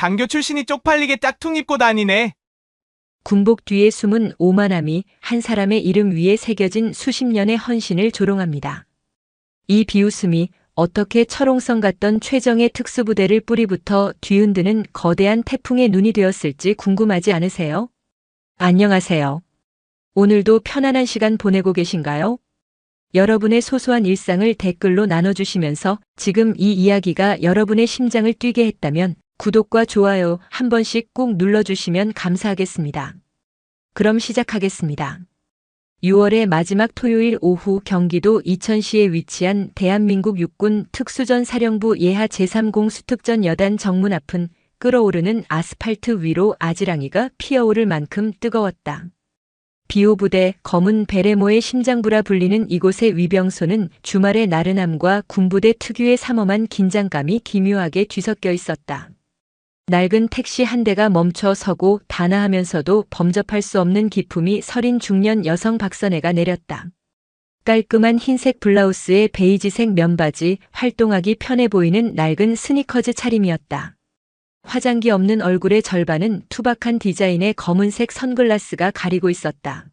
장교 출신이 쪽팔리게 짝퉁 입고 다니네. 군복 뒤에 숨은 오만함이 한 사람의 이름 위에 새겨진 수십 년의 헌신을 조롱합니다. 이 비웃음이 어떻게 철옹성 같던 최정예 특수부대를 뿌리부터 뒤흔드는 거대한 태풍의 눈이 되었을지 궁금하지 않으세요? 안녕하세요. 오늘도 편안한 시간 보내고 계신가요? 여러분의 소소한 일상을 댓글로 나눠주시면서 지금 이 이야기가 여러분의 심장을 뛰게 했다면 구독과 좋아요 한 번씩 꼭 눌러주시면 감사하겠습니다. 그럼 시작하겠습니다. 6월의 마지막 토요일 오후 경기도 이천시에 위치한 대한민국 육군 특수전 사령부 예하 제3공 수특전 여단 정문 앞은 끓어오르는 아스팔트 위로 아지랑이가 피어오를 만큼 뜨거웠다. 비오 부대 검은 베레모의 심장부라 불리는 이곳의 위병소는 주말의 나른함과 군부대 특유의 삼엄한 긴장감이 기묘하게 뒤섞여 있었다. 낡은 택시 한 대가 멈춰 서고 단아하면서도 범접할 수 없는 기품이 서린 중년 여성 박선혜가 내렸다. 깔끔한 흰색 블라우스에 베이지색 면바지, 활동하기 편해 보이는 낡은 스니커즈 차림이었다. 화장기 없는 얼굴의 절반은 투박한 디자인의 검은색 선글라스가 가리고 있었다.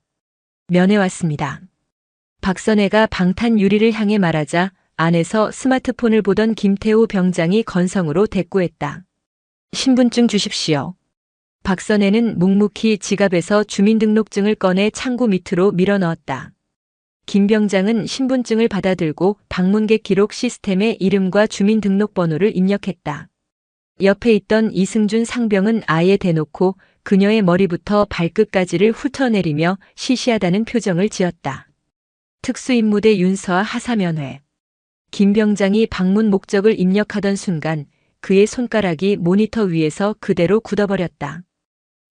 면회 왔습니다. 박선혜가 방탄 유리를 향해 말하자 안에서 스마트폰을 보던 김태호 병장이 건성으로 대꾸했다. 신분증 주십시오. 박선혜는 묵묵히 지갑에서 주민등록증을 꺼내 창구 밑으로 밀어넣었다. 김 병장은 신분증을 받아들고 방문객 기록 시스템에 이름과 주민등록번호를 입력했다. 옆에 있던 이승준 상병은 아예 대놓고 그녀의 머리부터 발끝까지를 훑어내리며 시시하다는 표정을 지었다. 특수임무대 윤서와 하사면회. 김 병장이 방문 목적을 입력하던 순간 그의 손가락이 모니터 위에서 그대로 굳어버렸다.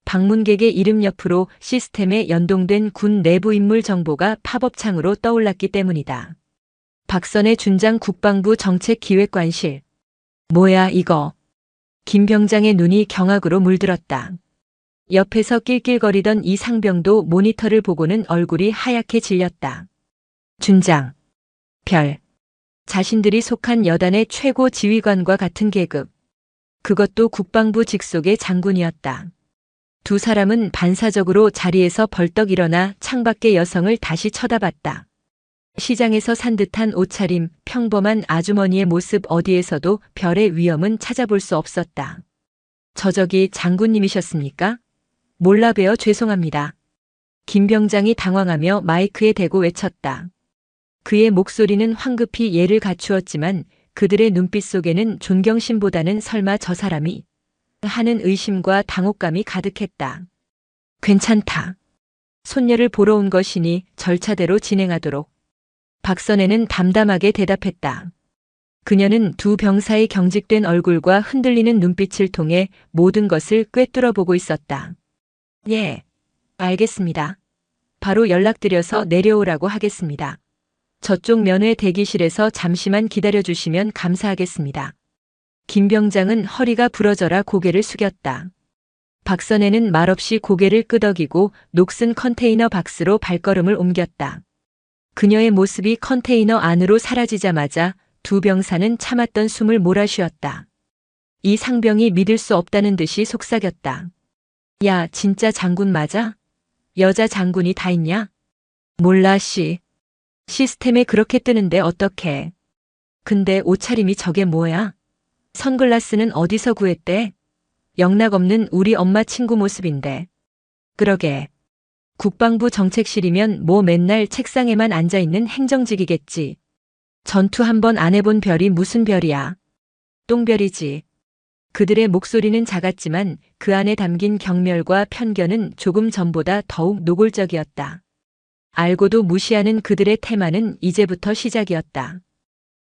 방문객의 이름 옆으로 시스템에 연동된 군 내부 인물 정보가 팝업창으로 떠올랐기 때문이다. 박선혜 준장 국방부 정책기획관실. 뭐야 이거. 김 병장의 눈이 경악으로 물들었다. 옆에서 낄낄거리던 이 상병도 모니터를 보고는 얼굴이 하얗게 질렸다. 준장. 별. 자신들이 속한 여단의 최고 지휘관과 같은 계급. 그것도 국방부 직속의 장군이었다. 두 사람은 반사적으로 자리에서 벌떡 일어나 창밖의 여성을 다시 쳐다봤다. 시장에서 산 듯한 옷차림, 평범한 아주머니의 모습 어디에서도 별의 위엄은 찾아볼 수 없었다. 저기 장군님이셨습니까? 몰라 뵈어 죄송합니다. 김 병장이 당황하며 마이크에 대고 외쳤다. 그의 목소리는 황급히 예를 갖추었지만 그들의 눈빛 속에는 존경심보다는 설마 저 사람이 하는 의심과 당혹감이 가득했다. 괜찮다. 손녀를 보러 온 것이니 절차대로 진행하도록. 박선혜는 담담하게 대답했다. 그녀는 두 병사의 경직된 얼굴과 흔들리는 눈빛을 통해 모든 것을 꿰뚫어 보고 있었다. 예, 알겠습니다. 바로 연락드려서 내려오라고 하겠습니다. 저쪽 면회 대기실에서 잠시만 기다려주시면 감사하겠습니다. 김 병장은 허리가 부러져라 고개를 숙였다. 박선혜는 말없이 고개를 끄덕이고 녹슨 컨테이너 박스로 발걸음을 옮겼다. 그녀의 모습이 컨테이너 안으로 사라지자마자 두 병사는 참았던 숨을 몰아쉬었다. 이 상병이 믿을 수 없다는 듯이 속삭였다. 야, 진짜 장군 맞아? 여자 장군이 다 있냐? 몰라 씨. 시스템에 그렇게 뜨는데 어떡해. 근데 옷차림이 저게 뭐야? 선글라스는 어디서 구했대? 영락 없는 우리 엄마 친구 모습인데. 그러게. 국방부 정책실이면 뭐 맨날 책상에만 앉아있는 행정직이겠지. 전투 한 번 안 해본 별이 무슨 별이야. 똥별이지. 그들의 목소리는 작았지만 그 안에 담긴 경멸과 편견은 조금 전보다 더욱 노골적이었다. 알고도 무시하는 그들의 테마는 이제부터 시작이었다.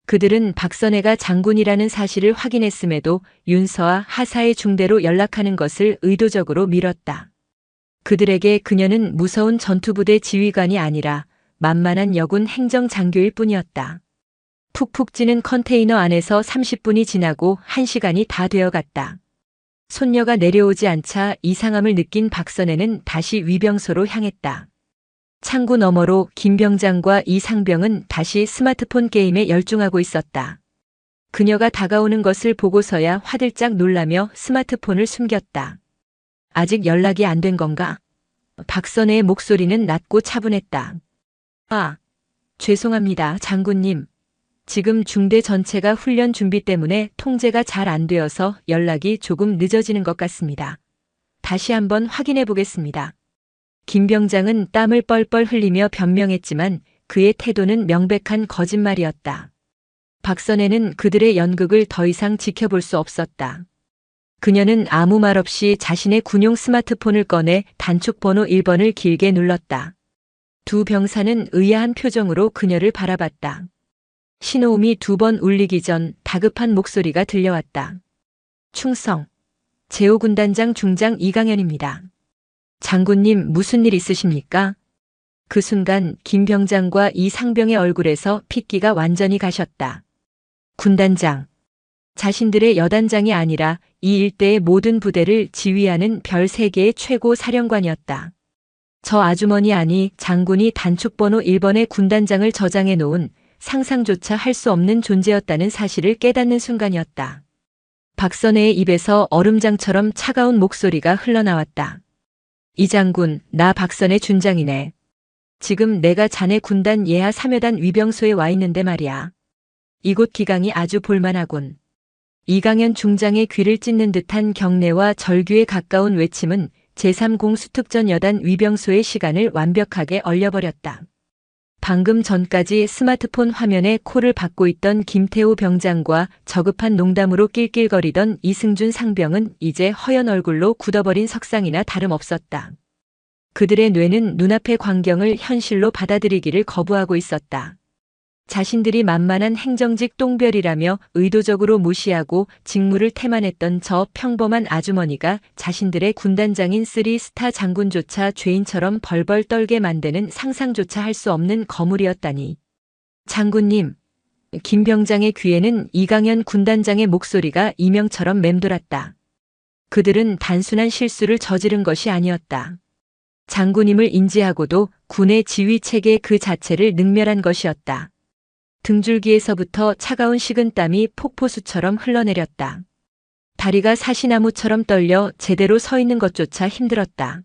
그들은 박선혜가 장군이라는 사실을 확인했음에도 윤서와 하사의 중대로 연락하는 것을 의도적으로 미뤘다. 그들에게 그녀는 무서운 전투부대 지휘관이 아니라 만만한 여군 행정장교일 뿐이었다. 푹푹 찌는 컨테이너 안에서 30분이 지나고 1시간이 다 되어갔다. 손녀가 내려오지 않자 이상함을 느낀 박선혜는 다시 위병소로 향했다. 창구 너머로 김 병장과 이 상병은 다시 스마트폰 게임에 열중하고 있었다. 그녀가 다가오는 것을 보고서야 화들짝 놀라며 스마트폰을 숨겼다. 아직 연락이 안 된 건가? 박선혜의 목소리는 낮고 차분했다. 아, 죄송합니다, 장군님. 지금 중대 전체가 훈련 준비 때문에 통제가 잘 안 되어서 연락이 조금 늦어지는 것 같습니다. 다시 한번 확인해 보겠습니다. 김 병장은 땀을 뻘뻘 흘리며 변명했지만 그의 태도는 명백한 거짓말이었다. 박선혜는 그들의 연극을 더 이상 지켜볼 수 없었다. 그녀는 아무 말 없이 자신의 군용 스마트폰을 꺼내 단축 번호 1번을 길게 눌렀다. 두 병사는 의아한 표정으로 그녀를 바라봤다. 신호음이 2번 울리기 전 다급한 목소리가 들려왔다. 충성. 제5군단장 중장 이강현입니다. 장군님, 무슨 일 있으십니까? 그 순간 김 병장과 이 상병의 얼굴에서 핏기가 완전히 가셨다. 군단장. 자신들의 여단장이 아니라 이 일대의 모든 부대를 지휘하는 별 3개의 최고 사령관이었다. 저 아주머니 아니 장군이 단축번호 1번의 군단장을 저장해 놓은 상상조차 할 수 없는 존재였다는 사실을 깨닫는 순간이었다. 박선혜의 입에서 얼음장처럼 차가운 목소리가 흘러나왔다. 이 장군, 나 박선혜 준장이네. 지금 내가 자네 군단 예하 3여단 위병소에 와 있는데 말이야. 이곳 기강이 아주 볼만하군. 이강현 중장의 귀를 찢는 듯한 경례와 절규에 가까운 외침은 제3공수특전 여단 위병소의 시간을 완벽하게 얼려버렸다. 방금 전까지 스마트폰 화면에 콜을 받고 있던 김태호 병장과 저급한 농담으로 낄낄거리던 이승준 상병은 이제 허연 얼굴로 굳어버린 석상이나 다름없었다. 그들의 뇌는 눈앞의 광경을 현실로 받아들이기를 거부하고 있었다. 자신들이 만만한 행정직 똥별이라며 의도적으로 무시하고 직무를 태만했던 저 평범한 아주머니가 자신들의 군단장인 3스타 장군조차 죄인처럼 벌벌 떨게 만드는 상상조차 할 수 없는 거물이었다니. 장군님. 김 병장의 귀에는 이강현 군단장의 목소리가 이명처럼 맴돌았다. 그들은 단순한 실수를 저지른 것이 아니었다. 장군임을 인지하고도 군의 지휘체계 그 자체를 능멸한 것이었다. 등줄기에서부터 차가운 식은땀이 폭포수처럼 흘러내렸다. 다리가 사시나무처럼 떨려 제대로 서 있는 것조차 힘들었다.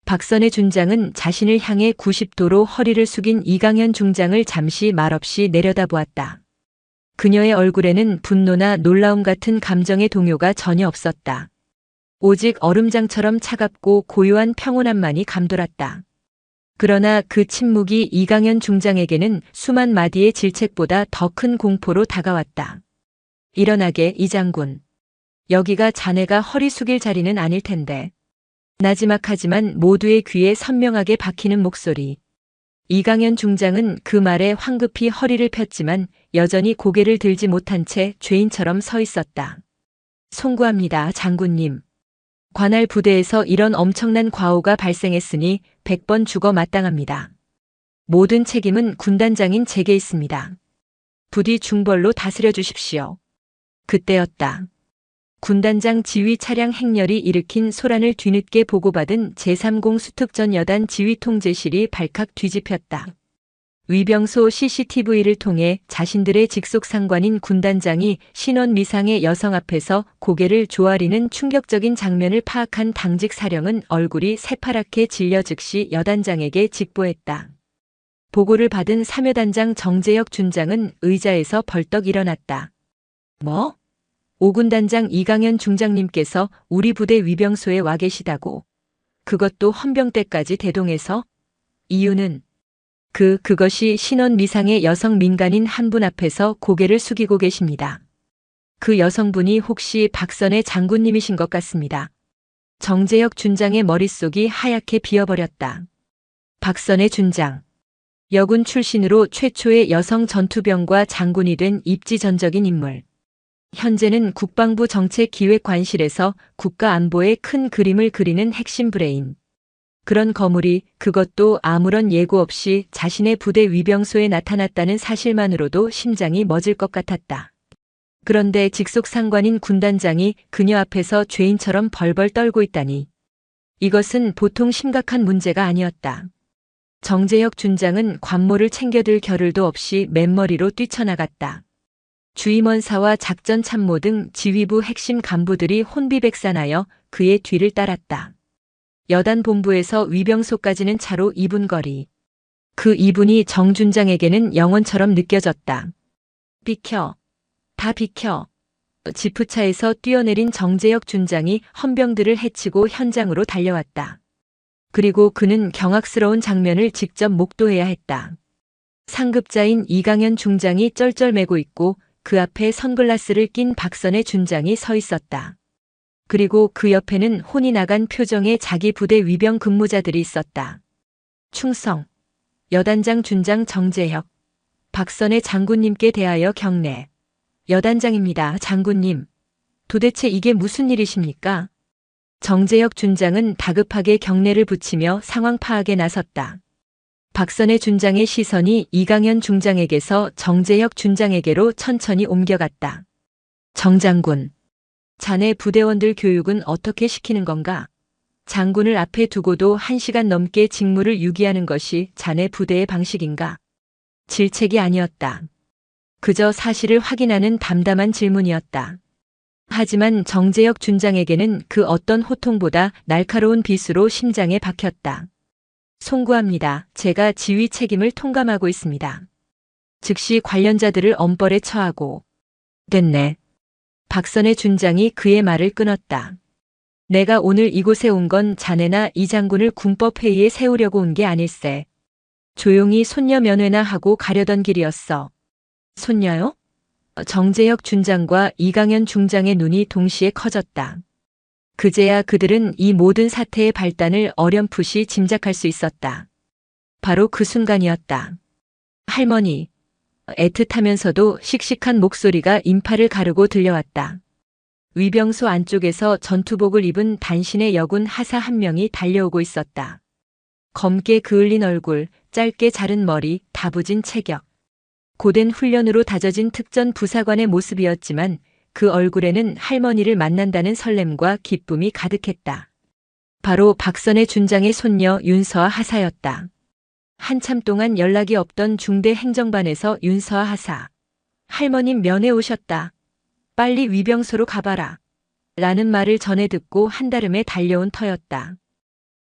박선혜 준장은 자신을 향해 90도로 허리를 숙인 이강현 중장을 잠시 말없이 내려다보았다. 그녀의 얼굴에는 분노나 놀라움 같은 감정의 동요가 전혀 없었다. 오직 얼음장처럼 차갑고 고요한 평온함만이 감돌았다. 그러나 그 침묵이 이강현 중장에게는 수만 마디의 질책보다 더 큰 공포로 다가왔다. 일어나게, 이 장군. 여기가 자네가 허리 숙일 자리는 아닐 텐데. 나지막하지만 모두의 귀에 선명하게 박히는 목소리. 이강현 중장은 그 말에 황급히 허리를 폈지만 여전히 고개를 들지 못한 채 죄인처럼 서 있었다. 송구합니다, 장군님. 관할 부대에서 이런 엄청난 과오가 발생했으니 100번 죽어 마땅합니다. 모든 책임은 군단장인 제게 있습니다. 부디 중벌로 다스려 주십시오. 그때였다. 군단장 지휘 차량 행렬이 일으킨 소란을 뒤늦게 보고받은 제3공수특전 여단 지휘통제실이 발칵 뒤집혔다. 위병소 CCTV를 통해 자신들의 직속 상관인 군단장이 신원 미상의 여성 앞에서 고개를 조아리는 충격적인 장면을 파악한 당직 사령은 얼굴이 새파랗게 질려 즉시 여단장에게 직보했다. 보고를 받은 3여단장 정재혁 준장은 의자에서 벌떡 일어났다. 뭐? 5군단장 이강현 중장님께서 우리 부대 위병소에 와 계시다고. 그것도 헌병 때까지 대동해서? 이유는? 그것이 신원 미상의 여성 민간인 한 분 앞에서 고개를 숙이고 계십니다. 그 여성분이 혹시 박선혜 장군님이신 것 같습니다. 정재혁 준장의 머릿속이 하얗게 비어버렸다. 박선혜 준장. 여군 출신으로 최초의 여성 전투병과 장군이 된 입지전적인 인물. 현재는 국방부 정책기획관실에서 국가안보의 큰 그림을 그리는 핵심 브레인. 그런 거물이 그것도 아무런 예고 없이 자신의 부대 위병소에 나타났다는 사실만으로도 심장이 멎을 것 같았다. 그런데 직속 상관인 군단장이 그녀 앞에서 죄인처럼 벌벌 떨고 있다니. 이것은 보통 심각한 문제가 아니었다. 정재혁 준장은 관모를 챙겨들 겨를도 없이 맨머리로 뛰쳐나갔다. 주임원사와 작전참모 등 지휘부 핵심 간부들이 혼비백산하여 그의 뒤를 따랐다. 여단 본부에서 위병소까지는 차로 2분 거리. 그 2분이 정준장에게는 영원처럼 느껴졌다. 비켜. 다 비켜. 지프차에서 뛰어내린 정재혁 준장이 헌병들을 해치고 현장으로 달려왔다. 그리고 그는 경악스러운 장면을 직접 목도해야 했다. 상급자인 이강현 중장이 쩔쩔매고 있고 그 앞에 선글라스를 낀 박선의 준장이 서 있었다. 그리고 그 옆에는 혼이 나간 표정의 자기 부대 위병 근무자들이 있었다. 충성. 여단장 준장 정재혁. 박선의 장군님께 대하여 경례. 여단장입니다, 장군님. 도대체 이게 무슨 일이십니까? 정재혁 준장은 다급하게 경례를 붙이며 상황 파악에 나섰다. 박선의 준장의 시선이 이강현 중장에게서 정재혁 준장에게로 천천히 옮겨갔다. 정 장군. 자네 부대원들 교육은 어떻게 시키는 건가? 장군을 앞에 두고도 1시간 넘게 직무를 유기하는 것이 자네 부대의 방식인가? 질책이 아니었다. 그저 사실을 확인하는 담담한 질문이었다. 하지만 정재혁 준장에게는 그 어떤 호통보다 날카로운 비수로 심장에 박혔다. 송구합니다. 제가 지휘 책임을 통감하고 있습니다. 즉시 관련자들을 엄벌에 처하고. 됐네. 박선의 준장이 그의 말을 끊었다. 내가 오늘 이곳에 온 건 자네나 이 장군을 군법회의에 세우려고 온 게 아닐세. 조용히 손녀 면회나 하고 가려던 길이었어. 손녀요? 정재혁 준장과 이강현 중장의 눈이 동시에 커졌다. 그제야 그들은 이 모든 사태의 발단을 어렴풋이 짐작할 수 있었다. 바로 그 순간이었다. 할머니. 애틋하면서도 씩씩한 목소리가 인파를 가르고 들려왔다. 위병소 안쪽에서 전투복을 입은 단신의 여군 하사 한 명이 달려오고 있었다. 검게 그을린 얼굴, 짧게 자른 머리, 다부진 체격. 고된 훈련으로 다져진 특전 부사관의 모습이었지만 그 얼굴에는 할머니를 만난다는 설렘과 기쁨이 가득했다. 바로 박선의 준장의 손녀 윤서아 하사였다. 한참 동안 연락이 없던 중대 행정반에서 윤서아 하사. 할머님 면회 오셨다. 빨리 위병소로 가봐라. 라는 말을 전해 듣고 한달음에 달려온 터였다.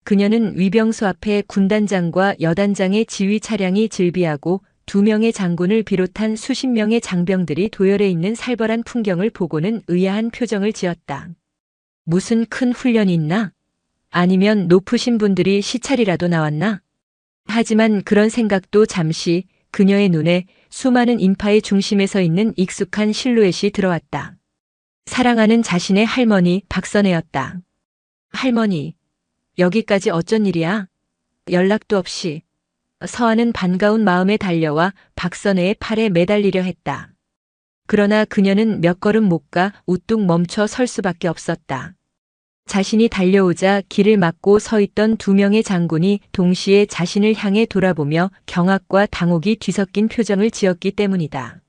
그녀는 위병소 앞에 군단장과 여단장의 지휘 차량이 질비하고 2명의 장군을 비롯한 수십 명의 장병들이 도열해 있는 살벌한 풍경을 보고는 의아한 표정을 지었다. 무슨 큰 훈련이 있나? 아니면 높으신 분들이 시찰이라도 나왔나? 하지만 그런 생각도 잠시 그녀의 눈에 수많은 인파의 중심에 서 있는 익숙한 실루엣이 들어왔다. 사랑하는 자신의 할머니 박선혜였다. 할머니, 여기까지 어쩐 일이야? 연락도 없이. 서아는 반가운 마음에 달려와 박선혜의 팔에 매달리려 했다. 그러나 그녀는 몇 걸음 못 가 우뚝 멈춰 설 수밖에 없었다. 자신이 달려오자 길을 막고 서 있던 2명의 장군이 동시에 자신을 향해 돌아보며 경악과 당혹이 뒤섞인 표정을 지었기 때문이다.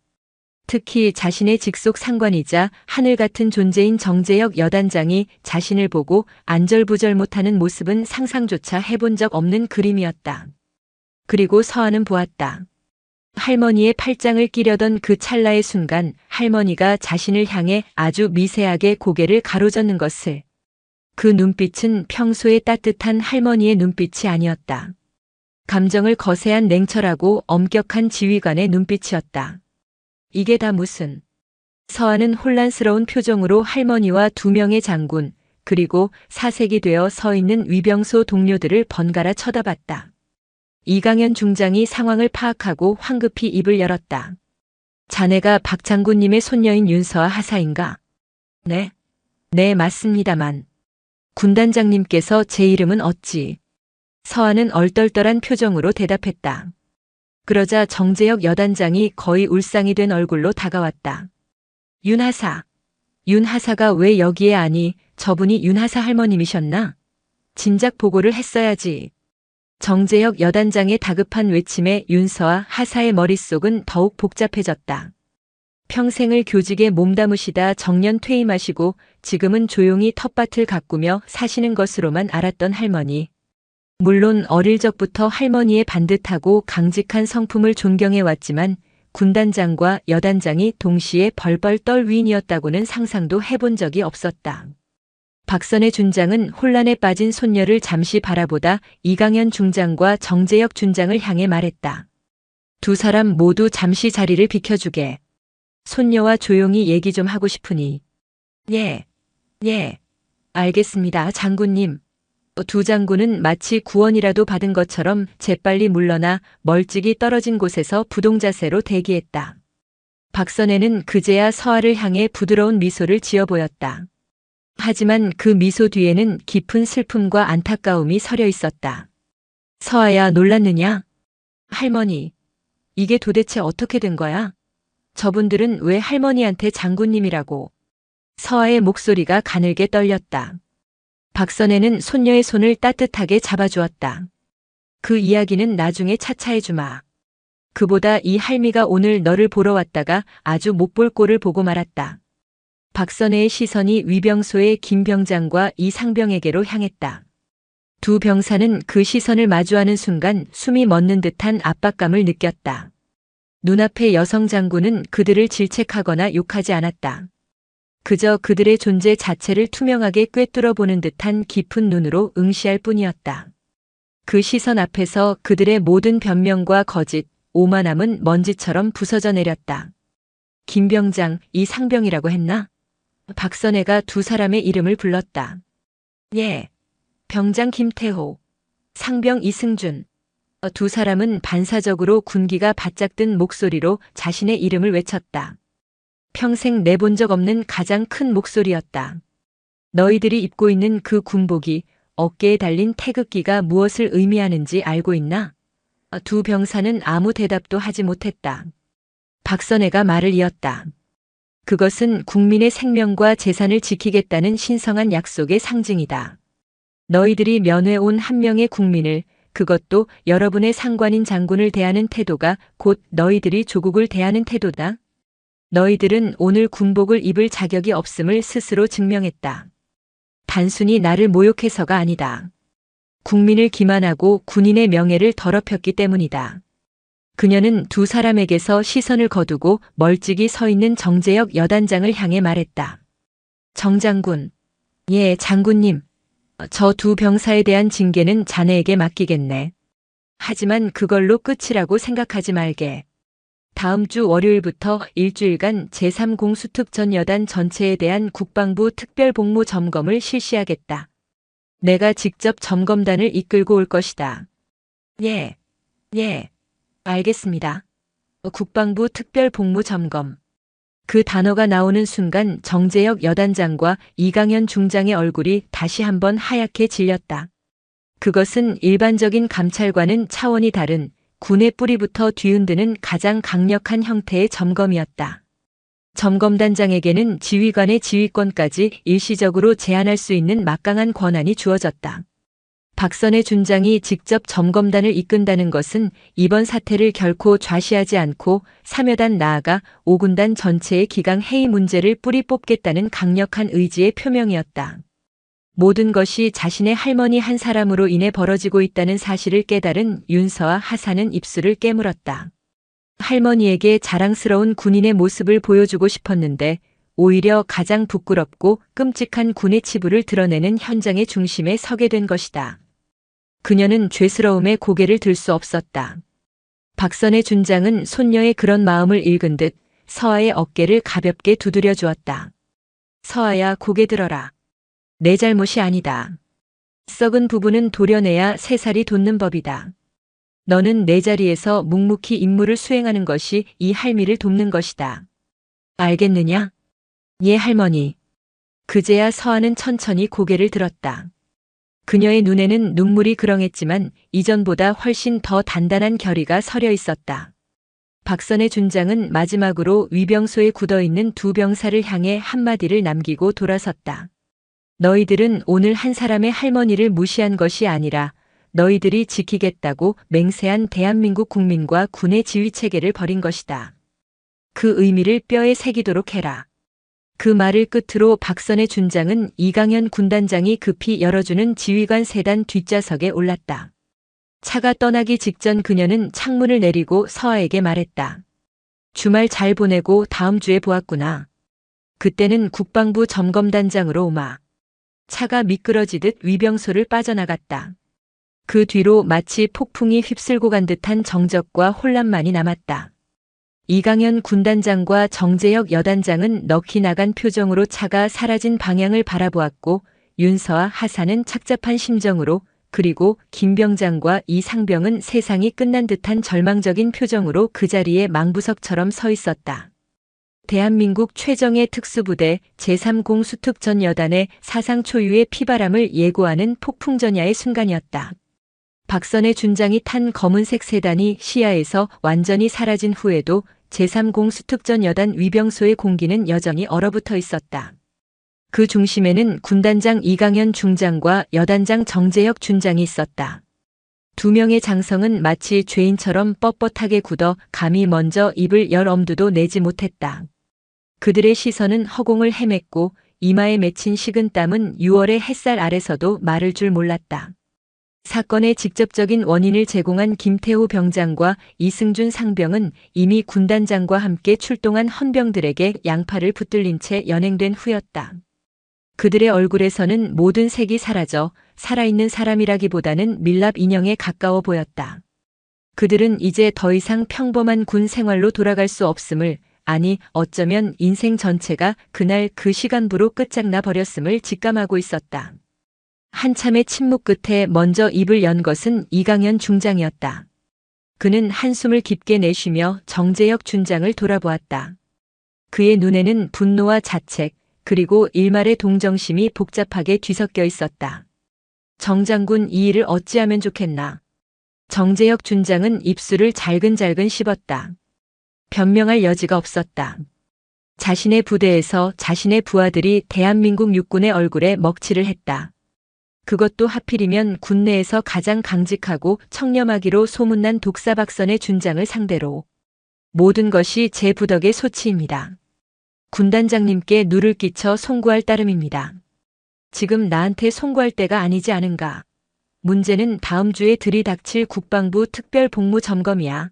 특히 자신의 직속 상관이자 하늘 같은 존재인 정재혁 여단장이 자신을 보고 안절부절 못하는 모습은 상상조차 해본 적 없는 그림이었다. 그리고 서아는 보았다. 할머니의 팔짱을 끼려던 그 찰나의 순간 할머니가 자신을 향해 아주 미세하게 고개를 가로젓는 것을. 그 눈빛은 평소에 따뜻한 할머니의 눈빛이 아니었다. 감정을 거세한 냉철하고 엄격한 지휘관의 눈빛이었다. 이게 다 무슨. 서아는 혼란스러운 표정으로 할머니와 2명의 장군, 그리고 사색이 되어 서 있는 위병소 동료들을 번갈아 쳐다봤다. 이강현 중장이 상황을 파악하고 황급히 입을 열었다. 자네가 박 장군님의 손녀인 윤서아 하사인가? 네. 네, 맞습니다만. 군단장님께서 제 이름은 어찌? 서아는 얼떨떨한 표정으로 대답했다. 그러자 정재혁 여단장이 거의 울상이 된 얼굴로 다가왔다. 윤하사. 윤하사가 왜 여기에 아니, 저분이 윤하사 할머님이셨나? 진작 보고를 했어야지. 정재혁 여단장의 다급한 외침에 윤서아 하사의 머릿속은 더욱 복잡해졌다. 평생을 교직에 몸담으시다 정년 퇴임하시고 지금은 조용히 텃밭을 가꾸며 사시는 것으로만 알았던 할머니. 물론 어릴 적부터 할머니의 반듯하고 강직한 성품을 존경해왔지만 군단장과 여단장이 동시에 벌벌 떨 위인이었다고는 상상도 해본 적이 없었다. 박선의 준장은 혼란에 빠진 손녀를 잠시 바라보다 이강현 중장과 정재혁 준장을 향해 말했다. 두 사람 모두 잠시 자리를 비켜주게. 손녀와 조용히 얘기 좀 하고 싶으니. 예, 알겠습니다, 장군님. 두 장군은 마치 구원이라도 받은 것처럼 재빨리 물러나 멀찍이 떨어진 곳에서 부동자세로 대기했다. 박선혜는 그제야 서아를 향해 부드러운 미소를 지어 보였다. 하지만 그 미소 뒤에는 깊은 슬픔과 안타까움이 서려 있었다. 서아야, 놀랐느냐? 할머니, 이게 도대체 어떻게 된 거야? 저분들은 왜 할머니한테 장군님이라고? 서아의 목소리가 가늘게 떨렸다. 박선혜는 손녀의 손을 따뜻하게 잡아주었다. 그 이야기는 나중에 차차 해주마. 그보다 이 할미가 오늘 너를 보러 왔다가 아주 못 볼 꼴을 보고 말았다. 박선혜의 시선이 위병소의 김 병장과 이 상병에게로 향했다. 두 병사는 그 시선을 마주하는 순간 숨이 멎는 듯한 압박감을 느꼈다. 눈앞의 여성 장군은 그들을 질책하거나 욕하지 않았다. 그저 그들의 존재 자체를 투명하게 꿰뚫어 보는 듯한 깊은 눈으로 응시할 뿐이었다. 그 시선 앞에서 그들의 모든 변명과 거짓, 오만함은 먼지처럼 부서져 내렸다. 김 병장, 이 상병이라고 했나? 박선혜가 두 사람의 이름을 불렀다. 예, 병장 김태호, 상병 이승준. 두 사람은 반사적으로 군기가 바짝 든 목소리로 자신의 이름을 외쳤다. 평생 내본 적 없는 가장 큰 목소리였다. 너희들이 입고 있는 그 군복이, 어깨에 달린 태극기가 무엇을 의미하는지 알고 있나? 두 병사는 아무 대답도 하지 못했다. 박선혜가 말을 이었다. 그것은 국민의 생명과 재산을 지키겠다는 신성한 약속의 상징이다. 너희들이 면회온 한 명의 국민을, 그것도 여러분의 상관인 장군을 대하는 태도가 곧 너희들이 조국을 대하는 태도다. 너희들은 오늘 군복을 입을 자격이 없음을 스스로 증명했다. 단순히 나를 모욕해서가 아니다. 국민을 기만하고 군인의 명예를 더럽혔기 때문이다. 그녀는 두 사람에게서 시선을 거두고 멀찍이 서 있는 정재혁 여단장을 향해 말했다. 정장군. 예, 장군님. 저 두 병사에 대한 징계는 자네에게 맡기겠네. 하지만 그걸로 끝이라고 생각하지 말게. 다음 주 월요일부터 일주일간 제3공수특 전 여단 전체에 대한 국방부 특별복무 점검을 실시하겠다. 내가 직접 점검단을 이끌고 올 것이다. 예, 알겠습니다. 국방부 특별복무 점검. 그 단어가 나오는 순간 정재혁 여단장과 이강현 중장의 얼굴이 다시 한번 하얗게 질렸다. 그것은 일반적인 감찰과는 차원이 다른 군의 뿌리부터 뒤흔드는 가장 강력한 형태의 점검이었다. 점검단장에게는 지휘관의 지휘권까지 일시적으로 제한할 수 있는 막강한 권한이 주어졌다. 박선혜 준장이 직접 점검단을 이끈다는 것은 이번 사태를 결코 좌시하지 않고 3여단 나아가 5군단 전체의 기강 해이 문제를 뿌리 뽑겠다는 강력한 의지의 표명이었다. 모든 것이 자신의 할머니 한 사람으로 인해 벌어지고 있다는 사실을 깨달은 윤서와 하사는 입술을 깨물었다. 할머니에게 자랑스러운 군인의 모습을 보여주고 싶었는데 오히려 가장 부끄럽고 끔찍한 군의 치부를 드러내는 현장의 중심에 서게 된 것이다. 그녀는 죄스러움에 고개를 들 수 없었다. 박선혜 준장은 손녀의 그런 마음을 읽은 듯 서아의 어깨를 가볍게 두드려 주었다. 서아야, 고개 들어라. 내 잘못이 아니다. 썩은 부부는 도려내야 새살이 돋는 법이다. 너는 내 자리에서 묵묵히 임무를 수행하는 것이 이 할미를 돕는 것이다. 알겠느냐? 예, 할머니. 그제야 서아는 천천히 고개를 들었다. 그녀의 눈에는 눈물이 그렁했지만 이전보다 훨씬 더 단단한 결의가 서려 있었다. 박선혜 준장은 마지막으로 위병소에 굳어있는 두 병사를 향해 한마디를 남기고 돌아섰다. 너희들은 오늘 한 사람의 할머니를 무시한 것이 아니라 너희들이 지키겠다고 맹세한 대한민국 국민과 군의 지휘체계를 버린 것이다. 그 의미를 뼈에 새기도록 해라. 그 말을 끝으로 박선혜 준장은 이강현 군단장이 급히 열어주는 지휘관 세단 뒷좌석에 올랐다. 차가 떠나기 직전 그녀는 창문을 내리고 서아에게 말했다. 주말 잘 보내고 다음 주에 보았구나. 그때는 국방부 점검단장으로 오마. 차가 미끄러지듯 위병소를 빠져나갔다. 그 뒤로 마치 폭풍이 휩쓸고 간 듯한 정적과 혼란만이 남았다. 이강현 군단장과 정재혁 여단장은 넋이 나간 표정으로 차가 사라진 방향을 바라보았고 윤서와 하사는 착잡한 심정으로 그리고 김병장과 이상병은 세상이 끝난 듯한 절망적인 표정으로 그 자리에 망부석처럼 서 있었다. 대한민국 최정예 특수부대 제3공수특전 여단의 사상 초유의 피바람을 예고하는 폭풍전야의 순간이었다. 박선의 준장이 탄 검은색 세단이 시야에서 완전히 사라진 후에도 제3공수특전 여단 위병소의 공기는 여전히 얼어붙어 있었다. 그 중심에는 군단장 이강현 중장과 여단장 정재혁 준장이 있었다. 두 명의 장성은 마치 죄인처럼 뻣뻣하게 굳어 감히 먼저 입을 열 엄두도 내지 못했다. 그들의 시선은 허공을 헤맸고 이마에 맺힌 식은 땀은 6월의 햇살 아래서도 마를 줄 몰랐다. 사건의 직접적인 원인을 제공한 김태호 병장과 이승준 상병은 이미 군단장과 함께 출동한 헌병들에게 양팔을 붙들린 채 연행된 후였다. 그들의 얼굴에서는 모든 색이 사라져 살아있는 사람이라기보다는 밀랍 인형에 가까워 보였다. 그들은 이제 더 이상 평범한 군 생활로 돌아갈 수 없음을, 아니 어쩌면 인생 전체가 그날 그 시간부로 끝장나 버렸음을 직감하고 있었다. 한참의 침묵 끝에 먼저 입을 연 것은 이강현 중장이었다. 그는 한숨을 깊게 내쉬며 정재혁 준장을 돌아보았다. 그의 눈에는 분노와 자책, 그리고 일말의 동정심이 복잡하게 뒤섞여 있었다. 정 장군, 이 일을 어찌하면 좋겠나. 정재혁 준장은 입술을 잘근잘근 씹었다. 변명할 여지가 없었다. 자신의 부대에서 자신의 부하들이 대한민국 육군의 얼굴에 먹칠을 했다. 그것도 하필이면 군내에서 가장 강직하고 청렴하기로 소문난 독사박선의 준장을 상대로. 모든 것이 제 부덕의 소치입니다. 군단장님께 누를 끼쳐 송구할 따름입니다. 지금 나한테 송구할 때가 아니지 않은가. 문제는 다음 주에 들이닥칠 국방부 특별복무점검이야.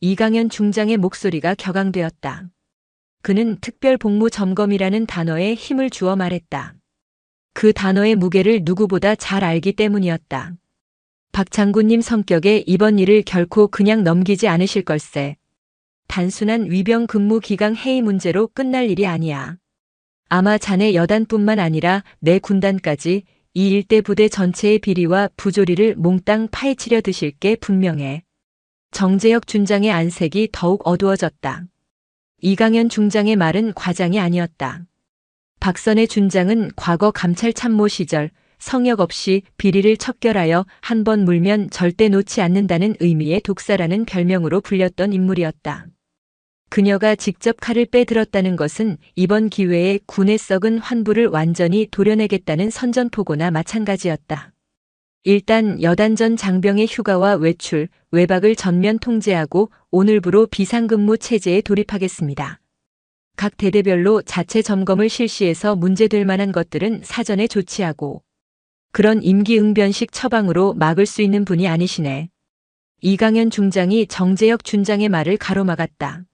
이강현 중장의 목소리가 격앙되었다. 그는 특별복무점검이라는 단어에 힘을 주어 말했다. 그 단어의 무게를 누구보다 잘 알기 때문이었다. 박 장군님 성격에 이번 일을 결코 그냥 넘기지 않으실 걸세. 단순한 위병 근무 기강 해이 문제로 끝날 일이 아니야. 아마 자네 여단뿐만 아니라 내 군단까지 이 일대 부대 전체의 비리와 부조리를 몽땅 파헤치려 드실 게 분명해. 정재혁 준장의 안색이 더욱 어두워졌다. 이강현 중장의 말은 과장이 아니었다. 박선의 준장은 과거 감찰 참모 시절 성역 없이 비리를 척결하여 한 번 물면 절대 놓지 않는다는 의미의 독사라는 별명으로 불렸던 인물이었다. 그녀가 직접 칼을 빼들었다는 것은 이번 기회에 군에 썩은 환부를 완전히 도려내겠다는 선전포고나 마찬가지였다. 일단 여단전 장병의 휴가와 외출, 외박을 전면 통제하고 오늘부로 비상근무 체제에 돌입하겠습니다. 각 대대별로 자체 점검을 실시해서 문제될 만한 것들은 사전에 조치하고. 그런 임기응변식 처방으로 막을 수 있는 분이 아니시네. 이강현 중장이 정재혁 준장의 말을 가로막았다.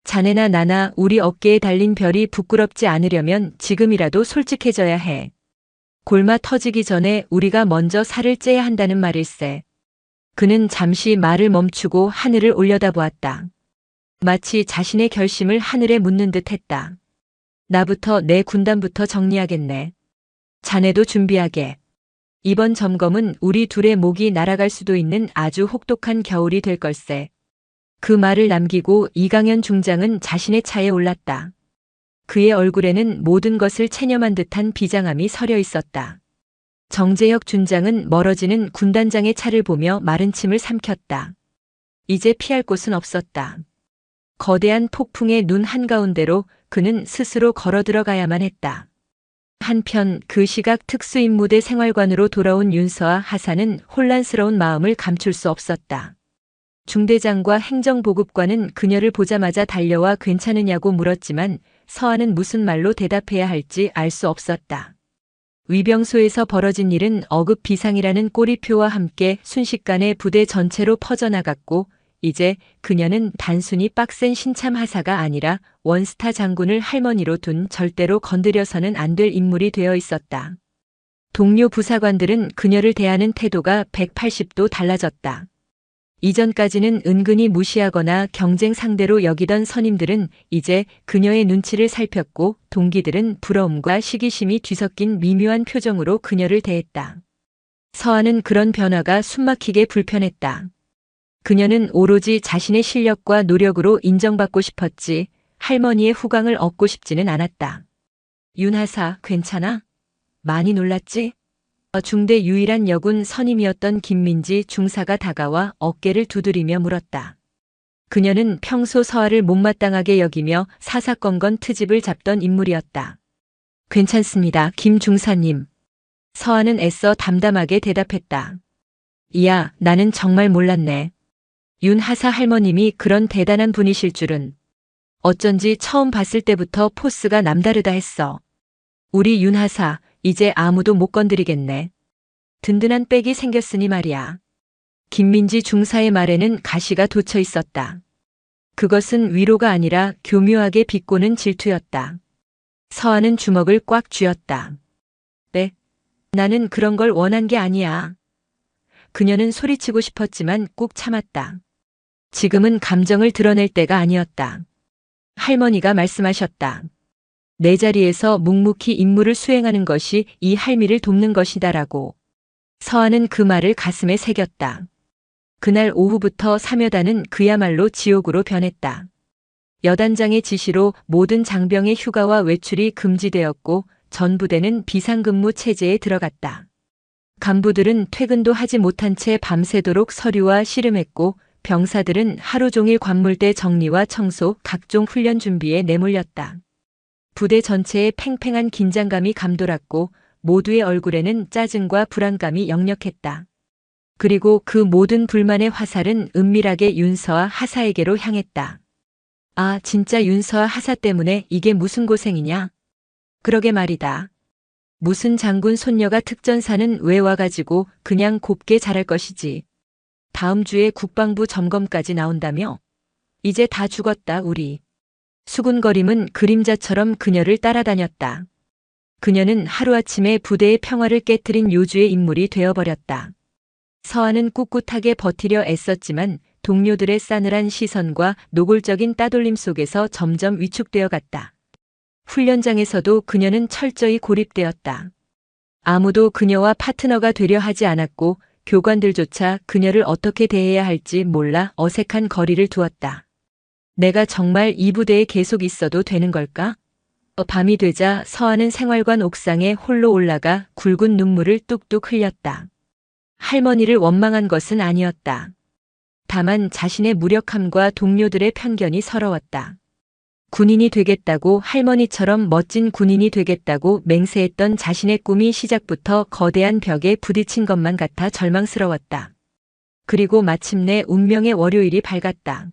자네나 나나 우리 어깨에 달린 별이 부끄럽지 않으려면 지금이라도 솔직해져야 해. 골마 터지기 전에 우리가 먼저 살을 째야 한다는 말일세. 그는 잠시 말을 멈추고 하늘을 올려다보았다. 마치 자신의 결심을 하늘에 묻는 듯 했다. 나부터 내 군단부터 정리하겠네. 자네도 준비하게. 이번 점검은 우리 둘의 목이 날아갈 수도 있는 아주 혹독한 겨울이 될 걸세. 그 말을 남기고 이강현 중장은 자신의 차에 올랐다. 그의 얼굴에는 모든 것을 체념한 듯한 비장함이 서려 있었다. 정재혁 준장은 멀어지는 군단장의 차를 보며 마른 침을 삼켰다. 이제 피할 곳은 없었다. 거대한 폭풍의 눈 한가운데로 그는 스스로 걸어 들어가야만 했다. 한편 그 시각 특수임무대 생활관으로 돌아온 윤서와 하사는 혼란스러운 마음을 감출 수 없었다. 중대장과 행정보급관은 그녀를 보자마자 달려와 괜찮으냐고 물었지만 서한은 무슨 말로 대답해야 할지 알 수 없었다. 위병소에서 벌어진 일은 어급 비상이라는 꼬리표와 함께 순식간에 부대 전체로 퍼져나갔고 이제 그녀는 단순히 빡센 신참 하사가 아니라 원스타 장군을 할머니로 둔 절대로 건드려서는 안 될 인물이 되어 있었다. 동료 부사관들은 그녀를 대하는 태도가 180도 달라졌다. 이전까지는 은근히 무시하거나 경쟁 상대로 여기던 선임들은 이제 그녀의 눈치를 살폈고 동기들은 부러움과 시기심이 뒤섞인 미묘한 표정으로 그녀를 대했다. 서한은 그런 변화가 숨막히게 불편했다. 그녀는 오로지 자신의 실력과 노력으로 인정받고 싶었지 할머니의 후광을 얻고 싶지는 않았다. 윤하사, 괜찮아? 많이 놀랐지? 중대 유일한 여군 선임이었던 김민지 중사가 다가와 어깨를 두드리며 물었다. 그녀는 평소 서하를 못마땅하게 여기며 사사건건 트집을 잡던 인물이었다. 괜찮습니다, 김 중사님. 서하는 애써 담담하게 대답했다. 이야, 나는 정말 몰랐네. 윤 하사 할머님이 그런 대단한 분이실 줄은. 어쩐지 처음 봤을 때부터 포스가 남다르다 했어. 우리 윤 하사, 이제 아무도 못 건드리겠네. 든든한 백이 생겼으니 말이야. 김민지 중사의 말에는 가시가 돋쳐 있었다. 그것은 위로가 아니라 교묘하게 비꼬는 질투였다. 서하는 주먹을 꽉 쥐었다. 네, 나는 그런 걸 원한 게 아니야. 그녀는 소리치고 싶었지만 꾹 참았다. 지금은 감정을 드러낼 때가 아니었다. 할머니가 말씀하셨다. 내 자리에서 묵묵히 임무를 수행하는 것이 이 할미를 돕는 것이다라고. 서하는 그 말을 가슴에 새겼다. 그날 오후부터 사묘단은 그야말로 지옥으로 변했다. 여단장의 지시로 모든 장병의 휴가와 외출이 금지되었고 전부대는 비상근무 체제에 들어갔다. 간부들은 퇴근도 하지 못한 채 밤새도록 서류와 씨름했고 병사들은 하루 종일 관물대 정리와 청소, 각종 훈련 준비에 내몰렸다. 부대 전체에 팽팽한 긴장감이 감돌았고 모두의 얼굴에는 짜증과 불안감이 역력했다. 그리고 그 모든 불만의 화살은 은밀하게 윤서와 하사에게로 향했다. 아, 진짜 윤서와 하사 때문에 이게 무슨 고생이냐? 그러게 말이다. 무슨 장군 손녀가 특전사는 왜 와가지고 그냥 곱게 자랄 것이지. 다음 주에 국방부 점검까지 나온다며? 이제 다 죽었다, 우리. 수군거림은 그림자처럼 그녀를 따라다녔다. 그녀는 하루아침에 부대의 평화를 깨트린 요주의 인물이 되어버렸다. 서하는 꿋꿋하게 버티려 애썼지만 동료들의 싸늘한 시선과 노골적인 따돌림 속에서 점점 위축되어 갔다. 훈련장에서도 그녀는 철저히 고립되었다. 아무도 그녀와 파트너가 되려 하지 않았고 교관들조차 그녀를 어떻게 대해야 할지 몰라 어색한 거리를 두었다. 내가 정말 이 부대에 계속 있어도 되는 걸까? 밤이 되자 서하는 생활관 옥상에 홀로 올라가 굵은 눈물을 뚝뚝 흘렸다. 할머니를 원망한 것은 아니었다. 다만 자신의 무력함과 동료들의 편견이 서러웠다. 군인이 되겠다고 할머니처럼 멋진 군인이 되겠다고 맹세했던 자신의 꿈이 시작부터 거대한 벽에 부딪힌 것만 같아 절망스러웠다. 그리고 마침내 운명의 월요일이 밝았다.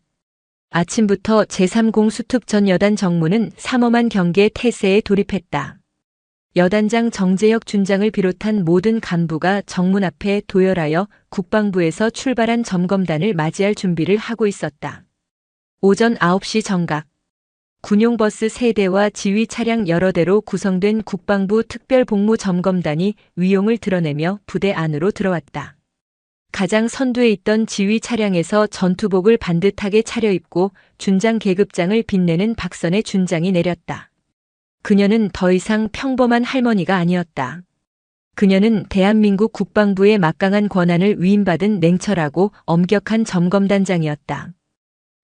아침부터 제3공수특 전 여단 정무는 삼엄한 경계 태세에 돌입했다. 여단장 정재혁 준장을 비롯한 모든 간부가 정문 앞에 도열하여 국방부에서 출발한 점검단을 맞이할 준비를 하고 있었다. 오전 9시 정각. 군용버스 3대와 지휘 차량 여러 대로 구성된 국방부 특별복무점검단이 위용을 드러내며 부대 안으로 들어왔다. 가장 선두에 있던 지휘 차량에서 전투복을 반듯하게 차려입고 준장 계급장을 빛내는 박선의 준장이 내렸다. 그녀는 더 이상 평범한 할머니가 아니었다. 그녀는 대한민국 국방부의 막강한 권한을 위임받은 냉철하고 엄격한 점검단장이었다.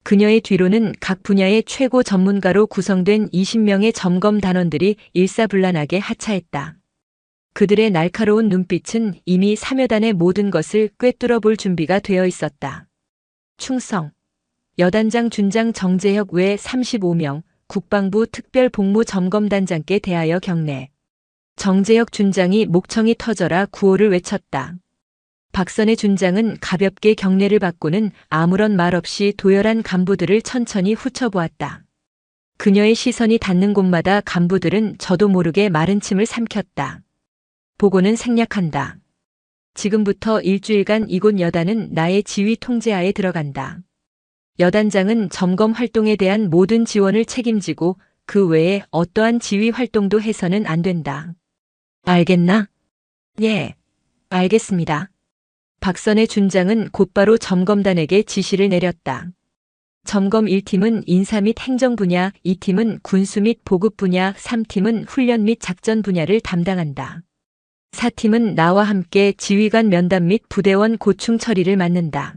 그녀의 뒤로는 각 분야의 최고 전문가로 구성된 20명의 점검 단원들이 일사불란하게 하차했다. 그들의 날카로운 눈빛은 이미 사묘단의 모든 것을 꿰뚫어 볼 준비가 되어 있었다. 충성. 여단장 준장 정재혁 외 35명, 국방부 특별복무점검단장께 대하여 경례. 정재혁 준장이 목청이 터져라 구호를 외쳤다. 박선의 준장은 가볍게 경례를 받고는 아무런 말 없이 도열한 간부들을 천천히 훑어보았다. 그녀의 시선이 닿는 곳마다 간부들은 저도 모르게 마른 침을 삼켰다. 보고는 생략한다. 지금부터 일주일간 이곳 여단은 나의 지휘 통제하에 들어간다. 여단장은 점검 활동에 대한 모든 지원을 책임지고 그 외에 어떠한 지휘 활동도 해서는 안 된다. 알겠나? 예, 알겠습니다. 박선의 준장은 곧바로 점검단에게 지시를 내렸다. 점검 1팀은 인사 및 행정 분야, 2팀은 군수 및 보급 분야, 3팀은 훈련 및 작전 분야를 담당한다. 4팀은 나와 함께 지휘관 면담 및 부대원 고충 처리를 맡는다.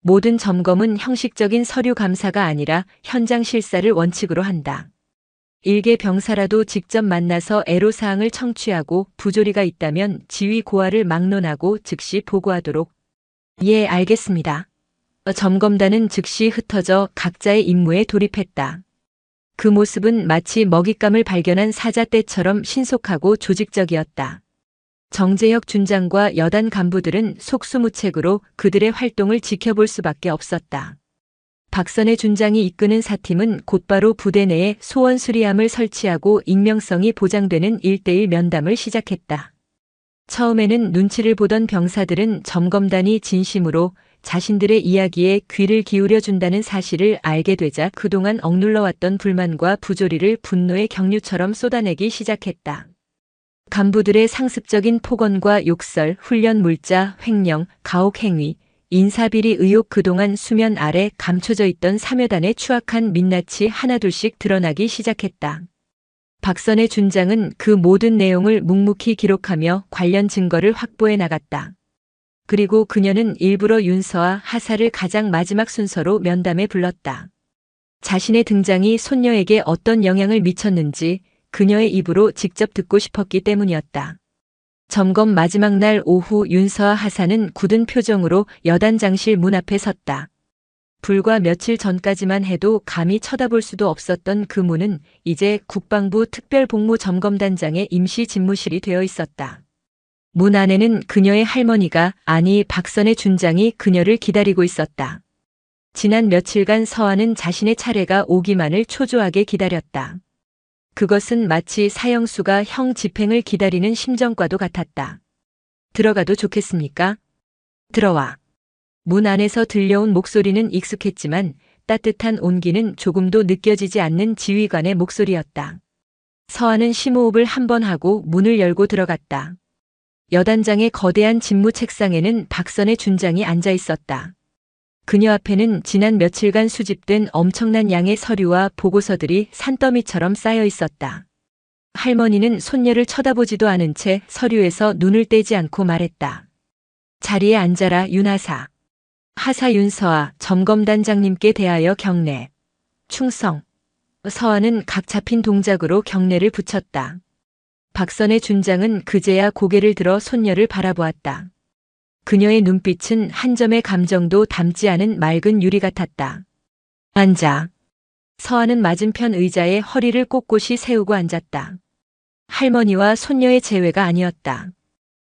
모든 점검은 형식적인 서류 감사가 아니라 현장 실사를 원칙으로 한다. 일개 병사라도 직접 만나서 애로사항을 청취하고 부조리가 있다면 지휘 고하를 막론하고 즉시 보고하도록. 예, 알겠습니다. 점검단은 즉시 흩어져 각자의 임무에 돌입했다. 그 모습은 마치 먹잇감을 발견한 사자떼처럼 신속하고 조직적이었다. 정재혁 준장과 여단 간부들은 속수무책으로 그들의 활동을 지켜볼 수밖에 없었다. 박선의 준장이 이끄는 4팀은 곧바로 부대 내에 소원 수리함을 설치하고 익명성이 보장되는 1:1 면담을 시작했다. 처음에는 눈치를 보던 병사들은 점검단이 진심으로 자신들의 이야기에 귀를 기울여 준다는 사실을 알게 되자 그동안 억눌러왔던 불만과 부조리를 분노의 경류처럼 쏟아내기 시작했다. 간부들의 상습적인 폭언과 욕설, 훈련 물자, 횡령, 가혹 행위, 인사비리 의혹 그동안 수면 아래 감춰져 있던 사묘단의 추악한 민낯이 하나둘씩 드러나기 시작했다. 박선의 준장은 그 모든 내용을 묵묵히 기록하며 관련 증거를 확보해 나갔다. 그리고 그녀는 일부러 윤서와 하사를 가장 마지막 순서로 면담에 불렀다. 자신의 등장이 손녀에게 어떤 영향을 미쳤는지 그녀의 입으로 직접 듣고 싶었기 때문이었다. 점검 마지막 날 오후 윤서와 하사는 굳은 표정으로 여단장실 문 앞에 섰다. 불과 며칠 전까지만 해도 감히 쳐다볼 수도 없었던 그 문은 이제 국방부 특별복무점검단장의 임시 집무실이 되어 있었다. 문 안에는 그녀의 할머니가, 아니 박선의 준장이 그녀를 기다리고 있었다. 지난 며칠간 서아는 자신의 차례가 오기만을 초조하게 기다렸다. 그것은 마치 사형수가 형 집행을 기다리는 심정과도 같았다. 들어가도 좋겠습니까? 들어와. 문 안에서 들려온 목소리는 익숙했지만 따뜻한 온기는 조금도 느껴지지 않는 지휘관의 목소리였다. 서아는 심호흡을 한 번 하고 문을 열고 들어갔다. 여단장의 거대한 집무 책상에는 박선의 준장이 앉아 있었다. 그녀 앞에는 지난 며칠간 수집된 엄청난 양의 서류와 보고서들이 산더미처럼 쌓여 있었다. 할머니는 손녀를 쳐다보지도 않은 채 서류에서 눈을 떼지 않고 말했다. 자리에 앉아라 윤하사. 하사 윤서아 점검단장님께 대하여 경례. 충성. 서아는 각 잡힌 동작으로 경례를 붙였다. 박선의 준장은 그제야 고개를 들어 손녀를 바라보았다. 그녀의 눈빛은 한 점의 감정도 담지 않은 맑은 유리 같았다. 앉아. 서아는 맞은편 의자에 허리를 꼿꼿이 세우고 앉았다. 할머니와 손녀의 재회가 아니었다.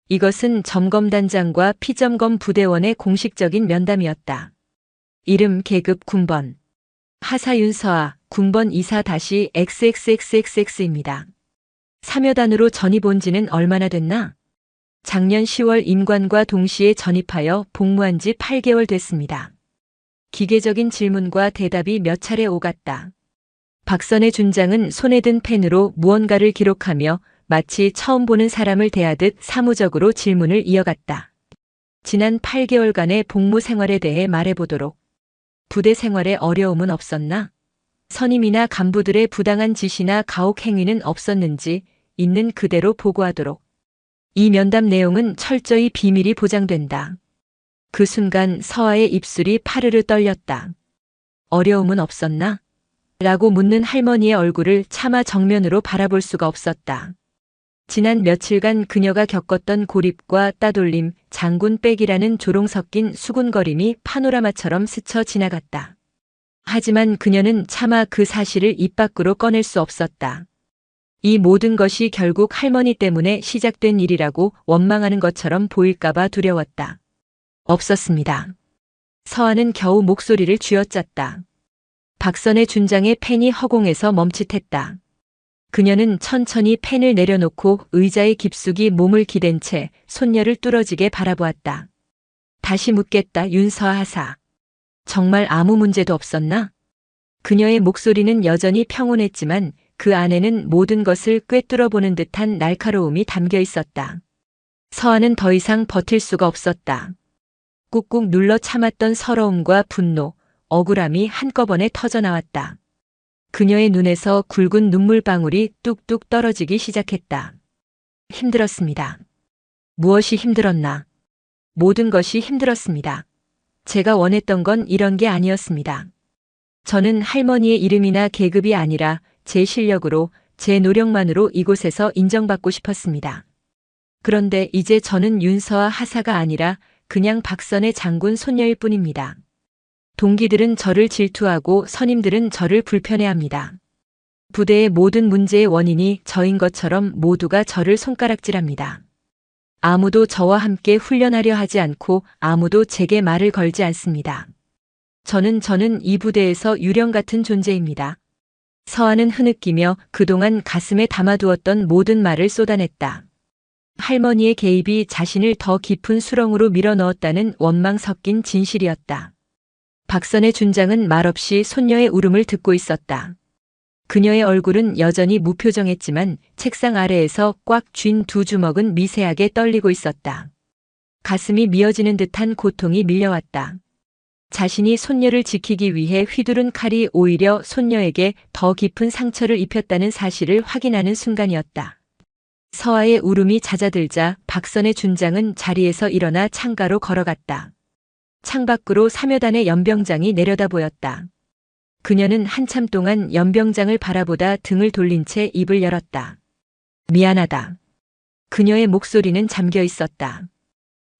이것은 점검단장과 피점검 부대원의 공식적인 면담이었다. 이름 계급 군번. 하사 윤서아, 군번 24-XXXXX입니다. 사묘단으로 전입 온 지는 얼마나 됐나? 작년 10월 임관과 동시에 전입하여 복무한 지 8개월 됐습니다. 기계적인 질문과 대답이 몇 차례 오갔다. 박선의 준장은 손에 든 펜으로 무언가를 기록하며 마치 처음 보는 사람을 대하듯 사무적으로 질문을 이어갔다. 지난 8개월간의 복무 생활에 대해 말해보도록. 부대 생활에 어려움은 없었나? 선임이나 간부들의 부당한 지시나 가혹 행위는 없었는지 있는 그대로 보고하도록. 이 면담 내용은 철저히 비밀이 보장된다. 그 순간 서아의 입술이 파르르 떨렸다. 어려움은 없었나? 라고 묻는 할머니의 얼굴을 차마 정면으로 바라볼 수가 없었다. 지난 며칠간 그녀가 겪었던 고립과 따돌림, 장군 백이라는 조롱 섞인 수군거림이 파노라마처럼 스쳐 지나갔다. 하지만 그녀는 차마 그 사실을 입 밖으로 꺼낼 수 없었다. 이 모든 것이 결국 할머니 때문에 시작된 일이라고 원망하는 것처럼 보일까봐 두려웠다. 없었습니다. 서아는 겨우 목소리를 쥐어짰다. 박선의 준장의 펜이 허공에서 멈칫했다. 그녀는 천천히 펜을 내려놓고 의자에 깊숙이 몸을 기댄 채 손녀를 뚫어지게 바라보았다. 다시 묻겠다 윤서하사. 정말 아무 문제도 없었나? 그녀의 목소리는 여전히 평온했지만 그 안에는 모든 것을 꿰뚫어 보는 듯한 날카로움이 담겨 있었다. 서아는 더 이상 버틸 수가 없었다. 꾹꾹 눌러 참았던 서러움과 분노, 억울함이 한꺼번에 터져나왔다. 그녀의 눈에서 굵은 눈물방울이 뚝뚝 떨어지기 시작했다. 힘들었습니다. 무엇이 힘들었나? 모든 것이 힘들었습니다. 제가 원했던 건 이런 게 아니었습니다. 저는 할머니의 이름이나 계급이 아니라 제 실력으로, 제 노력만으로 이곳에서 인정받고 싶었습니다. 그런데 이제 저는 윤서와 하사가 아니라 그냥 박선의 장군 손녀일 뿐입니다. 동기들은 저를 질투하고 선임들은 저를 불편해합니다. 부대의 모든 문제의 원인이 저인 것처럼 모두가 저를 손가락질합니다. 아무도 저와 함께 훈련하려 하지 않고 아무도 제게 말을 걸지 않습니다. 저는 이 부대에서 유령 같은 존재입니다. 서아는 흐느끼며 그동안 가슴에 담아두었던 모든 말을 쏟아냈다. 할머니의 개입이 자신을 더 깊은 수렁으로 밀어넣었다는 원망 섞인 진실이었다. 박선의 준장은 말없이 손녀의 울음을 듣고 있었다. 그녀의 얼굴은 여전히 무표정했지만 책상 아래에서 꽉 쥔 두 주먹은 미세하게 떨리고 있었다. 가슴이 미어지는 듯한 고통이 밀려왔다. 자신이 손녀를 지키기 위해 휘두른 칼이 오히려 손녀에게 더 깊은 상처를 입혔다는 사실을 확인하는 순간이었다. 서아의 울음이 잦아들자 박선의 준장은 자리에서 일어나 창가로 걸어갔다. 창밖으로 3여단의 연병장이 내려다 보였다. 그녀는 한참 동안 연병장을 바라보다 등을 돌린 채 입을 열었다. 미안하다. 그녀의 목소리는 잠겨 있었다.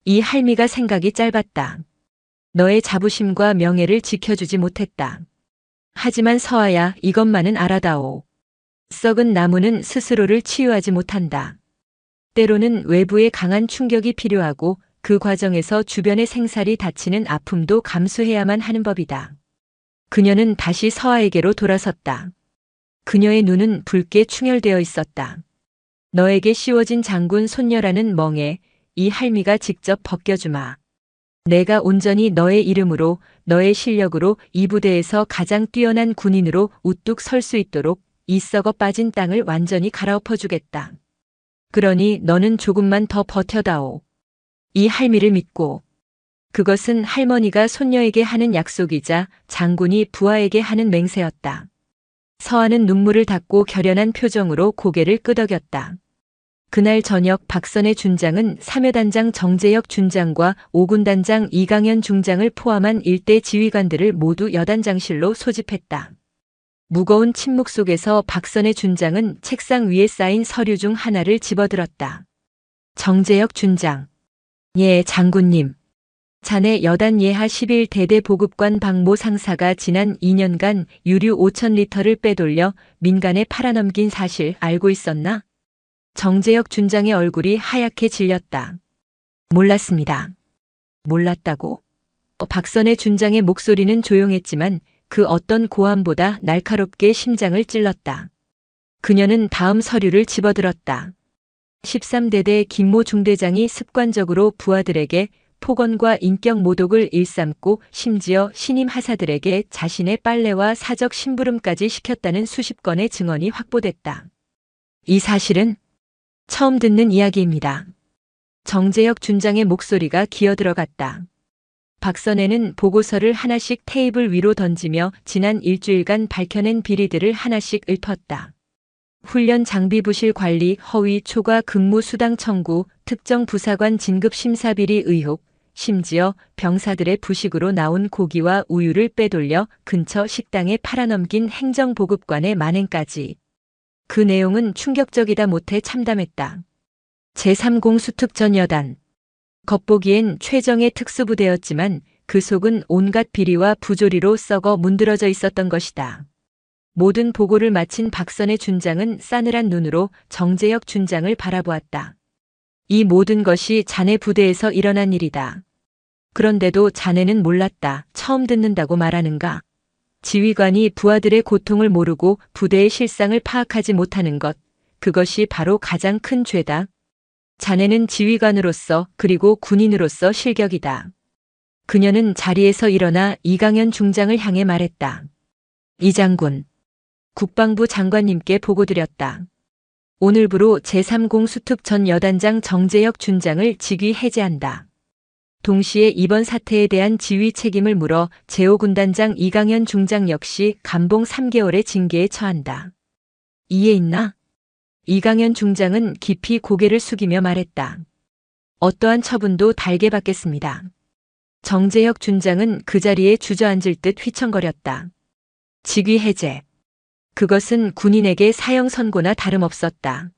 이 할미가 생각이 짧았다. 너의 자부심과 명예를 지켜주지 못했다. 하지만 서아야, 이것만은 알아다오. 썩은 나무는 스스로를 치유하지 못한다. 때로는 외부의 강한 충격이 필요하고 그 과정에서 주변의 생살이 다치는 아픔도 감수해야만 하는 법이다. 그녀는 다시 서아에게로 돌아섰다. 그녀의 눈은 붉게 충혈되어 있었다. 너에게 씌워진 장군 손녀라는 멍에 이 할미가 직접 벗겨주마. 내가 온전히 너의 이름으로, 너의 실력으로 이 부대에서 가장 뛰어난 군인으로 우뚝 설 수 있도록 이 썩어 빠진 땅을 완전히 갈아엎어주겠다. 그러니 너는 조금만 더 버텨다오. 이 할미를 믿고. 그것은 할머니가 손녀에게 하는 약속이자 장군이 부하에게 하는 맹세였다. 서아는 눈물을 닦고 결연한 표정으로 고개를 끄덕였다. 그날 저녁 박선의 준장은 3여단장 정재혁 준장과 5군단장 이강현 중장을 포함한 일대 지휘관들을 모두 여단장실로 소집했다. 무거운 침묵 속에서 박선의 준장은 책상 위에 쌓인 서류 중 하나를 집어들었다. 정재혁 준장. 예, 장군님. 자네 여단 예하 11대대 보급관 박모 상사가 지난 2년간 유류 5,000리터를 빼돌려 민간에 팔아넘긴 사실 알고 있었나? 정재혁 준장의 얼굴이 하얗게 질렸다. 몰랐습니다. 몰랐다고? 박선의 준장의 목소리는 조용했지만 그 어떤 고함보다 날카롭게 심장을 찔렀다. 그녀는 다음 서류를 집어들었다. 13대대 김모 중대장이 습관적으로 부하들에게 폭언과 인격 모독을 일삼고 심지어 신임 하사들에게 자신의 빨래와 사적 심부름까지 시켰다는 수십 건의 증언이 확보됐다. 이 사실은 처음 듣는 이야기입니다. 정재혁 준장의 목소리가 기어들어갔다. 박선혜는 보고서를 하나씩 테이블 위로 던지며 지난 일주일간 밝혀낸 비리들을 하나씩 읊었다. 훈련 장비 부실 관리, 허위 초과 근무 수당 청구, 특정 부사관 진급 심사 비리 의혹, 심지어 병사들의 부식으로 나온 고기와 우유를 빼돌려 근처 식당에 팔아넘긴 행정보급관의 만행까지. 그 내용은 충격적이다 못해 참담했다. 제3공 수특전여단. 겉보기엔 최정의 특수부대였지만 그 속은 온갖 비리와 부조리로 썩어 문드러져 있었던 것이다. 모든 보고를 마친 박선의 준장은 싸늘한 눈으로 정재혁 준장을 바라보았다. 이 모든 것이 자네 부대에서 일어난 일이다. 그런데도 자네는 몰랐다. 처음 듣는다고 말하는가? 지휘관이 부하들의 고통을 모르고 부대의 실상을 파악하지 못하는 것, 그것이 바로 가장 큰 죄다. 자네는 지휘관으로서 그리고 군인으로서 실격이다. 그녀는 자리에서 일어나 이강현 중장을 향해 말했다. 이 장군, 국방부 장관님께 보고드렸다. 오늘부로 제3공 수특 전 여단장 정재혁 준장을 직위 해제한다. 동시에 이번 사태에 대한 지휘 책임을 물어 제5군단장 이강현 중장 역시 감봉 3개월의 징계에 처한다. 이해 있나? 이강현 중장은 깊이 고개를 숙이며 말했다. 어떠한 처분도 달게 받겠습니다. 정재혁 준장은 그 자리에 주저앉을 듯 휘청거렸다. 직위 해제. 그것은 군인에게 사형 선고나 다름없었다.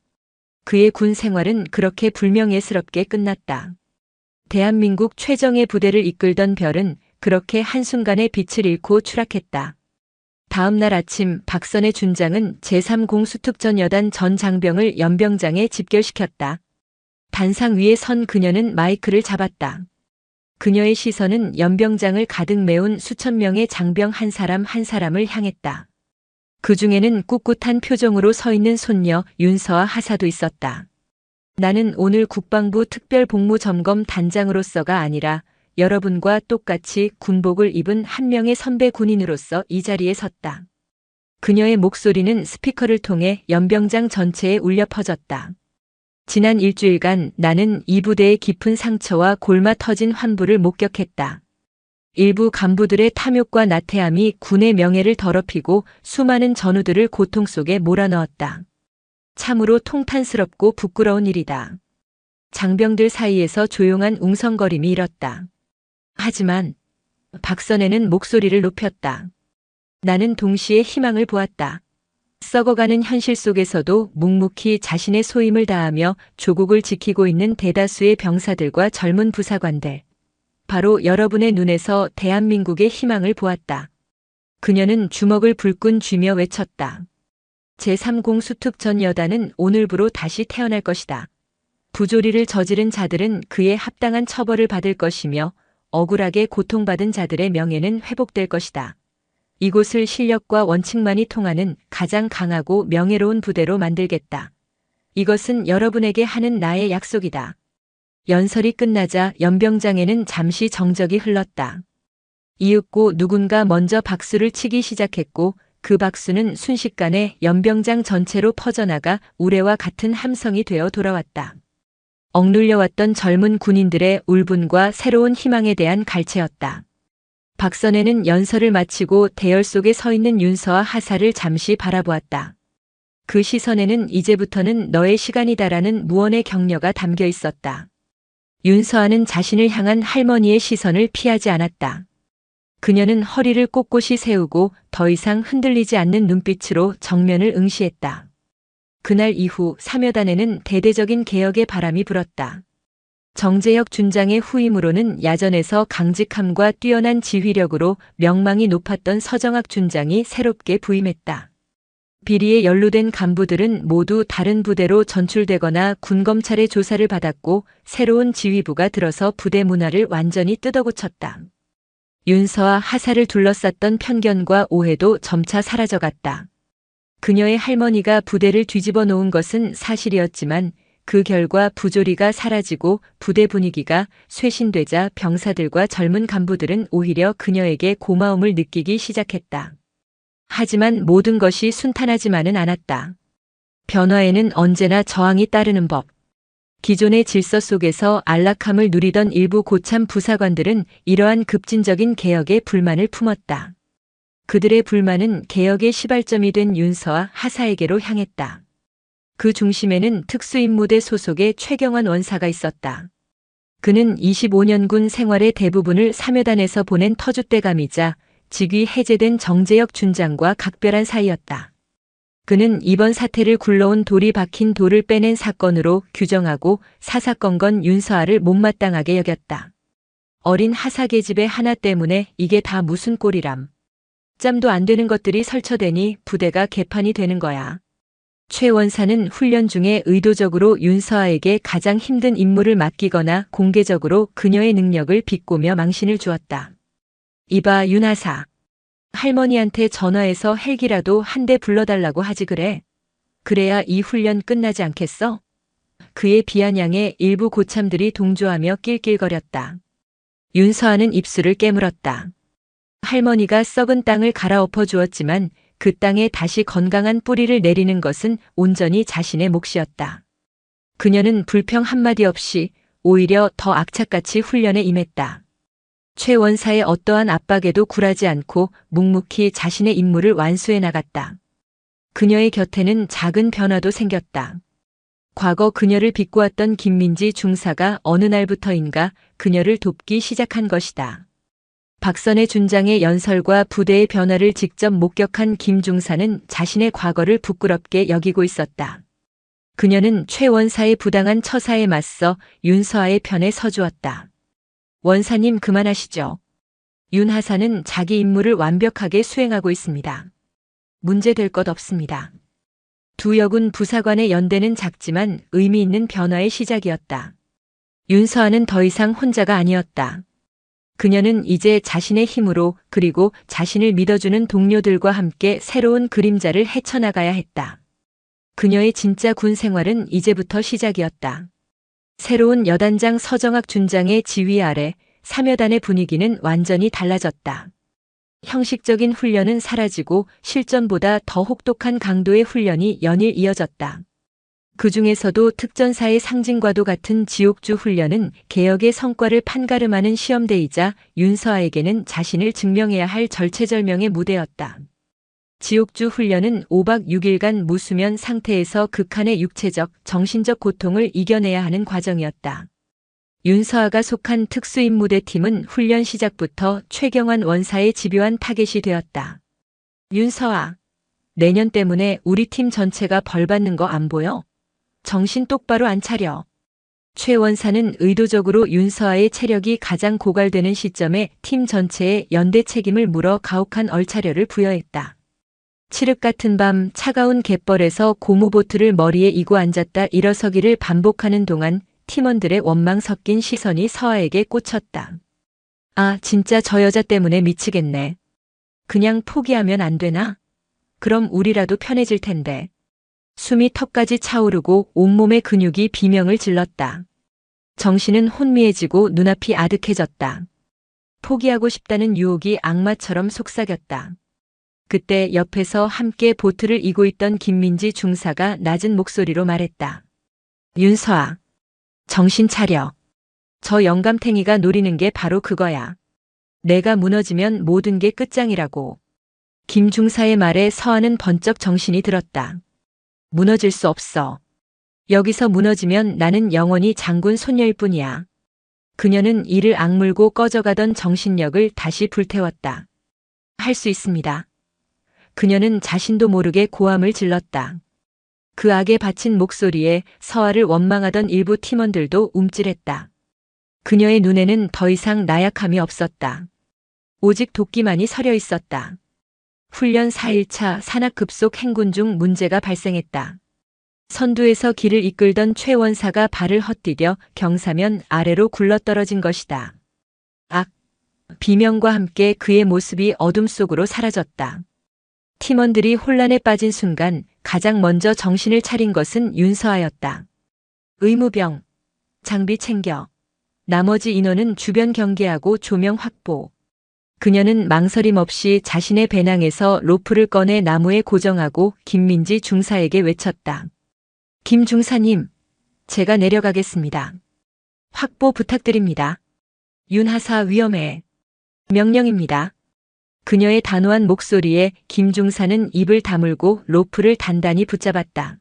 그의 군 생활은 그렇게 불명예스럽게 끝났다. 대한민국 최정예 부대를 이끌던 별은 그렇게 한순간에 빛을 잃고 추락했다. 다음 날 아침 박선의 준장은 제3공 수특전 여단 전 장병을 연병장에 집결시켰다. 단상 위에 선 그녀는 마이크를 잡았다. 그녀의 시선은 연병장을 가득 메운 수천 명의 장병 한 사람 한 사람을 향했다. 그 중에는 꿋꿋한 표정으로 서 있는 손녀 윤서와 하사도 있었다. 나는 오늘 국방부 특별복무점검 단장으로서가 아니라 여러분과 똑같이 군복을 입은 한 명의 선배 군인으로서 이 자리에 섰다. 그녀의 목소리는 스피커를 통해 연병장 전체에 울려 퍼졌다. 지난 일주일간 나는 이 부대의 깊은 상처와 골마 터진 환부를 목격했다. 일부 간부들의 탐욕과 나태함이 군의 명예를 더럽히고 수많은 전우들을 고통 속에 몰아넣었다. 참으로 통탄스럽고 부끄러운 일이다. 장병들 사이에서 조용한 웅성거림이 일었다. 하지만 박선혜는 목소리를 높였다. 나는 동시에 희망을 보았다. 썩어가는 현실 속에서도 묵묵히 자신의 소임을 다하며 조국을 지키고 있는 대다수의 병사들과 젊은 부사관들. 바로 여러분의 눈에서 대한민국의 희망을 보았다. 그녀는 주먹을 불끈 쥐며 외쳤다. 제3공 수특 전 여단은 오늘부로 다시 태어날 것이다. 부조리를 저지른 자들은 그에 합당한 처벌을 받을 것이며 억울하게 고통받은 자들의 명예는 회복될 것이다. 이곳을 실력과 원칙만이 통하는 가장 강하고 명예로운 부대로 만들겠다. 이것은 여러분에게 하는 나의 약속이다. 연설이 끝나자 연병장에는 잠시 정적이 흘렀다. 이윽고 누군가 먼저 박수를 치기 시작했고 그 박수는 순식간에 연병장 전체로 퍼져나가 우레와 같은 함성이 되어 돌아왔다. 억눌려왔던 젊은 군인들의 울분과 새로운 희망에 대한 갈채였다. 박선혜는 연설을 마치고 대열 속에 서 있는 윤서와 하사를 잠시 바라보았다. 그 시선에는 이제부터는 너의 시간이다라는 무언의 격려가 담겨 있었다. 윤서아는 자신을 향한 할머니의 시선을 피하지 않았다. 그녀는 허리를 꼿꼿이 세우고 더 이상 흔들리지 않는 눈빛으로 정면을 응시했다. 그날 이후 삼여단에는 대대적인 개혁의 바람이 불었다. 정재혁 준장의 후임으로는 야전에서 강직함과 뛰어난 지휘력으로 명망이 높았던 서정학 준장이 새롭게 부임했다. 비리에 연루된 간부들은 모두 다른 부대로 전출되거나 군검찰의 조사를 받았고 새로운 지휘부가 들어서 부대 문화를 완전히 뜯어고쳤다. 윤서와 하사를 둘러쌌던 편견과 오해도 점차 사라져갔다. 그녀의 할머니가 부대를 뒤집어 놓은 것은 사실이었지만 그 결과 부조리가 사라지고 부대 분위기가 쇄신되자 병사들과 젊은 간부들은 오히려 그녀에게 고마움을 느끼기 시작했다. 하지만 모든 것이 순탄하지만은 않았다. 변화에는 언제나 저항이 따르는 법. 기존의 질서 속에서 안락함을 누리던 일부 고참 부사관들은 이러한 급진적인 개혁에 불만을 품었다. 그들의 불만은 개혁의 시발점이 된 윤서와 하사에게로 향했다. 그 중심에는 특수임무대 소속의 최경환 원사가 있었다. 그는 25년군 생활의 대부분을 삼여단에서 보낸 터줏대감이자 직위 해제된 정재혁 준장과 각별한 사이였다. 그는 이번 사태를 굴러온 돌이 박힌 돌을 빼낸 사건으로 규정하고 사사건건 윤서아를 못마땅하게 여겼다. 어린 하사 계집의 하나 때문에 이게 다 무슨 꼴이람. 짬도 안 되는 것들이 설쳐대니 부대가 개판이 되는 거야. 최 원사는 훈련 중에 의도적으로 윤서아에게 가장 힘든 임무를 맡기거나 공개적으로 그녀의 능력을 비꼬며 망신을 주었다. 이봐 윤하사. 할머니한테 전화해서 헬기라도 한 대 불러달라고 하지 그래. 그래야 이 훈련 끝나지 않겠어? 그의 비아냥에 일부 고참들이 동조하며 낄낄거렸다. 윤서아는 입술을 깨물었다. 할머니가 썩은 땅을 갈아엎어 주었지만 그 땅에 다시 건강한 뿌리를 내리는 것은 온전히 자신의 몫이었다. 그녀는 불평 한마디 없이 오히려 더 악착같이 훈련에 임했다. 최 원사의 어떠한 압박에도 굴하지 않고 묵묵히 자신의 임무를 완수해 나갔다. 그녀의 곁에는 작은 변화도 생겼다. 과거 그녀를 비꼬았던 김민지 중사가 어느 날부터인가 그녀를 돕기 시작한 것이다. 박선의 준장의 연설과 부대의 변화를 직접 목격한 김 중사는 자신의 과거를 부끄럽게 여기고 있었다. 그녀는 최 원사의 부당한 처사에 맞서 윤서아의 편에 서주었다. 원사님 그만하시죠. 윤 하사는 자기 임무를 완벽하게 수행하고 있습니다. 문제될 것 없습니다. 두 여군 부사관의 연대는 작지만 의미 있는 변화의 시작이었다. 윤서아는 더 이상 혼자가 아니었다. 그녀는 이제 자신의 힘으로 그리고 자신을 믿어주는 동료들과 함께 새로운 그림자를 헤쳐나가야 했다. 그녀의 진짜 군 생활은 이제부터 시작이었다. 새로운 여단장 서정학 준장의 지휘 아래 삼여단의 분위기는 완전히 달라졌다. 형식적인 훈련은 사라지고 실전보다 더 혹독한 강도의 훈련이 연일 이어졌다. 그 중에서도 특전사의 상징과도 같은 지옥주 훈련은 개혁의 성과를 판가름하는 시험대이자 윤서아에게는 자신을 증명해야 할 절체절명의 무대였다. 지옥주 훈련은 5박 6일간 무수면 상태에서 극한의 육체적, 정신적 고통을 이겨내야 하는 과정이었다. 윤서아가 속한 특수임무대팀은 훈련 시작부터 최경환 원사의 집요한 타겟이 되었다. 윤서아, 내년 때문에 우리 팀 전체가 벌받는 거 안 보여? 정신 똑바로 안 차려. 최 원사는 의도적으로 윤서아의 체력이 가장 고갈되는 시점에 팀 전체에 연대 책임을 물어 가혹한 얼차려를 부여했다. 칠흑 같은 밤 차가운 갯벌에서 고무보트를 머리에 이고 앉았다 일어서기를 반복하는 동안 팀원들의 원망 섞인 시선이 서아에게 꽂혔다. 아, 진짜 저 여자 때문에 미치겠네. 그냥 포기하면 안 되나? 그럼 우리라도 편해질 텐데. 숨이 턱까지 차오르고 온몸의 근육이 비명을 질렀다. 정신은 혼미해지고 눈앞이 아득해졌다. 포기하고 싶다는 유혹이 악마처럼 속삭였다. 그때 옆에서 함께 보트를 이고 있던 김민지 중사가 낮은 목소리로 말했다. 윤서아, 정신 차려. 저 영감탱이가 노리는 게 바로 그거야. 내가 무너지면 모든 게 끝장이라고. 김 중사의 말에 서아는 번쩍 정신이 들었다. 무너질 수 없어. 여기서 무너지면 나는 영원히 장군 손녀일 뿐이야. 그녀는 이를 악물고 꺼져가던 정신력을 다시 불태웠다. 할 수 있습니다. 그녀는 자신도 모르게 고함을 질렀다. 그 악에 바친 목소리에 서아를 원망하던 일부 팀원들도 움찔했다. 그녀의 눈에는 더 이상 나약함이 없었다. 오직 도끼만이 서려 있었다. 훈련 4일차 산악급속 행군 중 문제가 발생했다. 선두에서 길을 이끌던 최 원사가 발을 헛디뎌 경사면 아래로 굴러떨어진 것이다. 악! 비명과 함께 그의 모습이 어둠 속으로 사라졌다. 팀원들이 혼란에 빠진 순간 가장 먼저 정신을 차린 것은 윤서아였다. 의무병, 장비 챙겨. 나머지 인원은 주변 경계하고 조명 확보. 그녀는 망설임 없이 자신의 배낭에서 로프를 꺼내 나무에 고정하고 김민지 중사에게 외쳤다. 김 중사님, 제가 내려가겠습니다. 확보 부탁드립니다. 윤 하사 위험해. 명령입니다. 그녀의 단호한 목소리에 김 중사는 입을 다물고 로프를 단단히 붙잡았다.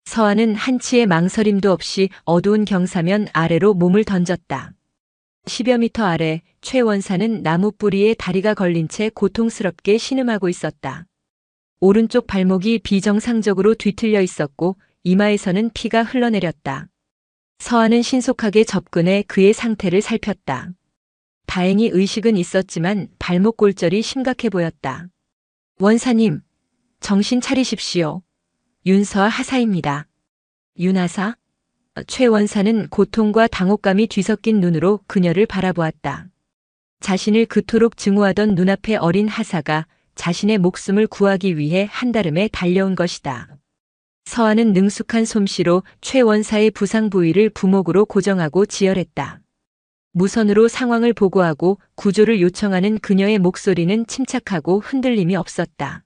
서아는 한치의 망설임도 없이 어두운 경사면 아래로 몸을 던졌다. 10여 미터 아래 최 원사는 나무 뿌리에 다리가 걸린 채 고통스럽게 신음하고 있었다. 오른쪽 발목이 비정상적으로 뒤틀려 있었고 이마에서는 피가 흘러내렸다. 서아는 신속하게 접근해 그의 상태를 살폈다. 다행히 의식은 있었지만 발목 골절이 심각해 보였다. 원사님, 정신 차리십시오. 윤서아 하사입니다. 윤 하사? 최 원사는 고통과 당혹감이 뒤섞인 눈으로 그녀를 바라보았다. 자신을 그토록 증오하던 눈앞의 어린 하사가 자신의 목숨을 구하기 위해 한달음에 달려온 것이다. 서아는 능숙한 솜씨로 최 원사의 부상 부위를 부목으로 고정하고 지혈했다. 무선으로 상황을 보고하고 구조를 요청하는 그녀의 목소리는 침착하고 흔들림이 없었다.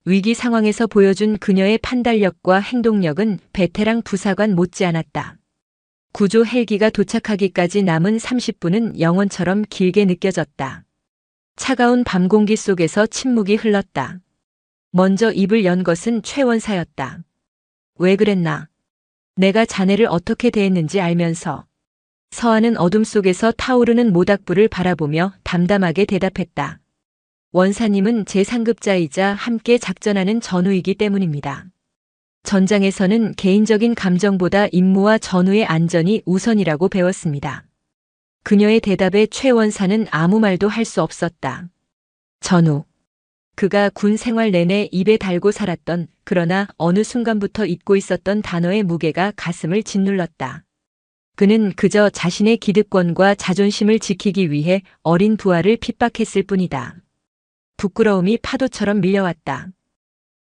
위기 상황에서 보여준 그녀의 판단력과 행동력은 베테랑 부사관 못지않았다. 구조 헬기가 도착하기까지 남은 30분은 영원처럼 길게 느껴졌다. 차가운 밤 공기 속에서 침묵이 흘렀다. 먼저 입을 연 것은 최 원사였다. 왜 그랬나? 내가 자네를 어떻게 대했는지 알면서. 서하는 어둠 속에서 타오르는 모닥불을 바라보며 담담하게 대답했다. 원사님은 제 상급자이자 함께 작전하는 전우이기 때문입니다. 전장에서는 개인적인 감정보다 임무와 전우의 안전이 우선이라고 배웠습니다. 그녀의 대답에 최 원사는 아무 말도 할 수 없었다. 전우. 그가 군 생활 내내 입에 달고 살았던, 그러나 어느 순간부터 잊고 있었던 단어의 무게가 가슴을 짓눌렀다. 그는 그저 자신의 기득권과 자존심을 지키기 위해 어린 부하를 핍박했을 뿐이다. 부끄러움이 파도처럼 밀려왔다.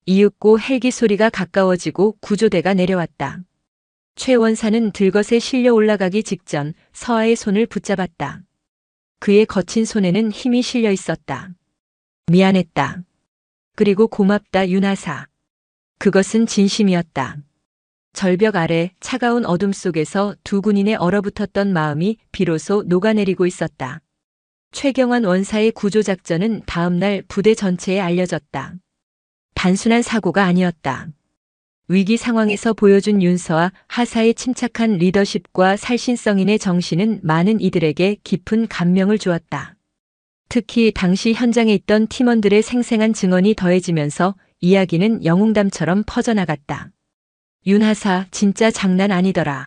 이윽고 헬기 소리가 가까워지고 구조대가 내려왔다. 최 원사는 들것에 실려 올라가기 직전 서하의 손을 붙잡았다. 그의 거친 손에는 힘이 실려 있었다. 미안했다. 그리고 고맙다 윤하사. 그것은 진심이었다. 절벽 아래 차가운 어둠 속에서 두 군인의 얼어붙었던 마음이 비로소 녹아내리고 있었다. 최경환 원사의 구조작전은 다음날 부대 전체에 알려졌다. 단순한 사고가 아니었다. 위기 상황에서 보여준 윤서와 하사의 침착한 리더십과 살신성인의 정신은 많은 이들에게 깊은 감명을 주었다. 특히 당시 현장에 있던 팀원들의 생생한 증언이 더해지면서 이야기는 영웅담처럼 퍼져나갔다. 윤하사 진짜 장난 아니더라.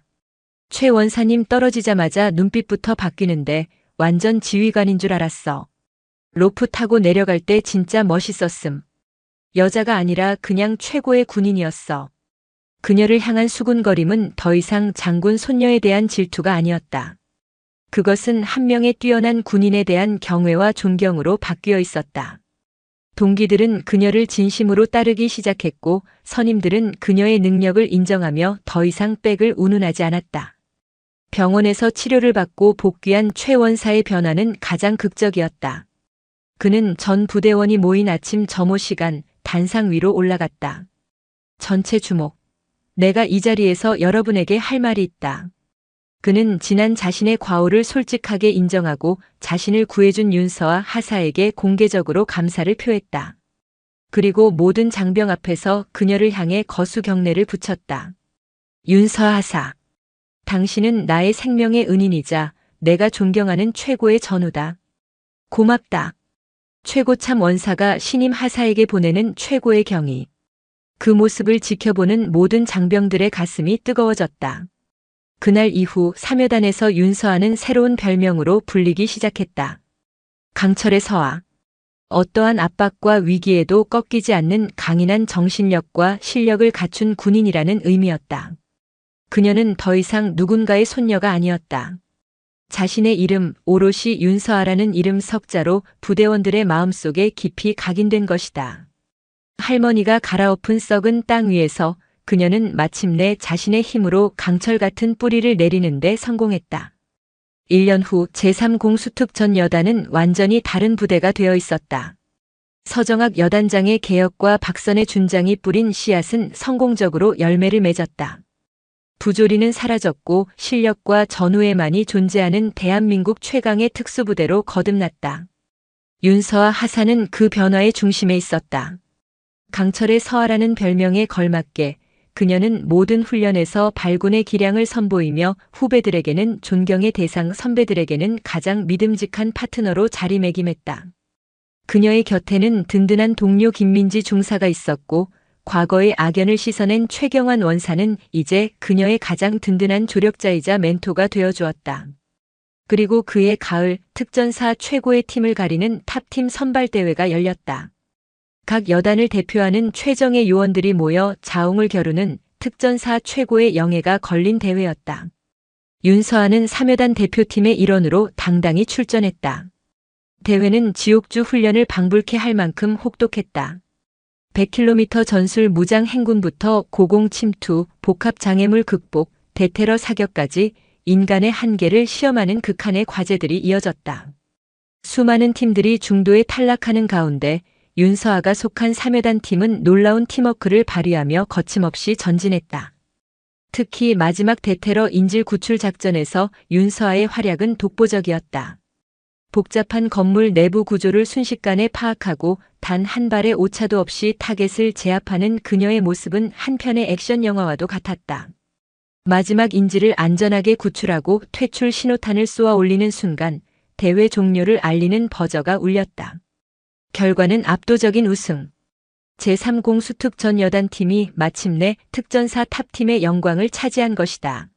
최 원사님 떨어지자마자 눈빛부터 바뀌는데 완전 지휘관인 줄 알았어. 로프 타고 내려갈 때 진짜 멋있었음. 여자가 아니라 그냥 최고의 군인이었어. 그녀를 향한 수군거림은 더 이상 장군 손녀에 대한 질투가 아니었다. 그것은 한 명의 뛰어난 군인에 대한 경외와 존경으로 바뀌어 있었다. 동기들은 그녀를 진심으로 따르기 시작했고 선임들은 그녀의 능력을 인정하며 더 이상 백을 운운하지 않았다. 병원에서 치료를 받고 복귀한 최 원사의 변화는 가장 극적이었다. 그는 전 부대원이 모인 아침 점호 시간 단상 위로 올라갔다. 전체 주목. 내가 이 자리에서 여러분에게 할 말이 있다. 그는 지난 자신의 과오를 솔직하게 인정하고 자신을 구해준 윤서와 하사에게 공개적으로 감사를 표했다. 그리고 모든 장병 앞에서 그녀를 향해 거수 경례를 붙였다. 윤서 하사. 당신은 나의 생명의 은인이자 내가 존경하는 최고의 전우다. 고맙다. 최고참 원사가 신임 하사에게 보내는 최고의 경의. 그 모습을 지켜보는 모든 장병들의 가슴이 뜨거워졌다. 그날 이후 사묘단에서 윤서하는 새로운 별명으로 불리기 시작했다. 강철의 서하. 어떠한 압박과 위기에도 꺾이지 않는 강인한 정신력과 실력을 갖춘 군인이라는 의미였다. 그녀는 더 이상 누군가의 손녀가 아니었다. 자신의 이름 오롯이 윤서하라는 이름 석자로 부대원들의 마음속에 깊이 각인된 것이다. 할머니가 갈아엎은 썩은 땅 위에서 그녀는 마침내 자신의 힘으로 강철 같은 뿌리를 내리는데 성공했다. 1년 후 제3공수특 전 여단은 완전히 다른 부대가 되어 있었다. 서정학 여단장의 개혁과 박선의 준장이 뿌린 씨앗은 성공적으로 열매를 맺었다. 부조리는 사라졌고 실력과 전우애만이 존재하는 대한민국 최강의 특수부대로 거듭났다. 윤서와 하사는 그 변화의 중심에 있었다. 강철의 서하라는 별명에 걸맞게 그녀는 모든 훈련에서 발군의 기량을 선보이며 후배들에게는 존경의 대상, 선배들에게는 가장 믿음직한 파트너로 자리매김했다. 그녀의 곁에는 든든한 동료 김민지 중사가 있었고 과거의 악연을 씻어낸 최경환 원사는 이제 그녀의 가장 든든한 조력자이자 멘토가 되어주었다. 그리고 그해 가을 특전사 최고의 팀을 가리는 탑팀 선발대회가 열렸다. 각 여단을 대표하는 최정예 요원들이 모여 자웅을 겨루는 특전사 최고의 영예가 걸린 대회였다. 윤서하는 사묘단 대표팀의 일원으로 당당히 출전했다. 대회는 지옥주 훈련을 방불케 할 만큼 혹독했다. 100km 전술 무장 행군부터 고공 침투, 복합 장애물 극복, 대테러 사격까지 인간의 한계를 시험하는 극한의 과제들이 이어졌다. 수많은 팀들이 중도에 탈락하는 가운데 윤서아가 속한 3여단 팀은 놀라운 팀워크를 발휘하며 거침없이 전진했다. 특히 마지막 대테러 인질 구출 작전에서 윤서아의 활약은 독보적이었다. 복잡한 건물 내부 구조를 순식간에 파악하고 단 한 발의 오차도 없이 타겟을 제압하는 그녀의 모습은 한 편의 액션 영화와도 같았다. 마지막 인질을 안전하게 구출하고 퇴출 신호탄을 쏘아 올리는 순간 대회 종료를 알리는 버저가 울렸다. 결과는 압도적인 우승. 제3공 수특전 여단팀이 마침내 특전사 탑팀의 영광을 차지한 것이다.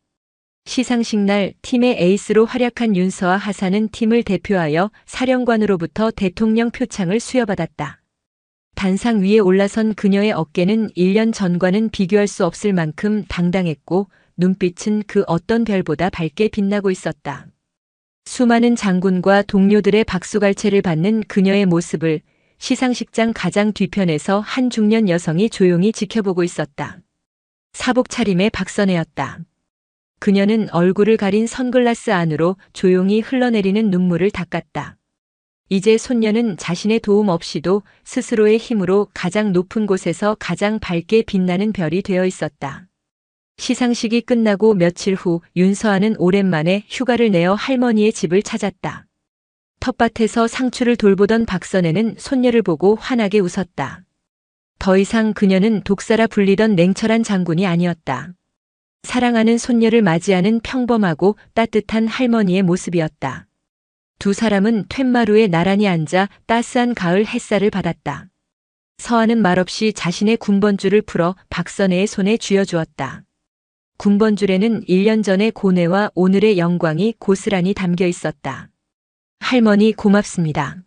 시상식 날 팀의 에이스로 활약한 윤서아 하사는 팀을 대표하여 사령관으로부터 대통령 표창을 수여받았다. 단상 위에 올라선 그녀의 어깨는 1년 전과는 비교할 수 없을 만큼 당당했고 눈빛은 그 어떤 별보다 밝게 빛나고 있었다. 수많은 장군과 동료들의 박수갈채를 받는 그녀의 모습을 시상식장 가장 뒤편에서 한 중년 여성이 조용히 지켜보고 있었다. 사복 차림의 박선혜였다. 그녀는 얼굴을 가린 선글라스 안으로 조용히 흘러내리는 눈물을 닦았다. 이제 손녀는 자신의 도움 없이도 스스로의 힘으로 가장 높은 곳에서 가장 밝게 빛나는 별이 되어 있었다. 시상식이 끝나고 며칠 후 윤서아는 오랜만에 휴가를 내어 할머니의 집을 찾았다. 텃밭에서 상추를 돌보던 박선혜는 손녀를 보고 환하게 웃었다. 더 이상 그녀는 독사라 불리던 냉철한 장군이 아니었다. 사랑하는 손녀를 맞이하는 평범하고 따뜻한 할머니의 모습이었다. 두 사람은 툇마루에 나란히 앉아 따스한 가을 햇살을 받았다. 서아는 말없이 자신의 군번줄을 풀어 박선혜의 손에 쥐어주었다. 군번줄에는 1년 전의 고뇌와 오늘의 영광이 고스란히 담겨 있었다. 할머니 고맙습니다.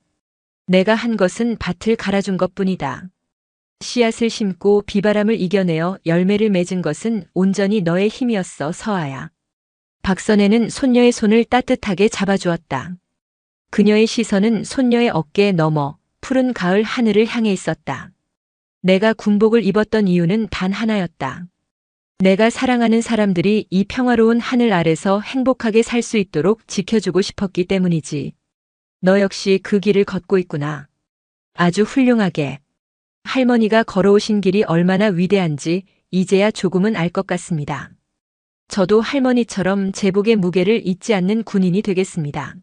내가 한 것은 밭을 갈아준 것뿐이다. 씨앗을 심고 비바람을 이겨내어 열매를 맺은 것은 온전히 너의 힘이었어, 서아야. 박선혜는 손녀의 손을 따뜻하게 잡아주었다. 그녀의 시선은 손녀의 어깨에 넘어 푸른 가을 하늘을 향해 있었다. 내가 군복을 입었던 이유는 단 하나였다. 내가 사랑하는 사람들이 이 평화로운 하늘 아래서 행복하게 살 수 있도록 지켜주고 싶었기 때문이지. 너 역시 그 길을 걷고 있구나. 아주 훌륭하게. 할머니가 걸어오신 길이 얼마나 위대한지 이제야 조금은 알 것 같습니다. 저도 할머니처럼 제복의 무게를 잊지 않는 군인이 되겠습니다.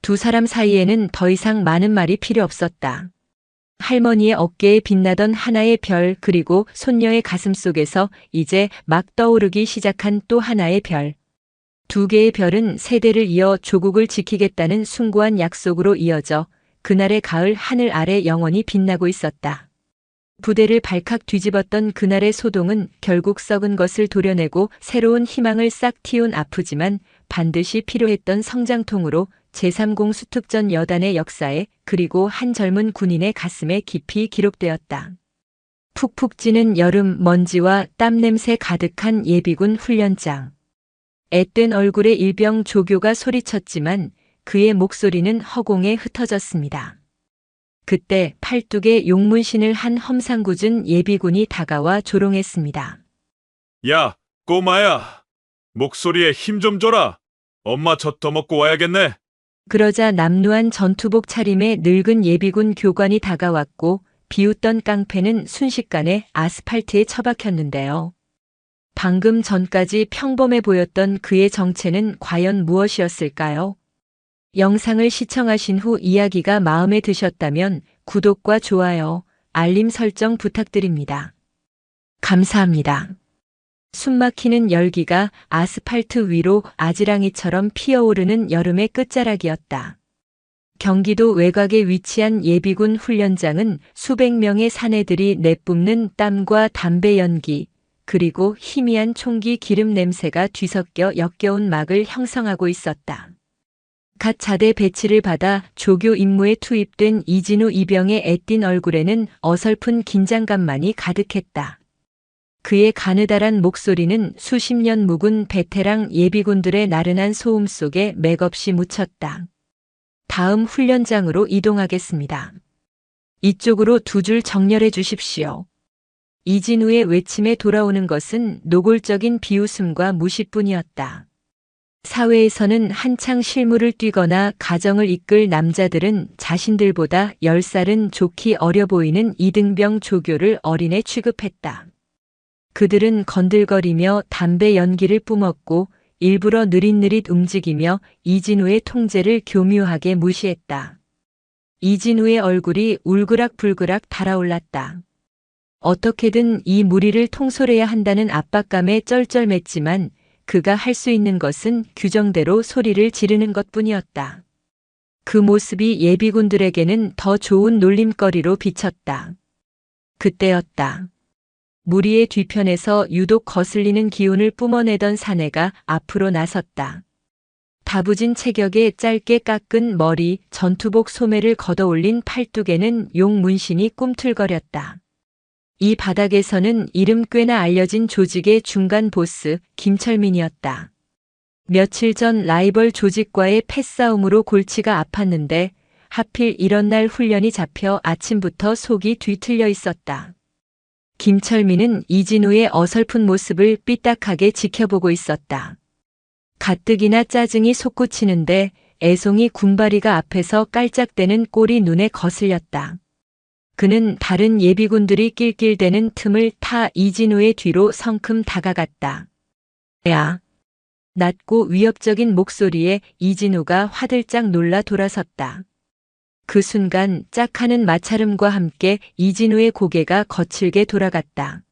두 사람 사이에는 더 이상 많은 말이 필요 없었다. 할머니의 어깨에 빛나던 하나의 별 그리고 손녀의 가슴 속에서 이제 막 떠오르기 시작한 또 하나의 별. 두 개의 별은 세대를 이어 조국을 지키겠다는 숭고한 약속으로 이어져 그날의 가을 하늘 아래 영원히 빛나고 있었다. 부대를 발칵 뒤집었던 그날의 소동은 결국 썩은 것을 도려내고 새로운 희망을 싹 틔운 아프지만 반드시 필요했던 성장통으로 제3공 수특전 여단의 역사에 그리고 한 젊은 군인의 가슴에 깊이 기록되었다. 푹푹 찌는 여름 먼지와 땀 냄새 가득한 예비군 훈련장. 앳된 얼굴에 일병 조교가 소리쳤지만 그의 목소리는 허공에 흩어졌습니다. 그때 팔뚝에 용문신을 한 험상궂은 예비군이 다가와 조롱했습니다. 야, 꼬마야. 목소리에 힘 좀 줘라. 엄마 젖 더 먹고 와야겠네. 그러자 남루한 전투복 차림의 늙은 예비군 교관이 다가왔고 비웃던 깡패는 순식간에 아스팔트에 처박혔는데요. 방금 전까지 평범해 보였던 그의 정체는 과연 무엇이었을까요? 영상을 시청하신 후 이야기가 마음에 드셨다면 구독과 좋아요, 알림 설정 부탁드립니다. 감사합니다. 숨막히는 열기가 아스팔트 위로 아지랑이처럼 피어오르는 여름의 끝자락이었다. 경기도 외곽에 위치한 예비군 훈련장은 수백 명의 사내들이 내뿜는 땀과 담배 연기, 그리고 희미한 총기 기름 냄새가 뒤섞여 역겨운 막을 형성하고 있었다. 갓 자대 배치를 받아 조교 임무에 투입된 이진우 이병의 애띤 얼굴에는 어설픈 긴장감만이 가득했다. 그의 가느다란 목소리는 수십 년 묵은 베테랑 예비군들의 나른한 소음 속에 맥없이 묻혔다. 다음 훈련장으로 이동하겠습니다. 이쪽으로 두 줄 정렬해 주십시오. 이진우의 외침에 돌아오는 것은 노골적인 비웃음과 무시뿐이었다. 사회에서는 한창 실무를 뛰거나 가정을 이끌 남자들은 자신들보다 10살은 좋기 어려 보이는 이등병 조교를 어린애 취급했다. 그들은 건들거리며 담배 연기를 뿜었고 일부러 느릿느릿 움직이며 이진우의 통제를 교묘하게 무시했다. 이진우의 얼굴이 울그락불그락 달아올랐다. 어떻게든 이 무리를 통솔해야 한다는 압박감에 쩔쩔맸지만 그가 할 수 있는 것은 규정대로 소리를 지르는 것뿐이었다. 그 모습이 예비군들에게는 더 좋은 놀림거리로 비쳤다. 그때였다. 무리의 뒤편에서 유독 거슬리는 기운을 뿜어내던 사내가 앞으로 나섰다. 다부진 체격에 짧게 깎은 머리, 전투복 소매를 걷어올린 팔뚝에는 용 문신이 꿈틀거렸다. 이 바닥에서는 이름 꽤나 알려진 조직의 중간 보스 김철민이었다. 며칠 전 라이벌 조직과의 패싸움으로 골치가 아팠는데 하필 이런 날 훈련이 잡혀 아침부터 속이 뒤틀려 있었다. 김철민은 이진우의 어설픈 모습을 삐딱하게 지켜보고 있었다. 가뜩이나 짜증이 솟구치는데 애송이 군바리가 앞에서 깔짝대는 꼴이 눈에 거슬렸다. 그는 다른 예비군들이 낄낄대는 틈을 타 이진우의 뒤로 성큼 다가갔다. 야! 낮고 위협적인 목소리에 이진우가 화들짝 놀라 돌아섰다. 그 순간 짝하는 마찰음과 함께 이진우의 고개가 거칠게 돌아갔다.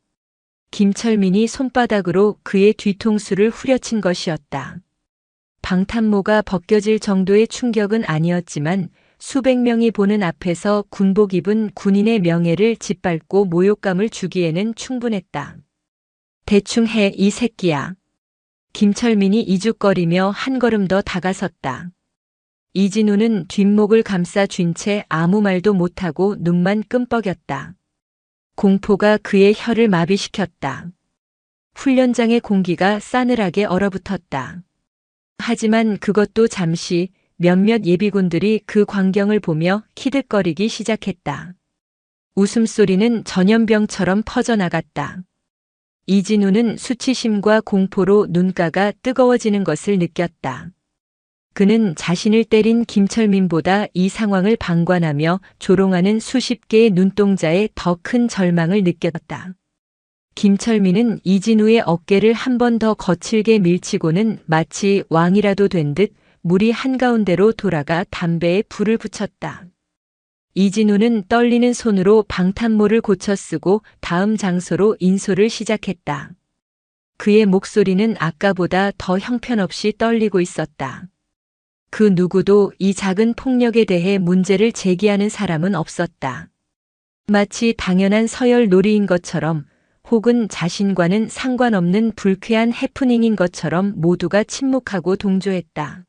김철민이 손바닥으로 그의 뒤통수를 후려친 것이었다. 방탄모가 벗겨질 정도의 충격은 아니었지만 수백 명이 보는 앞에서 군복 입은 군인의 명예를 짓밟고 모욕감을 주기에는 충분했다. 대충 해, 이 새끼야. 김철민이 이죽거리며 한 걸음 더 다가섰다. 이진우는 뒷목을 감싸 쥔 채 아무 말도 못하고 눈만 끔뻑였다. 공포가 그의 혀를 마비시켰다. 훈련장의 공기가 싸늘하게 얼어붙었다. 하지만 그것도 잠시 몇몇 예비군들이 그 광경을 보며 키득거리기 시작했다. 웃음소리는 전염병처럼 퍼져나갔다. 이진우는 수치심과 공포로 눈가가 뜨거워지는 것을 느꼈다. 그는 자신을 때린 김철민보다 이 상황을 방관하며 조롱하는 수십 개의 눈동자에 더 큰 절망을 느꼈다. 김철민은 이진우의 어깨를 한 번 더 거칠게 밀치고는 마치 왕이라도 된 듯 무리 한가운데로 돌아가 담배에 불을 붙였다. 이진우는 떨리는 손으로 방탄모를 고쳐 쓰고 다음 장소로 인솔을 시작했다. 그의 목소리는 아까보다 더 형편없이 떨리고 있었다. 그 누구도 이 작은 폭력에 대해 문제를 제기하는 사람은 없었다. 마치 당연한 서열 놀이인 것처럼 혹은 자신과는 상관없는 불쾌한 해프닝인 것처럼 모두가 침묵하고 동조했다.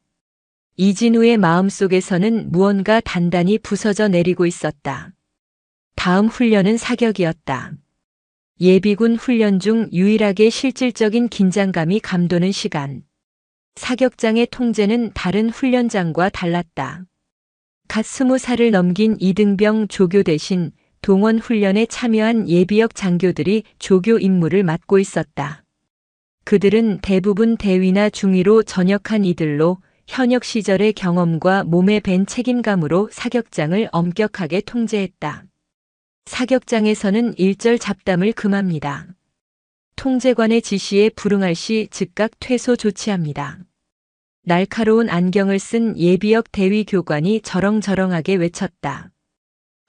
이진우의 마음속에서는 무언가 단단히 부서져 내리고 있었다. 다음 훈련은 사격이었다. 예비군 훈련 중 유일하게 실질적인 긴장감이 감도는 시간. 사격장의 통제는 다른 훈련장과 달랐다. 갓 20살을 넘긴 이등병 조교 대신 동원 훈련에 참여한 예비역 장교들이 조교 임무를 맡고 있었다. 그들은 대부분 대위나 중위로 전역한 이들로 현역 시절의 경험과 몸에 밴 책임감으로 사격장을 엄격하게 통제했다. 사격장에서는 일절 잡담을 금합니다. 통제관의 지시에 불응할 시 즉각 퇴소 조치합니다. 날카로운 안경을 쓴 예비역 대위 교관이 저렁저렁하게 외쳤다.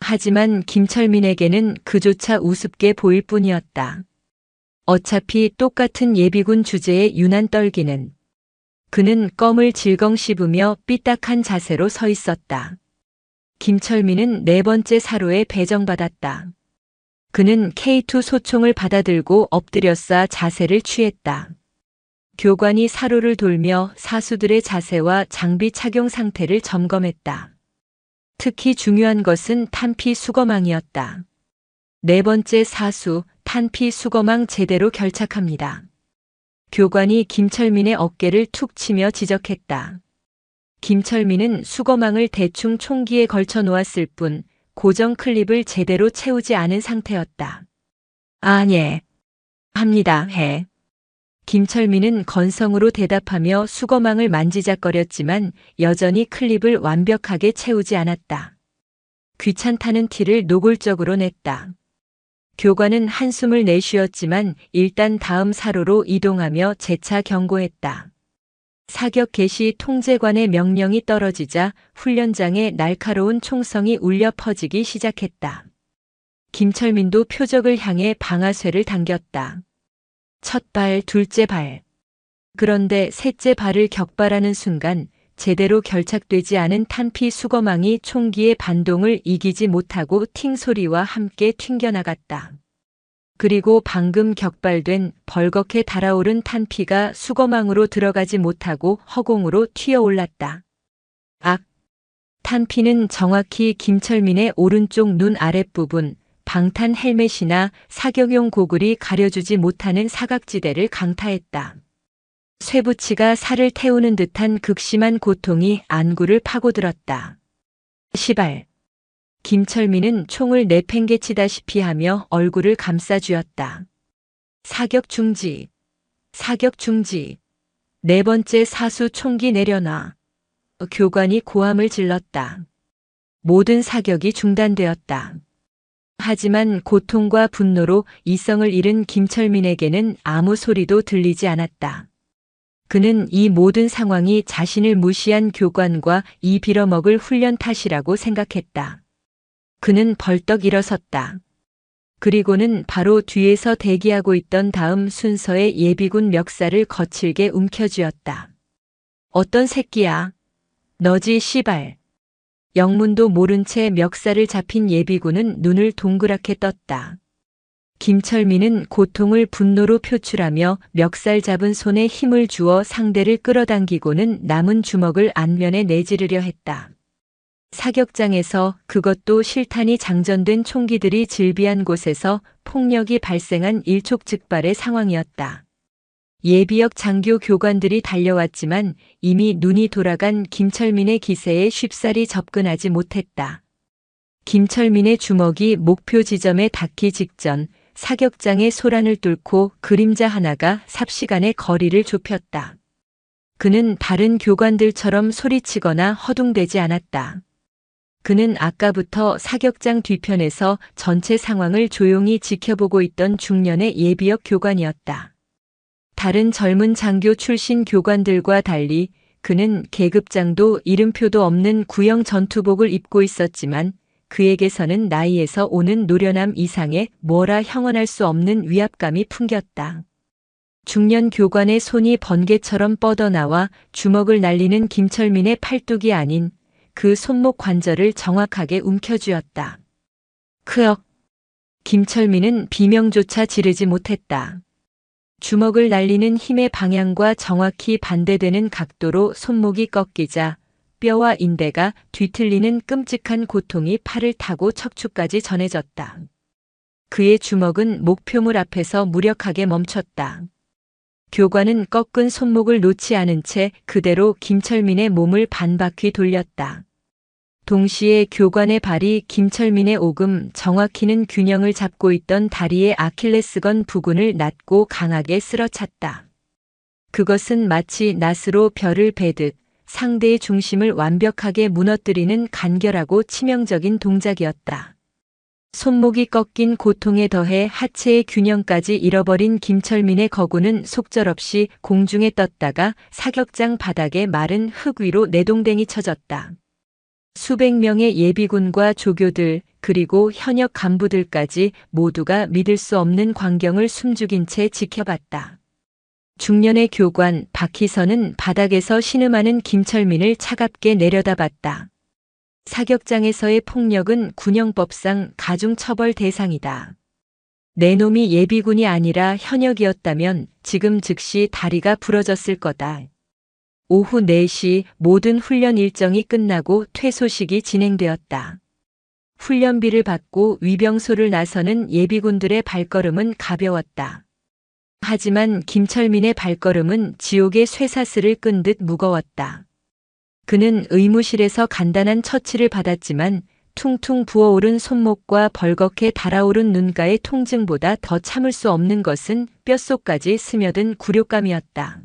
하지만 김철민에게는 그조차 우습게 보일 뿐이었다. 어차피 똑같은 예비군 주제에 유난 떨기는. 그는 껌을 질겅 씹으며 삐딱한 자세로 서 있었다. 김철민은 네 번째 사로에 배정받았다. 그는 K2 소총을 받아들고 엎드려 쏴 자세를 취했다. 교관이 사로를 돌며 사수들의 자세와 장비 착용 상태를 점검했다. 특히 중요한 것은 탄피 수거망이었다. 네 번째 사수, 탄피 수거망 제대로 결착합니다. 교관이 김철민의 어깨를 툭 치며 지적했다. 김철민은 수거망을 대충 총기에 걸쳐 놓았을 뿐 고정 클립을 제대로 채우지 않은 상태였다. 아, 예. 합니다. 해. 김철민은 건성으로 대답하며 수거망을 만지작거렸지만 여전히 클립을 완벽하게 채우지 않았다. 귀찮다는 티를 노골적으로 냈다. 교관은 한숨을 내쉬었지만 일단 다음 사로로 이동하며 재차 경고했다. 사격 개시 통제관의 명령이 떨어지자 훈련장에 날카로운 총성이 울려 퍼지기 시작했다. 김철민도 표적을 향해 방아쇠를 당겼다. 첫 발, 둘째 발. 그런데 셋째 발을 격발하는 순간 제대로 결착되지 않은 탄피 수거망이 총기의 반동을 이기지 못하고 팅 소리와 함께 튕겨나갔다. 그리고 방금 격발된 벌겋게 달아오른 탄피가 수거망으로 들어가지 못하고 허공으로 튀어올랐다. 악! 탄피는 정확히 김철민의 오른쪽 눈 아랫부분, 방탄 헬멧이나 사격용 고글이 가려주지 못하는 사각지대를 강타했다. 쇠붙이가 살을 태우는 듯한 극심한 고통이 안구를 파고들었다. 시발. 김철민은 총을 내팽개치다시피 하며 얼굴을 감싸쥐었다. 사격 중지. 사격 중지. 네 번째 사수 총기 내려놔. 교관이 고함을 질렀다. 모든 사격이 중단되었다. 하지만 고통과 분노로 이성을 잃은 김철민에게는 아무 소리도 들리지 않았다. 그는 이 모든 상황이 자신을 무시한 교관과 이 빌어먹을 훈련 탓이라고 생각했다. 그는 벌떡 일어섰다. 그리고는 바로 뒤에서 대기하고 있던 다음 순서의 예비군 멱살을 거칠게 움켜쥐었다. 어떤 새끼야? 너지 씨발. 영문도 모른 채 멱살을 잡힌 예비군은 눈을 동그랗게 떴다. 김철민은 고통을 분노로 표출하며 멱살 잡은 손에 힘을 주어 상대를 끌어당기고는 남은 주먹을 안면에 내지르려 했다. 사격장에서, 그것도 실탄이 장전된 총기들이 질비한 곳에서 폭력이 발생한 일촉즉발의 상황이었다. 예비역 장교 교관들이 달려왔지만 이미 눈이 돌아간 김철민의 기세에 쉽사리 접근하지 못했다. 김철민의 주먹이 목표 지점에 닿기 직전 사격장의 소란을 뚫고 그림자 하나가 삽시간의 거리를 좁혔다. 그는 다른 교관들처럼 소리치거나 허둥대지 않았다. 그는 아까부터 사격장 뒤편에서 전체 상황을 조용히 지켜보고 있던 중년의 예비역 교관이었다. 다른 젊은 장교 출신 교관들과 달리 그는 계급장도 이름표도 없는 구형 전투복을 입고 있었지만 그에게서는 나이에서 오는 노련함 이상의 뭐라 형언할 수 없는 위압감이 풍겼다. 중년 교관의 손이 번개처럼 뻗어나와 주먹을 날리는 김철민의 팔뚝이 아닌 그 손목 관절을 정확하게 움켜쥐었다. 크억. 김철민은 비명조차 지르지 못했다. 주먹을 날리는 힘의 방향과 정확히 반대되는 각도로 손목이 꺾이자 뼈와 인대가 뒤틀리는 끔찍한 고통이 팔을 타고 척추까지 전해졌다. 그의 주먹은 목표물 앞에서 무력하게 멈췄다. 교관은 꺾은 손목을 놓지 않은 채 그대로 김철민의 몸을 반바퀴 돌렸다. 동시에 교관의 발이 김철민의 오금 정확히는 균형을 잡고 있던 다리의 아킬레스건 부근을 낮고 강하게 쓸어찼다. 그것은 마치 낫으로 벼를 베듯 상대의 중심을 완벽하게 무너뜨리는 간결하고 치명적인 동작이었다. 손목이 꺾인 고통에 더해 하체의 균형까지 잃어버린 김철민의 거구는 속절없이 공중에 떴다가 사격장 바닥에 마른 흙 위로 내동댕이 쳐졌다. 수백 명의 예비군과 조교들 그리고 현역 간부들까지 모두가 믿을 수 없는 광경을 숨죽인 채 지켜봤다. 중년의 교관 박희선은 바닥에서 신음하는 김철민을 차갑게 내려다봤다. 사격장에서의 폭력은 군형법상 가중처벌 대상이다. 내 놈이 예비군이 아니라 현역이었다면 지금 즉시 다리가 부러졌을 거다. 오후 4시 모든 훈련 일정이 끝나고 퇴소식이 진행되었다. 훈련비를 받고 위병소를 나서는 예비군들의 발걸음은 가벼웠다. 하지만 김철민의 발걸음은 지옥의 쇠사슬을 끈 듯 무거웠다. 그는 의무실에서 간단한 처치를 받았지만 퉁퉁 부어오른 손목과 벌겋게 달아오른 눈가의 통증보다 더 참을 수 없는 것은 뼛속까지 스며든 굴욕감이었다.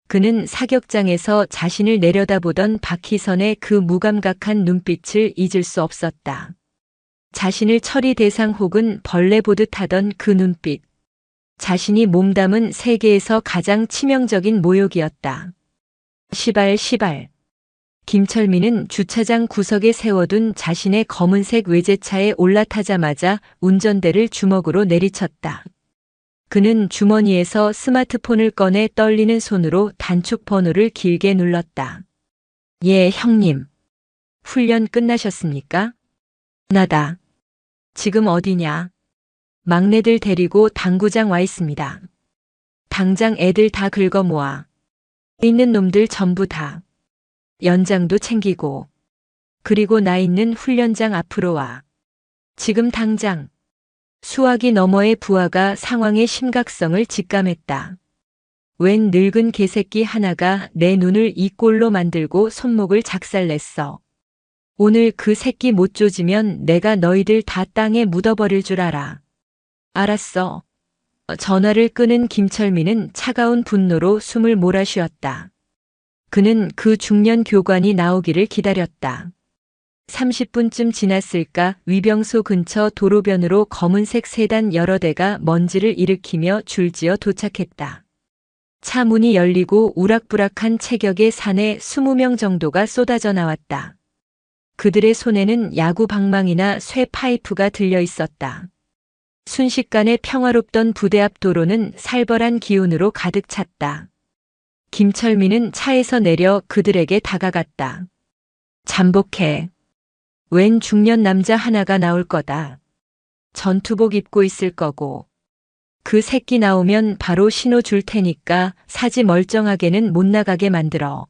그는 사격장에서 자신을 내려다보던 박희선의 그 무감각한 눈빛을 잊을 수 없었다. 자신을 처리 대상 혹은 벌레 보듯 하던 그 눈빛. 자신이 몸담은 세계에서 가장 치명적인 모욕이었다. 시발 시발. 김철민은 주차장 구석에 세워둔 자신의 검은색 외제차에 올라타자마자 운전대를 주먹으로 내리쳤다. 그는 주머니에서 스마트폰을 꺼내 떨리는 손으로 단축 번호를 길게 눌렀다. 예, 형님. 훈련 끝나셨습니까? 나다. 지금 어디냐? 막내들 데리고 당구장 와 있습니다. 당장 애들 다 긁어 모아. 있는 놈들 전부 다. 연장도 챙기고. 그리고 나 있는 훈련장 앞으로 와. 지금 당장. 수화기 너머의 부하가 상황의 심각성을 직감했다. 웬 늙은 개새끼 하나가 내 눈을 이 꼴로 만들고 손목을 작살냈어. 오늘 그 새끼 못 조지면 내가 너희들 다 땅에 묻어버릴 줄 알아. 알았어. 전화를 끄는 김철민은 차가운 분노로 숨을 몰아쉬었다. 그는 그 중년 교관이 나오기를 기다렸다. 30분쯤 지났을까 위병소 근처 도로변으로 검은색 세단 여러 대가 먼지를 일으키며 줄지어 도착했다. 차 문이 열리고 우락부락한 체격의 산에 20명 정도가 쏟아져 나왔다. 그들의 손에는 야구 방망이나 쇠 파이프가 들려 있었다. 순식간에 평화롭던 부대 앞 도로는 살벌한 기운으로 가득 찼다. 김철민은 차에서 내려 그들에게 다가갔다. 잠복해. 웬 중년 남자 하나가 나올 거다. 전투복 입고 있을 거고. 그 새끼 나오면 바로 신호 줄 테니까 사지 멀쩡하게는 못 나가게 만들어.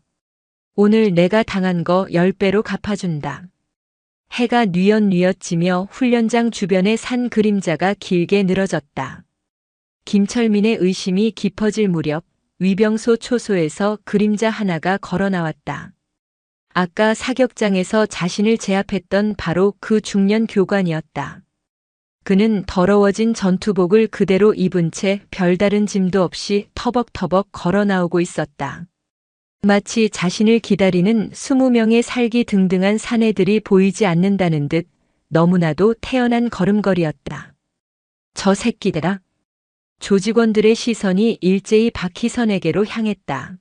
오늘 내가 당한 거 10배로 갚아준다. 해가 뉘엿뉘엿 지며 훈련장 주변의 산 그림자가 길게 늘어졌다. 김철민의 의심이 깊어질 무렵 위병소 초소에서 그림자 하나가 걸어 나왔다. 아까 사격장에서 자신을 제압했던 바로 그 중년 교관이었다. 그는 더러워진 전투복을 그대로 입은 채 별다른 짐도 없이 터벅터벅 걸어 나오고 있었다. 마치 자신을 기다리는 20명의 살기 등등한 사내들이 보이지 않는다는 듯 너무나도 태연한 걸음걸이였다. 저 새끼들아. 조직원들의 시선이 일제히 박희선에게로 향했다.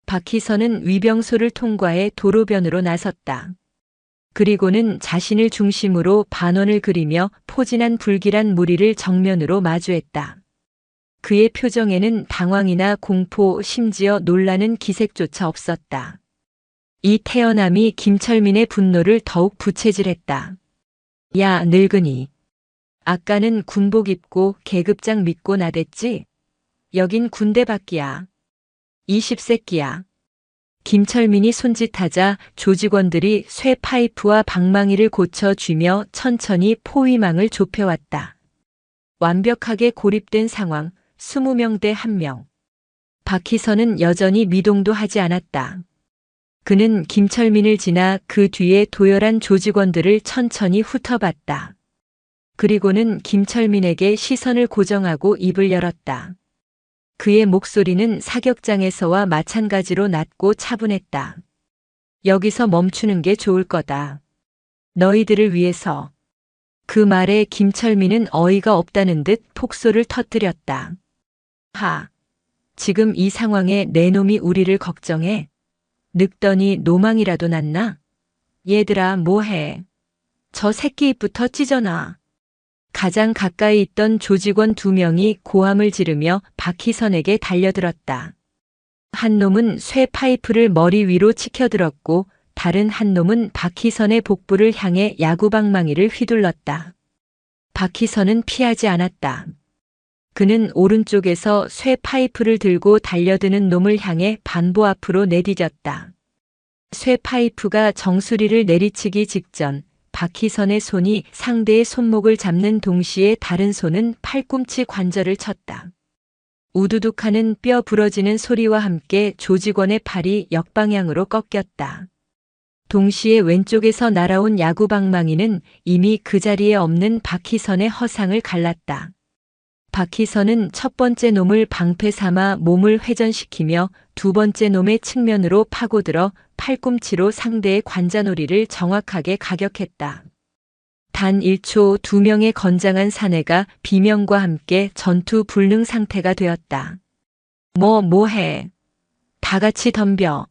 박희선은 위병소를 통과해 도로변으로 나섰다. 그리고는 자신을 중심으로 반원을 그리며 포진한 불길한 무리를 정면으로 마주했다. 그의 표정에는 당황이나 공포, 심지어 놀라는 기색조차 없었다. 이 태연함이 김철민의 분노를 더욱 부채질했다. 야, 늙은이. 아까는 군복 입고 계급장 믿고 나댔지? 여긴 군대 밖이야. 20세끼야. 김철민이 손짓하자 조직원들이 쇠 파이프와 방망이를 고쳐쥐며 천천히 포위망을 좁혀왔다. 완벽하게 고립된 상황, 20명 대 1명. 박희선은 여전히 미동도 하지 않았다. 그는 김철민을 지나 그 뒤에 도열한 조직원들을 천천히 훑어봤다. 그리고는 김철민에게 시선을 고정하고 입을 열었다. 그의 목소리는 사격장에서와 마찬가지로 낮고 차분했다. 여기서 멈추는 게 좋을 거다. 너희들을 위해서. 그 말에 김철민은 어이가 없다는 듯 폭소를 터뜨렸다. 하. 지금 이 상황에 내 놈이 우리를 걱정해? 늙더니 노망이라도 났나? 얘들아 뭐해? 저 새끼 입부터 찢어놔. 가장 가까이 있던 조직원 2명이 고함을 지르며 박희선에게 달려들었다. 한 놈은 쇠 파이프를 머리 위로 치켜들었고 다른 한 놈은 박희선의 복부를 향해 야구방망이를 휘둘렀다. 박희선은 피하지 않았다. 그는 오른쪽에서 쇠 파이프를 들고 달려드는 놈을 향해 반보 앞으로 내디뎠다. 쇠 파이프가 정수리를 내리치기 직전 박희선의 손이 상대의 손목을 잡는 동시에 다른 손은 팔꿈치 관절을 쳤다. 우두둑하는 뼈 부러지는 소리와 함께 조직원의 팔이 역방향으로 꺾였다. 동시에 왼쪽에서 날아온 야구 방망이는 이미 그 자리에 없는 박희선의 허상을 갈랐다. 박희선은 첫 번째 놈을 방패 삼아 몸을 회전시키며 두 번째 놈의 측면으로 파고들어 팔꿈치로 상대의 관자놀이를 정확하게 가격했다. 단 1초 두 명의 건장한 사내가 비명과 함께 전투 불능 상태가 되었다. 뭐해. 다 같이 덤벼.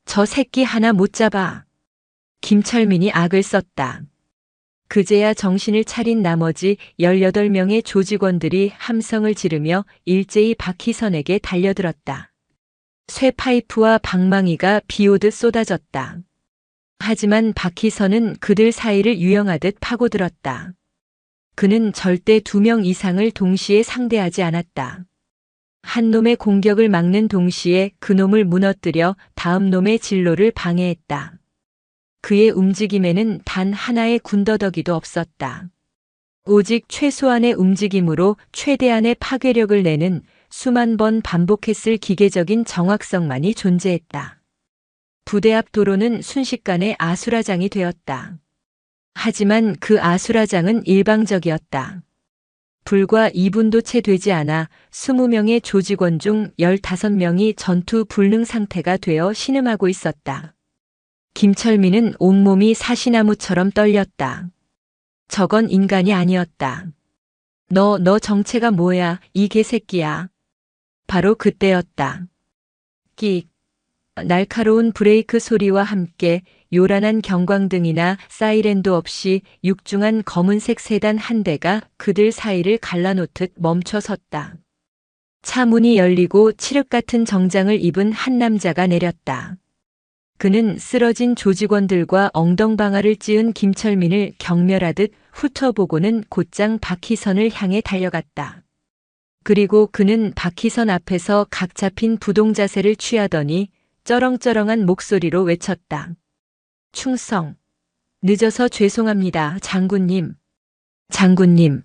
저 새끼 하나 못 잡아. 김철민이 악을 썼다. 그제야 정신을 차린 나머지 18명의 조직원들이 함성을 지르며 일제히 박희선에게 달려들었다. 쇠파이프와 방망이가 비오듯 쏟아졌다. 하지만 박희선은 그들 사이를 유영하듯 파고들었다. 그는 절대 2명 이상을 동시에 상대하지 않았다. 한 놈의 공격을 막는 동시에 그 놈을 무너뜨려 다음 놈의 진로를 방해했다. 그의 움직임에는 단 하나의 군더더기도 없었다. 오직 최소한의 움직임으로 최대한의 파괴력을 내는 수만 번 반복했을 기계적인 정확성만이 존재했다. 부대 앞 도로는 순식간에 아수라장이 되었다. 하지만 그 아수라장은 일방적이었다. 불과 2분도 채 되지 않아 20명의 조직원 중 15명이 전투 불능 상태가 되어 신음하고 있었다. 김철민은 온몸이 사시나무처럼 떨렸다. 저건 인간이 아니었다. 너 정체가 뭐야, 이 개새끼야. 바로 그때였다. 끽. 날카로운 브레이크 소리와 함께 요란한 경광등이나 사이렌도 없이 육중한 검은색 세단 한 대가 그들 사이를 갈라놓듯 멈춰 섰다. 차 문이 열리고 칠흑 같은 정장을 입은 한 남자가 내렸다. 그는 쓰러진 조직원들과 엉덩방아를 찧은 김철민을 경멸하듯 훑어보고는 곧장 박희선을 향해 달려갔다. 그리고 그는 박희선 앞에서 각 잡힌 부동자세를 취하더니 쩌렁쩌렁한 목소리로 외쳤다. 충성. 늦어서 죄송합니다, 장군님. 장군님.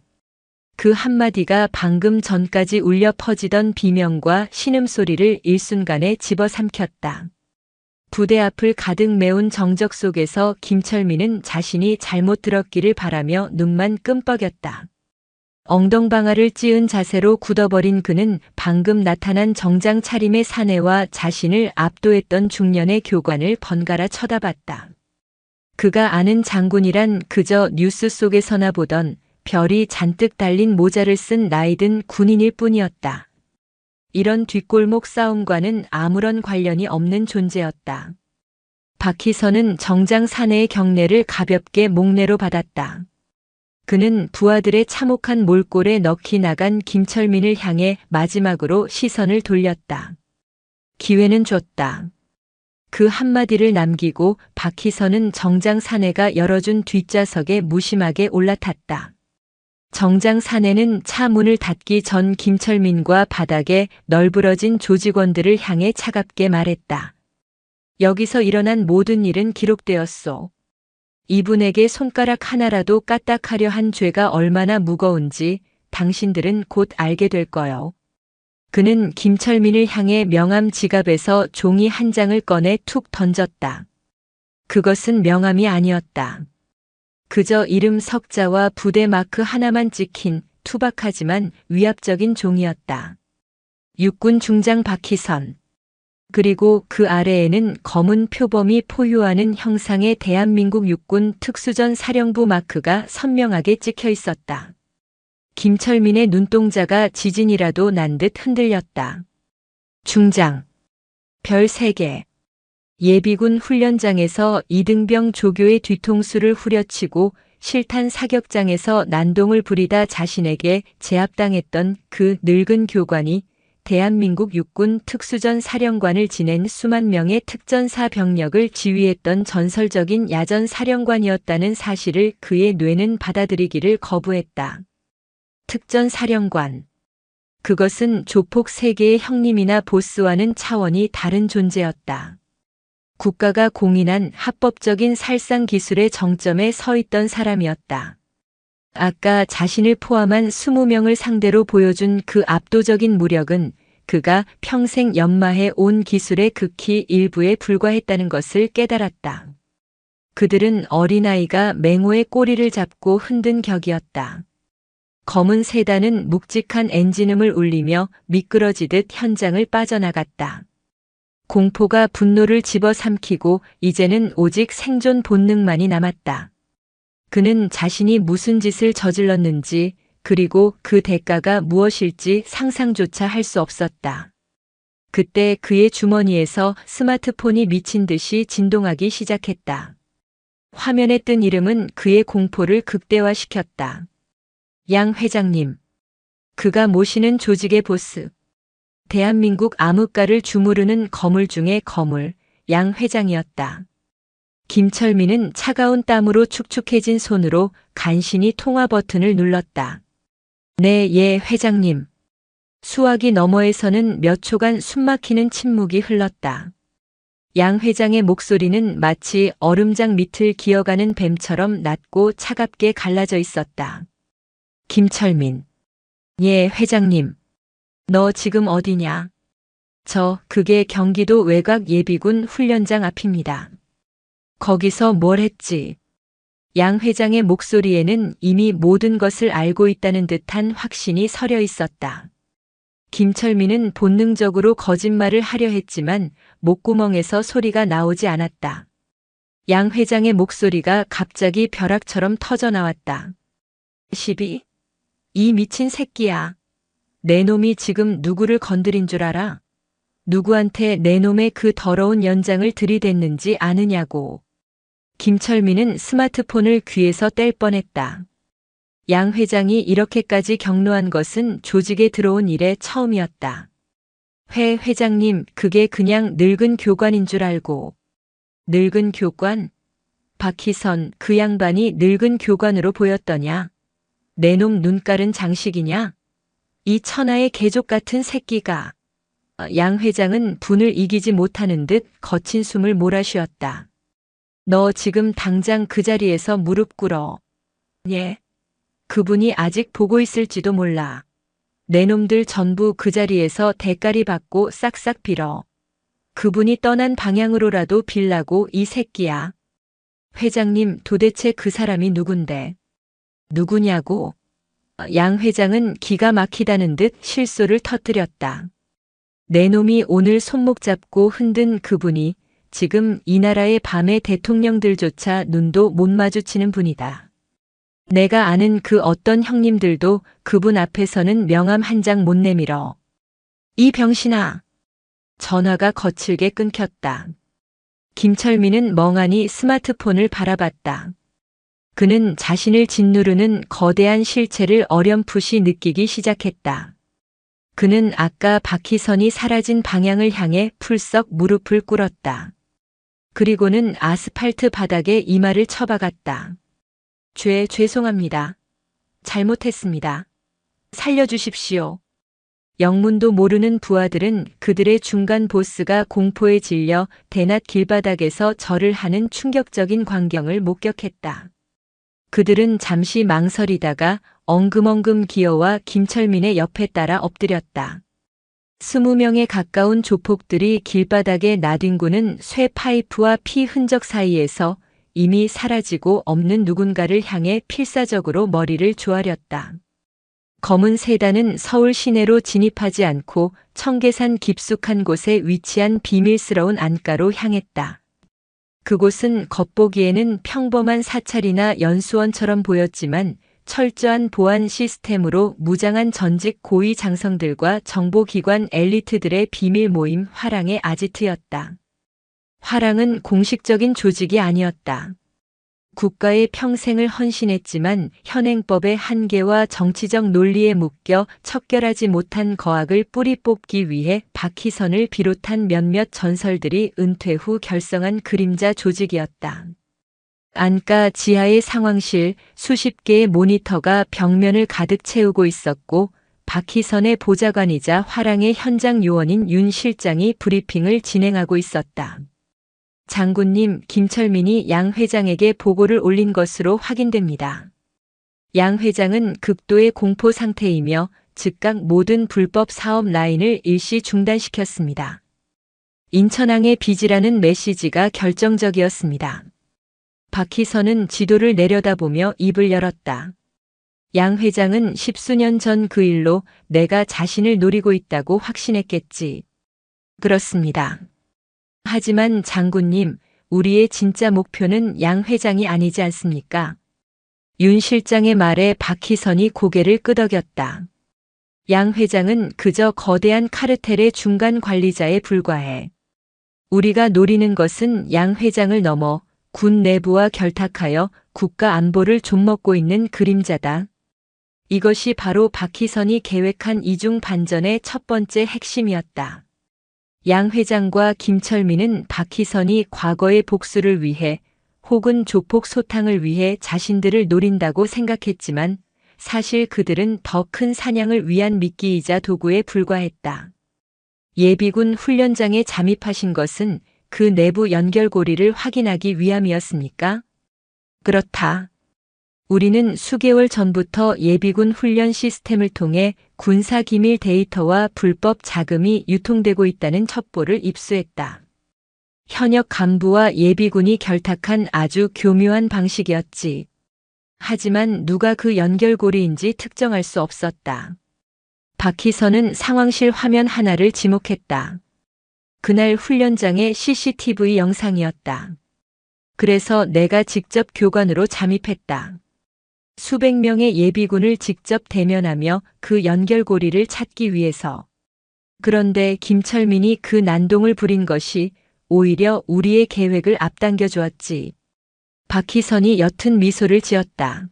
그 한마디가 방금 전까지 울려 퍼지던 비명과 신음소리를 일순간에 집어삼켰다. 부대 앞을 가득 메운 정적 속에서 김철민은 자신이 잘못 들었기를 바라며 눈만 끔뻑였다. 엉덩방아를 찧은 자세로 굳어버린 그는 방금 나타난 정장 차림의 사내와 자신을 압도했던 중년의 교관을 번갈아 쳐다봤다. 그가 아는 장군이란 그저 뉴스 속에서나 보던 별이 잔뜩 달린 모자를 쓴 나이든 군인일 뿐이었다. 이런 뒷골목 싸움과는 아무런 관련이 없는 존재였다. 박희선은 정장 사내의 경례를 가볍게 목례로 받았다. 그는 부하들의 참혹한 몰골에 넋이 나간 김철민을 향해 마지막으로 시선을 돌렸다. 기회는 줬다. 그 한마디를 남기고 박희선은 정장 사내가 열어준 뒷좌석에 무심하게 올라탔다. 정장 사내는 차 문을 닫기 전 김철민과 바닥에 널브러진 조직원들을 향해 차갑게 말했다. 여기서 일어난 모든 일은 기록되었소. 이분에게 손가락 하나라도 까딱하려 한 죄가 얼마나 무거운지 당신들은 곧 알게 될 거요. 그는 김철민을 향해 명함 지갑에서 종이 한 장을 꺼내 툭 던졌다. 그것은 명함이 아니었다. 그저 이름 석자와 부대 마크 하나만 찍힌 투박하지만 위압적인 종이었다. 육군 중장 박희선. 그리고 그 아래에는 검은 표범이 포효하는 형상의 대한민국 육군 특수전 사령부 마크가 선명하게 찍혀 있었다. 김철민의 눈동자가 지진이라도 난 듯 흔들렸다. 중장. 별 3개. 예비군 훈련장에서 이등병 조교의 뒤통수를 후려치고 실탄 사격장에서 난동을 부리다 자신에게 제압당했던 그 늙은 교관이 대한민국 육군 특수전 사령관을 지낸 수만 명의 특전사 병력을 지휘했던 전설적인 야전 사령관이었다는 사실을 그의 뇌는 받아들이기를 거부했다. 특전 사령관. 그것은 조폭 세계의 형님이나 보스와는 차원이 다른 존재였다. 국가가 공인한 합법적인 살상 기술의 정점에 서 있던 사람이었다. 아까 자신을 포함한 20명을 상대로 보여준 그 압도적인 무력은 그가 평생 연마해 온 기술의 극히 일부에 불과했다는 것을 깨달았다. 그들은 어린아이가 맹호의 꼬리를 잡고 흔든 격이었다. 검은 세단은 묵직한 엔진음을 울리며 미끄러지듯 현장을 빠져나갔다. 공포가 분노를 집어삼키고 이제는 오직 생존 본능만이 남았다. 그는 자신이 무슨 짓을 저질렀는지 그리고 그 대가가 무엇일지 상상조차 할 수 없었다. 그때 그의 주머니에서 스마트폰이 미친 듯이 진동하기 시작했다. 화면에 뜬 이름은 그의 공포를 극대화시켰다. 양 회장님. 그가 모시는 조직의 보스. 대한민국 암흑가를 주무르는 거물 중의 거물, 양 회장이었다. 김철민은 차가운 땀으로 축축해진 손으로 간신히 통화 버튼을 눌렀다. 네, 예, 회장님. 수화기 너머에서는 몇 초간 숨막히는 침묵이 흘렀다. 양 회장의 목소리는 마치 얼음장 밑을 기어가는 뱀처럼 낮고 차갑게 갈라져 있었다. 김철민. 예, 회장님. 너 지금 어디냐? 그게 경기도 외곽 예비군 훈련장 앞입니다. 거기서 뭘 했지? 양 회장의 목소리에는 이미 모든 것을 알고 있다는 듯한 확신이 서려 있었다. 김철민은 본능적으로 거짓말을 하려 했지만 목구멍에서 소리가 나오지 않았다. 양 회장의 목소리가 갑자기 벼락처럼 터져 나왔다. 12. 이 미친 새끼야. 내 놈이 지금 누구를 건드린 줄 알아? 누구한테 내 놈의 그 더러운 연장을 들이댔는지 아느냐고. 김철민은 스마트폰을 귀에서 뗄 뻔했다. 양 회장이 이렇게까지 격노한 것은 조직에 들어온 이래 처음이었다. 회장님, 그게 그냥 늙은 교관인 줄 알고. 늙은 교관? 박희선, 그 양반이 늙은 교관으로 보였더냐? 내 놈 눈깔은 장식이냐? 이 천하의 개족 같은 새끼가. 양 회장은 분을 이기지 못하는 듯 거친 숨을 몰아쉬었다. 너 지금 당장 그 자리에서 무릎 꿇어. 예. 그분이 아직 보고 있을지도 몰라. 내 놈들 전부 그 자리에서 대가리 받고 싹싹 빌어. 그분이 떠난 방향으로라도 빌라고 이 새끼야. 회장님, 도대체 그 사람이 누군데? 누구냐고? 양 회장은 기가 막히다는 듯 실소를 터뜨렸다. 내 놈이 오늘 손목 잡고 흔든 그분이 지금 이 나라의 밤의 대통령들조차 눈도 못 마주치는 분이다. 내가 아는 그 어떤 형님들도 그분 앞에서는 명함 한 장 못 내밀어. 이 병신아. 전화가 거칠게 끊겼다. 김철민은 멍하니 스마트폰을 바라봤다. 그는 자신을 짓누르는 거대한 실체를 어렴풋이 느끼기 시작했다. 그는 아까 박희선이 사라진 방향을 향해 풀썩 무릎을 꿇었다. 그리고는 아스팔트 바닥에 이마를 쳐박았다. 죄송합니다. 잘못했습니다. 살려주십시오. 영문도 모르는 부하들은 그들의 중간 보스가 공포에 질려 대낮 길바닥에서 절을 하는 충격적인 광경을 목격했다. 그들은 잠시 망설이다가 엉금엉금 기어와 김철민의 옆에 따라 엎드렸다. 20명에 가까운 조폭들이 길바닥에 나뒹구는 쇠 파이프와 피 흔적 사이에서 이미 사라지고 없는 누군가를 향해 필사적으로 머리를 조아렸다. 검은 세단은 서울 시내로 진입하지 않고 청계산 깊숙한 곳에 위치한 비밀스러운 안가로 향했다. 그곳은 겉보기에는 평범한 사찰이나 연수원처럼 보였지만 철저한 보안 시스템으로 무장한 전직 고위 장성들과 정보기관 엘리트들의 비밀 모임 화랑의 아지트였다. 화랑은 공식적인 조직이 아니었다. 국가의 평생을 헌신했지만 현행법의 한계와 정치적 논리에 묶여 척결하지 못한 거악을 뿌리 뽑기 위해 박희선을 비롯한 몇몇 전설들이 은퇴 후 결성한 그림자 조직이었다. 안가 지하의 상황실, 수십 개의 모니터가 벽면을 가득 채우고 있었고 박희선의 보좌관이자 화랑의 현장 요원인 윤 실장이 브리핑을 진행하고 있었다. 장군님, 김철민이 양 회장에게 보고를 올린 것으로 확인됩니다. 양 회장은 극도의 공포 상태이며 즉각 모든 불법 사업 라인을 일시 중단시켰습니다. 인천항의 빚이라는 메시지가 결정적이었습니다. 박희선은 지도를 내려다보며 입을 열었다. 양 회장은 10수년 전 그 일로 내가 자신을 노리고 있다고 확신했겠지. 그렇습니다. 하지만 장군님, 우리의 진짜 목표는 양 회장이 아니지 않습니까? 윤 실장의 말에 박희선이 고개를 끄덕였다. 양 회장은 그저 거대한 카르텔의 중간 관리자에 불과해. 우리가 노리는 것은 양 회장을 넘어 군 내부와 결탁하여 국가 안보를 좀먹고 있는 그림자다. 이것이 바로 박희선이 계획한 이중 반전의 첫 번째 핵심이었다. 양 회장과 김철민은 박희선이 과거의 복수를 위해 혹은 조폭 소탕을 위해 자신들을 노린다고 생각했지만 사실 그들은 더 큰 사냥을 위한 미끼이자 도구에 불과했다. 예비군 훈련장에 잠입하신 것은 그 내부 연결고리를 확인하기 위함이었습니까? 그렇다. 우리는 수개월 전부터 예비군 훈련 시스템을 통해 군사기밀 데이터와 불법 자금이 유통되고 있다는 첩보를 입수했다. 현역 간부와 예비군이 결탁한 아주 교묘한 방식이었지. 하지만 누가 그 연결고리인지 특정할 수 없었다. 박희선은 상황실 화면 하나를 지목했다. 그날 훈련장의 CCTV 영상이었다. 그래서 내가 직접 교관으로 잠입했다. 수백 명의 예비군을 직접 대면하며 그 연결고리를 찾기 위해서. 그런데 김철민이 그 난동을 부린 것이 오히려 우리의 계획을 앞당겨 주었지. 박희선이 옅은 미소를 지었다.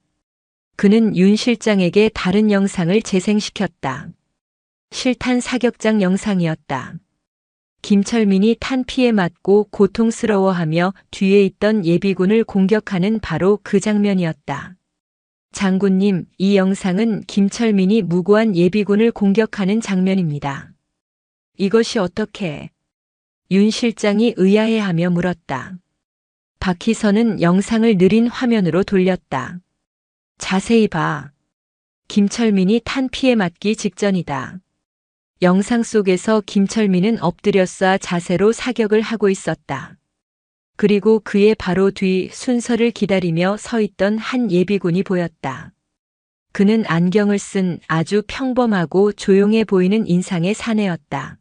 그는 윤 실장에게 다른 영상을 재생시켰다. 실탄 사격장 영상이었다. 김철민이 탄피에 맞고 고통스러워하며 뒤에 있던 예비군을 공격하는 바로 그 장면이었다. 장군님, 이 영상은 김철민이 무고한 예비군을 공격하는 장면입니다. 이것이 어떻게? 윤 실장이 의아해하며 물었다. 박희선은 영상을 느린 화면으로 돌렸다. 자세히 봐. 김철민이 탄피에 맞기 직전이다. 영상 속에서 김철민은 엎드려 쏴 자세로 사격을 하고 있었다. 그리고 그의 바로 뒤 순서를 기다리며 서 있던 한 예비군이 보였다. 그는 안경을 쓴 아주 평범하고 조용해 보이는 인상의 사내였다.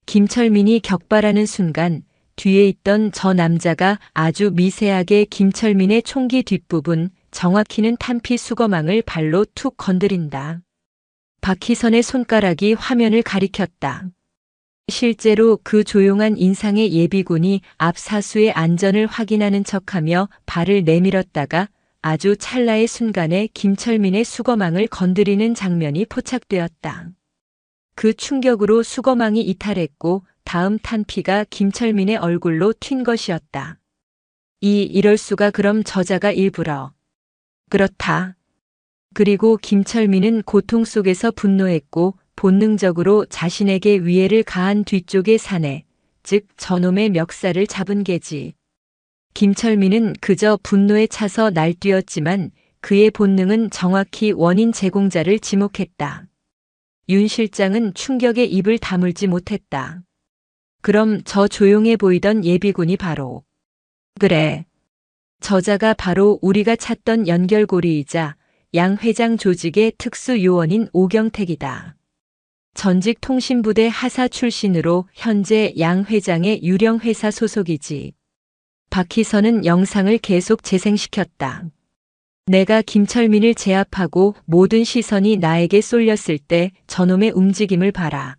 김철민이 격발하는 순간 뒤에 있던 저 남자가 아주 미세하게 김철민의 총기 뒷부분, 정확히는 탄피 수거망을 발로 툭 건드린다. 박희선의 손가락이 화면을 가리켰다. 실제로 그 조용한 인상의 예비군이 앞 사수의 안전을 확인하는 척하며 발을 내밀었다가 아주 찰나의 순간에 김철민의 수거망을 건드리는 장면이 포착되었다. 그 충격으로 수거망이 이탈했고 다음 탄피가 김철민의 얼굴로 튄 것이었다. 이럴 수가. 그럼 저자가 일부러. 그렇다. 그리고 김철민은 고통 속에서 분노했고 본능적으로 자신에게 위해를 가한 뒤쪽의 사내, 즉 저놈의 멱살을 잡은 게지. 김철민은 그저 분노에 차서 날뛰었지만 그의 본능은 정확히 원인 제공자를 지목했다. 윤 실장은 충격에 입을 다물지 못했다. 그럼 저 조용해 보이던 예비군이 바로. 그래. 저자가 바로 우리가 찾던 연결고리이자 양 회장 조직의 특수 요원인 오경택이다. 전직 통신부대 하사 출신으로 현재 양 회장의 유령 회사 소속이지. 박희선은 영상을 계속 재생시켰다. 내가 김철민을 제압하고 모든 시선이 나에게 쏠렸을 때 저놈의 움직임을 봐라.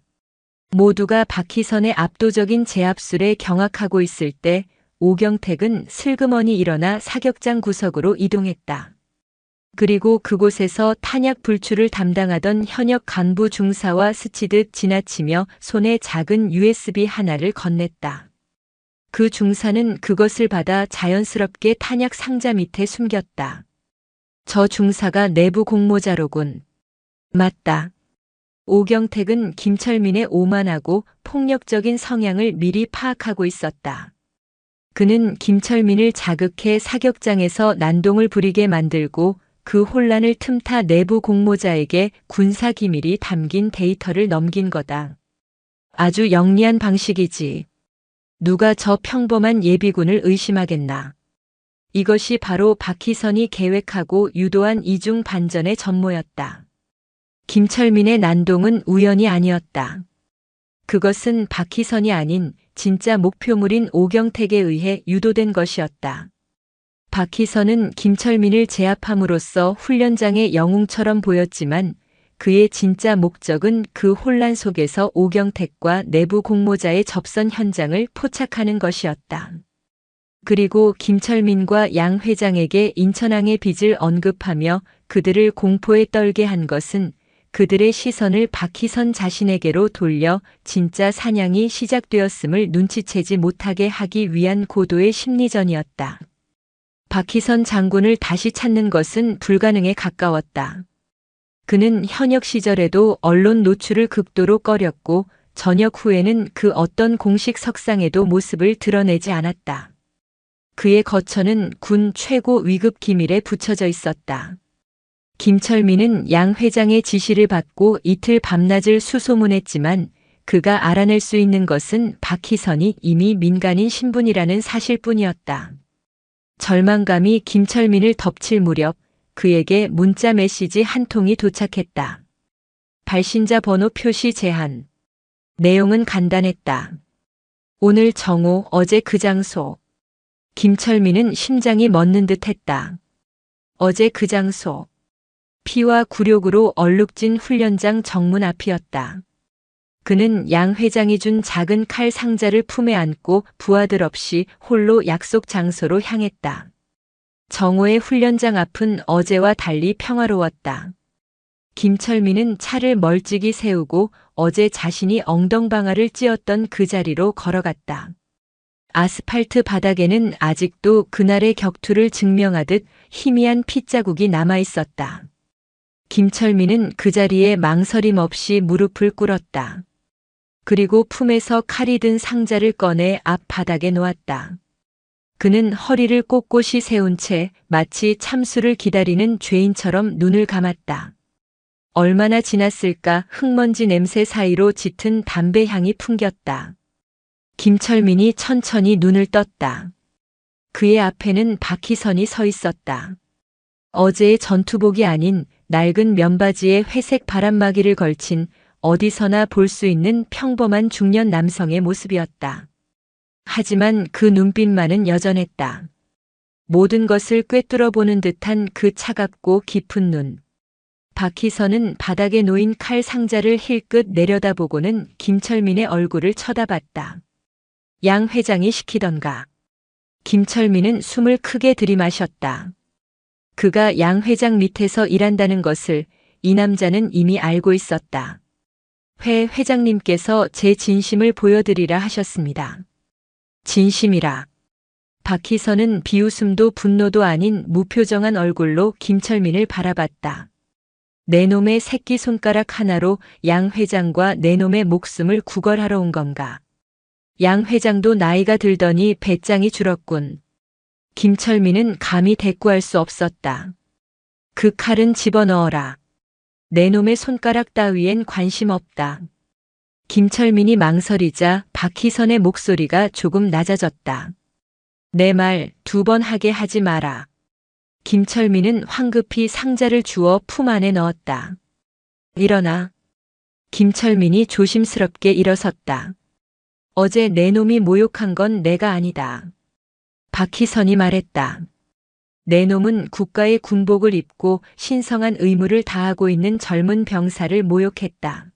모두가 박희선의 압도적인 제압술에 경악하고 있을 때 오경택은 슬그머니 일어나 사격장 구석으로 이동했다. 그리고 그곳에서 탄약 불출을 담당하던 현역 간부 중사와 스치듯 지나치며 손에 작은 USB 하나를 건넸다. 그 중사는 그것을 받아 자연스럽게 탄약 상자 밑에 숨겼다. 저 중사가 내부 공모자로군. 맞다. 오경택은 김철민의 오만하고 폭력적인 성향을 미리 파악하고 있었다. 그는 김철민을 자극해 사격장에서 난동을 부리게 만들고 그 혼란을 틈타 내부 공모자에게 군사기밀이 담긴 데이터를 넘긴 거다. 아주 영리한 방식이지. 누가 저 평범한 예비군을 의심하겠나. 이것이 바로 박희선이 계획하고 유도한 이중 반전의 전모였다. 김철민의 난동은 우연이 아니었다. 그것은 박희선이 아닌 진짜 목표물인 오경택에 의해 유도된 것이었다. 박희선은 김철민을 제압함으로써 훈련장의 영웅처럼 보였지만 그의 진짜 목적은 그 혼란 속에서 오경택과 내부 공모자의 접선 현장을 포착하는 것이었다. 그리고 김철민과 양 회장에게 인천항의 빚을 언급하며 그들을 공포에 떨게 한 것은 그들의 시선을 박희선 자신에게로 돌려 진짜 사냥이 시작되었음을 눈치채지 못하게 하기 위한 고도의 심리전이었다. 박희선 장군을 다시 찾는 것은 불가능에 가까웠다. 그는 현역 시절에도 언론 노출을 극도로 꺼렸고 전역 후에는 그 어떤 공식 석상에도 모습을 드러내지 않았다. 그의 거처는 군 최고 위급 기밀에 붙여져 있었다. 김철민은 양 회장의 지시를 받고 이틀 밤낮을 수소문했지만 그가 알아낼 수 있는 것은 박희선이 이미 민간인 신분이라는 사실뿐이었다. 절망감이 김철민을 덮칠 무렵 그에게 문자 메시지 한 통이 도착했다. 발신자 번호 표시 제한. 내용은 간단했다. 오늘 정오, 어제 그 장소. 김철민은 심장이 멎는 듯 했다. 어제 그 장소. 피와 굴욕으로 얼룩진 훈련장 정문 앞이었다. 그는 양 회장이 준 작은 칼 상자를 품에 안고 부하들 없이 홀로 약속 장소로 향했다. 정오의 훈련장 앞은 어제와 달리 평화로웠다. 김철민은 차를 멀찍이 세우고 어제 자신이 엉덩방아를 찧었던 그 자리로 걸어갔다. 아스팔트 바닥에는 아직도 그날의 격투를 증명하듯 희미한 핏자국이 남아 있었다. 김철민은 그 자리에 망설임 없이 무릎을 꿇었다. 그리고 품에서 칼이 든 상자를 꺼내 앞 바닥에 놓았다. 그는 허리를 꼿꼿이 세운 채 마치 참수를 기다리는 죄인처럼 눈을 감았다. 얼마나 지났을까 흙먼지 냄새 사이로 짙은 담배 향이 풍겼다. 김철민이 천천히 눈을 떴다. 그의 앞에는 박희선이 서 있었다. 어제의 전투복이 아닌 낡은 면바지에 회색 바람막이를 걸친 어디서나 볼 수 있는 평범한 중년 남성의 모습이었다. 하지만 그 눈빛만은 여전했다. 모든 것을 꿰뚫어 보는 듯한 그 차갑고 깊은 눈. 박희선은 바닥에 놓인 칼 상자를 힐끗 내려다보고는 김철민의 얼굴을 쳐다봤다. 양 회장이 시키던가. 김철민은 숨을 크게 들이마셨다. 그가 양 회장 밑에서 일한다는 것을 이 남자는 이미 알고 있었다. 회 회장님께서 제 진심을 보여드리라 하셨습니다. 진심이라. 박희선은 비웃음도 분노도 아닌 무표정한 얼굴로 김철민을 바라봤다. 내 놈의 새끼 손가락 하나로 양 회장과 내 놈의 목숨을 구걸하러 온 건가. 양 회장도 나이가 들더니 배짱이 줄었군. 김철민은 감히 대꾸할 수 없었다. 그 칼은 집어넣어라. 내 놈의 손가락 따위엔 관심 없다. 김철민이 망설이자 박희선의 목소리가 조금 낮아졌다. 내 말 2번 하게 하지 마라. 김철민은 황급히 상자를 주워 품 안에 넣었다. 일어나. 김철민이 조심스럽게 일어섰다. 어제 내 놈이 모욕한 건 내가 아니다. 박희선이 말했다. 내 놈은 국가의 군복을 입고 신성한 의무를 다하고 있는 젊은 병사를 모욕했다.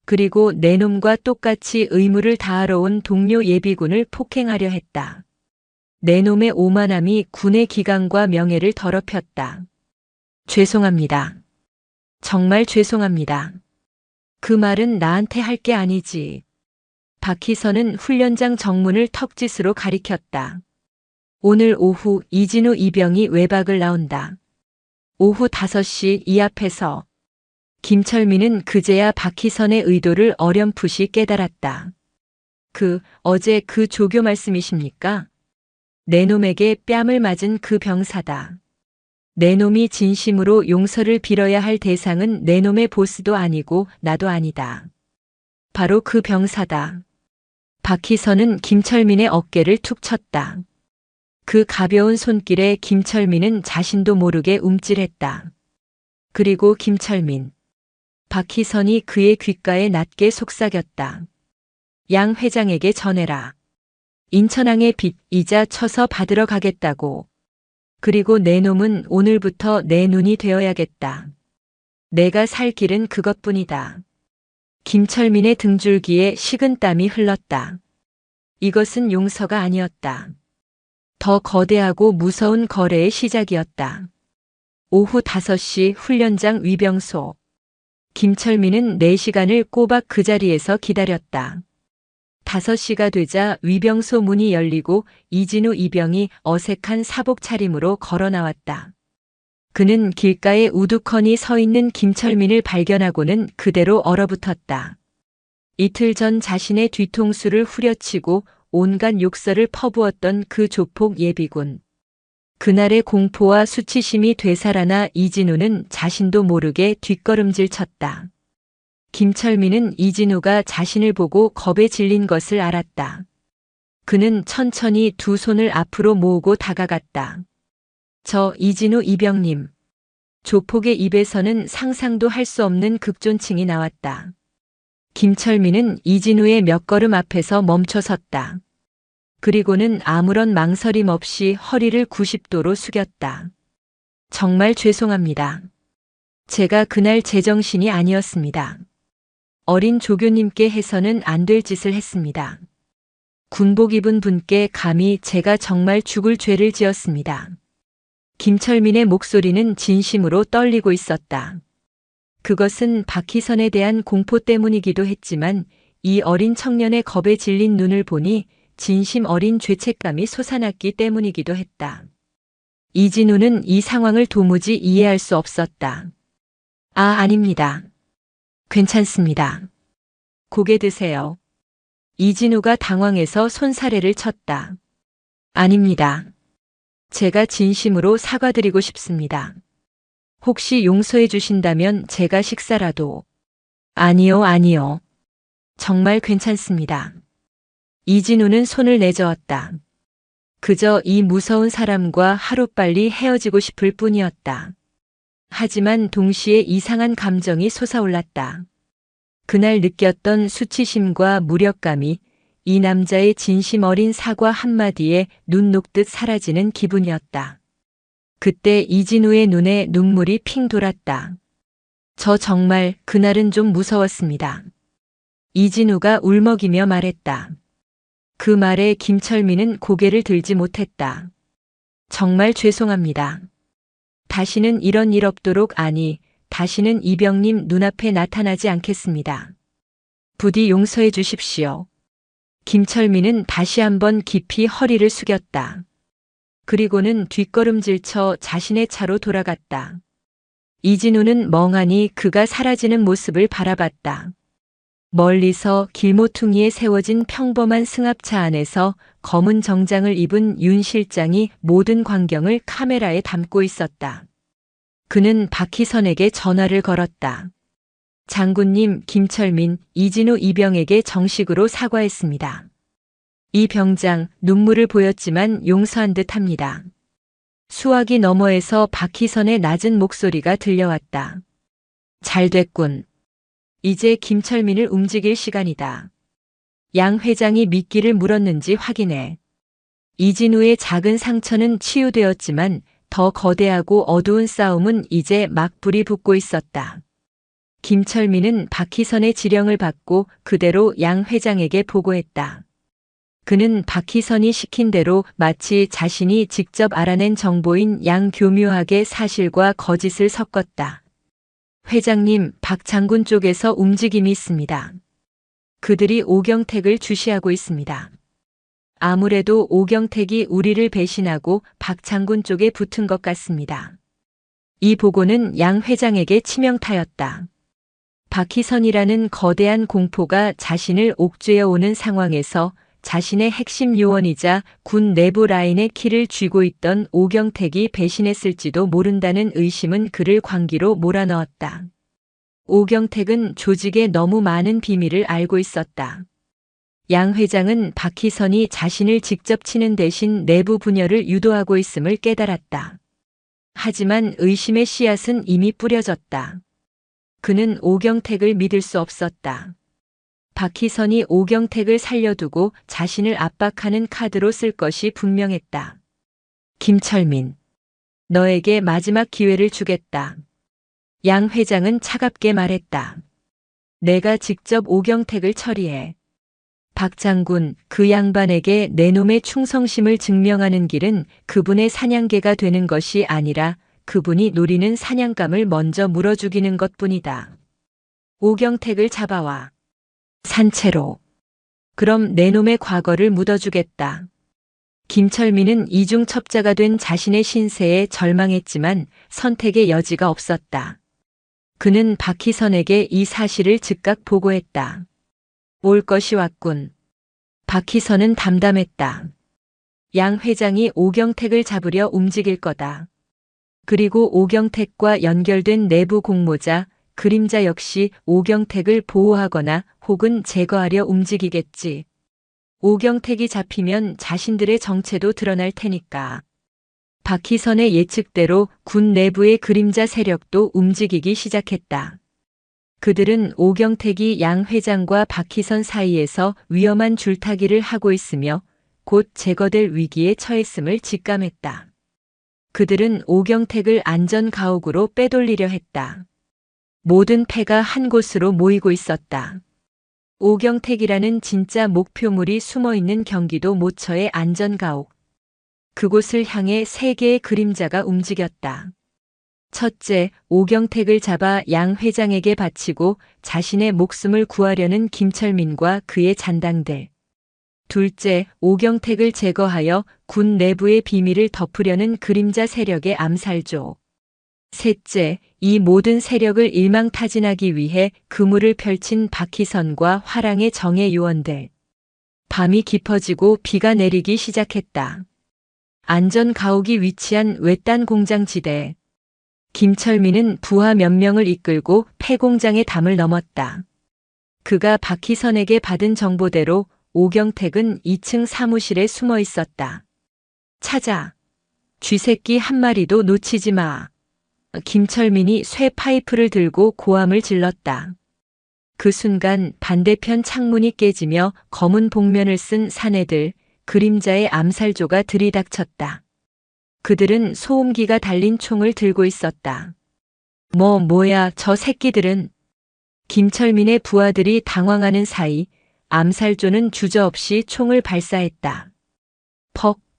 그리고 내 놈과 똑같이 의무를 다하러 온 동료 예비군을 폭행하려 했다. 내 놈의 오만함이 군의 기강과 명예를 더럽혔다. 죄송합니다. 정말 죄송합니다. 그 말은 나한테 할 게 아니지. 박희선은 훈련장 정문을 턱짓으로 가리켰다. 오늘 오후 이진우 이병이 외박을 나온다. 오후 5시 이 앞에서. 김철민은 그제야 박희선의 의도를 어렴풋이 깨달았다. 어제 그 조교 말씀이십니까? 내 놈에게 뺨을 맞은 그 병사다. 내 놈이 진심으로 용서를 빌어야 할 대상은 내 놈의 보스도 아니고 나도 아니다. 바로 그 병사다. 박희선은 김철민의 어깨를 툭 쳤다. 그 가벼운 손길에 김철민은 자신도 모르게 움찔했다. 그리고 김철민. 박희선이 그의 귓가에 낮게 속삭였다. 양 회장에게 전해라. 인천항의 빚 이자 쳐서 받으러 가겠다고. 그리고 내 놈은 오늘부터 내 눈이 되어야겠다. 내가 살 길은 그것뿐이다. 김철민의 등줄기에 식은땀이 흘렀다. 이것은 용서가 아니었다. 더 거대하고 무서운 거래의 시작이었다. 오후 5시 훈련장 위병소. 김철민은 4시간을 꼬박 그 자리에서 기다렸다. 5시가 되자 위병소 문이 열리고 이진우 이병이 어색한 사복 차림으로 걸어 나왔다. 그는 길가에 우두커니 서 있는 김철민을 발견하고는 그대로 얼어붙었다. 이틀 전 자신의 뒤통수를 후려치고 온갖 욕설을 퍼부었던 그 조폭 예비군. 그날의 공포와 수치심이 되살아나 이진우는 자신도 모르게 뒷걸음질 쳤다. 김철민은 이진우가 자신을 보고 겁에 질린 것을 알았다. 그는 천천히 두 손을 앞으로 모으고 다가갔다. 저 이진우 이병님. 조폭의 입에서는 상상도 할 수 없는 극존칭이 나왔다. 김철민은 이진우의 몇 걸음 앞에서 멈춰섰다. 그리고는 아무런 망설임 없이 허리를 90도로 숙였다. 정말 죄송합니다. 제가 그날 제정신이 아니었습니다. 어린 조교님께 해서는 안 될 짓을 했습니다. 군복 입은 분께 감히 제가 정말 죽을 죄를 지었습니다. 김철민의 목소리는 진심으로 떨리고 있었다. 그것은 박희선에 대한 공포 때문이기도 했지만 이 어린 청년의 겁에 질린 눈을 보니 진심 어린 죄책감이 솟아났기 때문이기도 했다. 이진우는 이 상황을 도무지 이해할 수 없었다. 아닙니다. 괜찮습니다. 고개 드세요. 이진우가 당황해서 손사래를 쳤다. 아닙니다. 제가 진심으로 사과드리고 싶습니다. 혹시 용서해 주신다면 제가 식사라도. 아니요. 정말 괜찮습니다. 이진우는 손을 내저었다. 그저 이 무서운 사람과 하루빨리 헤어지고 싶을 뿐이었다. 하지만 동시에 이상한 감정이 솟아올랐다. 그날 느꼈던 수치심과 무력감이 이 남자의 진심 어린 사과 한마디에 눈 녹듯 사라지는 기분이었다. 그때 이진우의 눈에 눈물이 핑 돌았다. 저 정말 그날은 좀 무서웠습니다. 이진우가 울먹이며 말했다. 그 말에 김철민은 고개를 들지 못했다. 정말 죄송합니다. 다시는 이런 일 없도록 다시는 이병님 눈앞에 나타나지 않겠습니다. 부디 용서해 주십시오. 김철민은 다시 한번 깊이 허리를 숙였다. 그리고는 뒷걸음질쳐 자신의 차로 돌아갔다. 이진우는 멍하니 그가 사라지는 모습을 바라봤다. 멀리서 길모퉁이에 세워진 평범한 승합차 안에서 검은 정장을 입은 윤 실장이 모든 광경을 카메라에 담고 있었다. 그는 박희선에게 전화를 걸었다. 장군님, 김철민, 이진우 이병에게 정식으로 사과했습니다. 이 병장 눈물을 보였지만 용서한 듯합니다. 수화기 너머에서 박희선의 낮은 목소리가 들려왔다. 잘 됐군. 이제 김철민을 움직일 시간이다. 양 회장이 미끼를 물었는지 확인해. 이진우의 작은 상처는 치유되었지만 더 거대하고 어두운 싸움은 이제 막 불이 붙고 있었다. 김철민은 박희선의 지령을 받고 그대로 양 회장에게 보고했다. 그는 박희선이 시킨 대로 마치 자신이 직접 알아낸 정보인 양 교묘하게 사실과 거짓을 섞었다. 회장님, 박 장군 쪽에서 움직임이 있습니다. 그들이 오경택을 주시하고 있습니다. 아무래도 오경택이 우리를 배신하고 박 장군 쪽에 붙은 것 같습니다. 이 보고는 양 회장에게 치명타였다. 박희선이라는 거대한 공포가 자신을 옥죄어 오는 상황에서 자신의 핵심 요원이자 군 내부 라인의 키를 쥐고 있던 오경택이 배신했을지도 모른다는 의심은 그를 광기로 몰아넣었다. 오경택은 조직의 너무 많은 비밀을 알고 있었다. 양 회장은 박희선이 자신을 직접 치는 대신 내부 분열을 유도하고 있음을 깨달았다. 하지만 의심의 씨앗은 이미 뿌려졌다. 그는 오경택을 믿을 수 없었다. 박희선이 오경택을 살려두고 자신을 압박하는 카드로 쓸 것이 분명했다. 김철민, 너에게 마지막 기회를 주겠다. 양 회장은 차갑게 말했다. 내가 직접 오경택을 처리해. 박 장군, 그 양반에게 내 놈의 충성심을 증명하는 길은 그분의 사냥개가 되는 것이 아니라 그분이 노리는 사냥감을 먼저 물어 죽이는 것뿐이다. 오경택을 잡아와. 산채로. 그럼 내 놈의 과거를 묻어주겠다. 김철민은 이중첩자가 된 자신의 신세에 절망했지만 선택의 여지가 없었다. 그는 박희선에게 이 사실을 즉각 보고했다. 올 것이 왔군. 박희선은 담담했다. 양 회장이 오경택을 잡으려 움직일 거다. 그리고 오경택과 연결된 내부 공모자, 그림자 역시 오경택을 보호하거나 혹은 제거하려 움직이겠지. 오경택이 잡히면 자신들의 정체도 드러날 테니까. 박희선의 예측대로 군 내부의 그림자 세력도 움직이기 시작했다. 그들은 오경택이 양 회장과 박희선 사이에서 위험한 줄타기를 하고 있으며 곧 제거될 위기에 처했음을 직감했다. 그들은 오경택을 안전가옥으로 빼돌리려 했다. 모든 패가 한 곳으로 모이고 있었다. 오경택이라는 진짜 목표물이 숨어있는 경기도 모처의 안전가옥. 그곳을 향해 세 개의 그림자가 움직였다. 첫째, 오경택을 잡아 양 회장에게 바치고 자신의 목숨을 구하려는 김철민과 그의 잔당들. 둘째, 오경택을 제거하여 군 내부의 비밀을 덮으려는 그림자 세력의 암살조. 셋째, 이 모든 세력을 일망타진하기 위해 그물을 펼친 박희선과 화랑의 정예 요원들. 밤이 깊어지고 비가 내리기 시작했다. 안전가옥이 위치한 외딴 공장지대. 김철민은 부하 몇 명을 이끌고 폐공장의 담을 넘었다. 그가 박희선에게 받은 정보대로 오경택은 2층 사무실에 숨어 있었다. 찾아. 쥐새끼 한 마리도 놓치지 마. 김철민이 쇠 파이프를 들고 고함을 질렀다. 그 순간 반대편 창문이 깨지며 검은 복면을 쓴 사내들, 그림자의 암살조가 들이닥쳤다. 그들은 소음기가 달린 총을 들고 있었다. 뭐야 저 새끼들은. 김철민의 부하들이 당황하는 사이 암살조는 주저없이 총을 발사했다.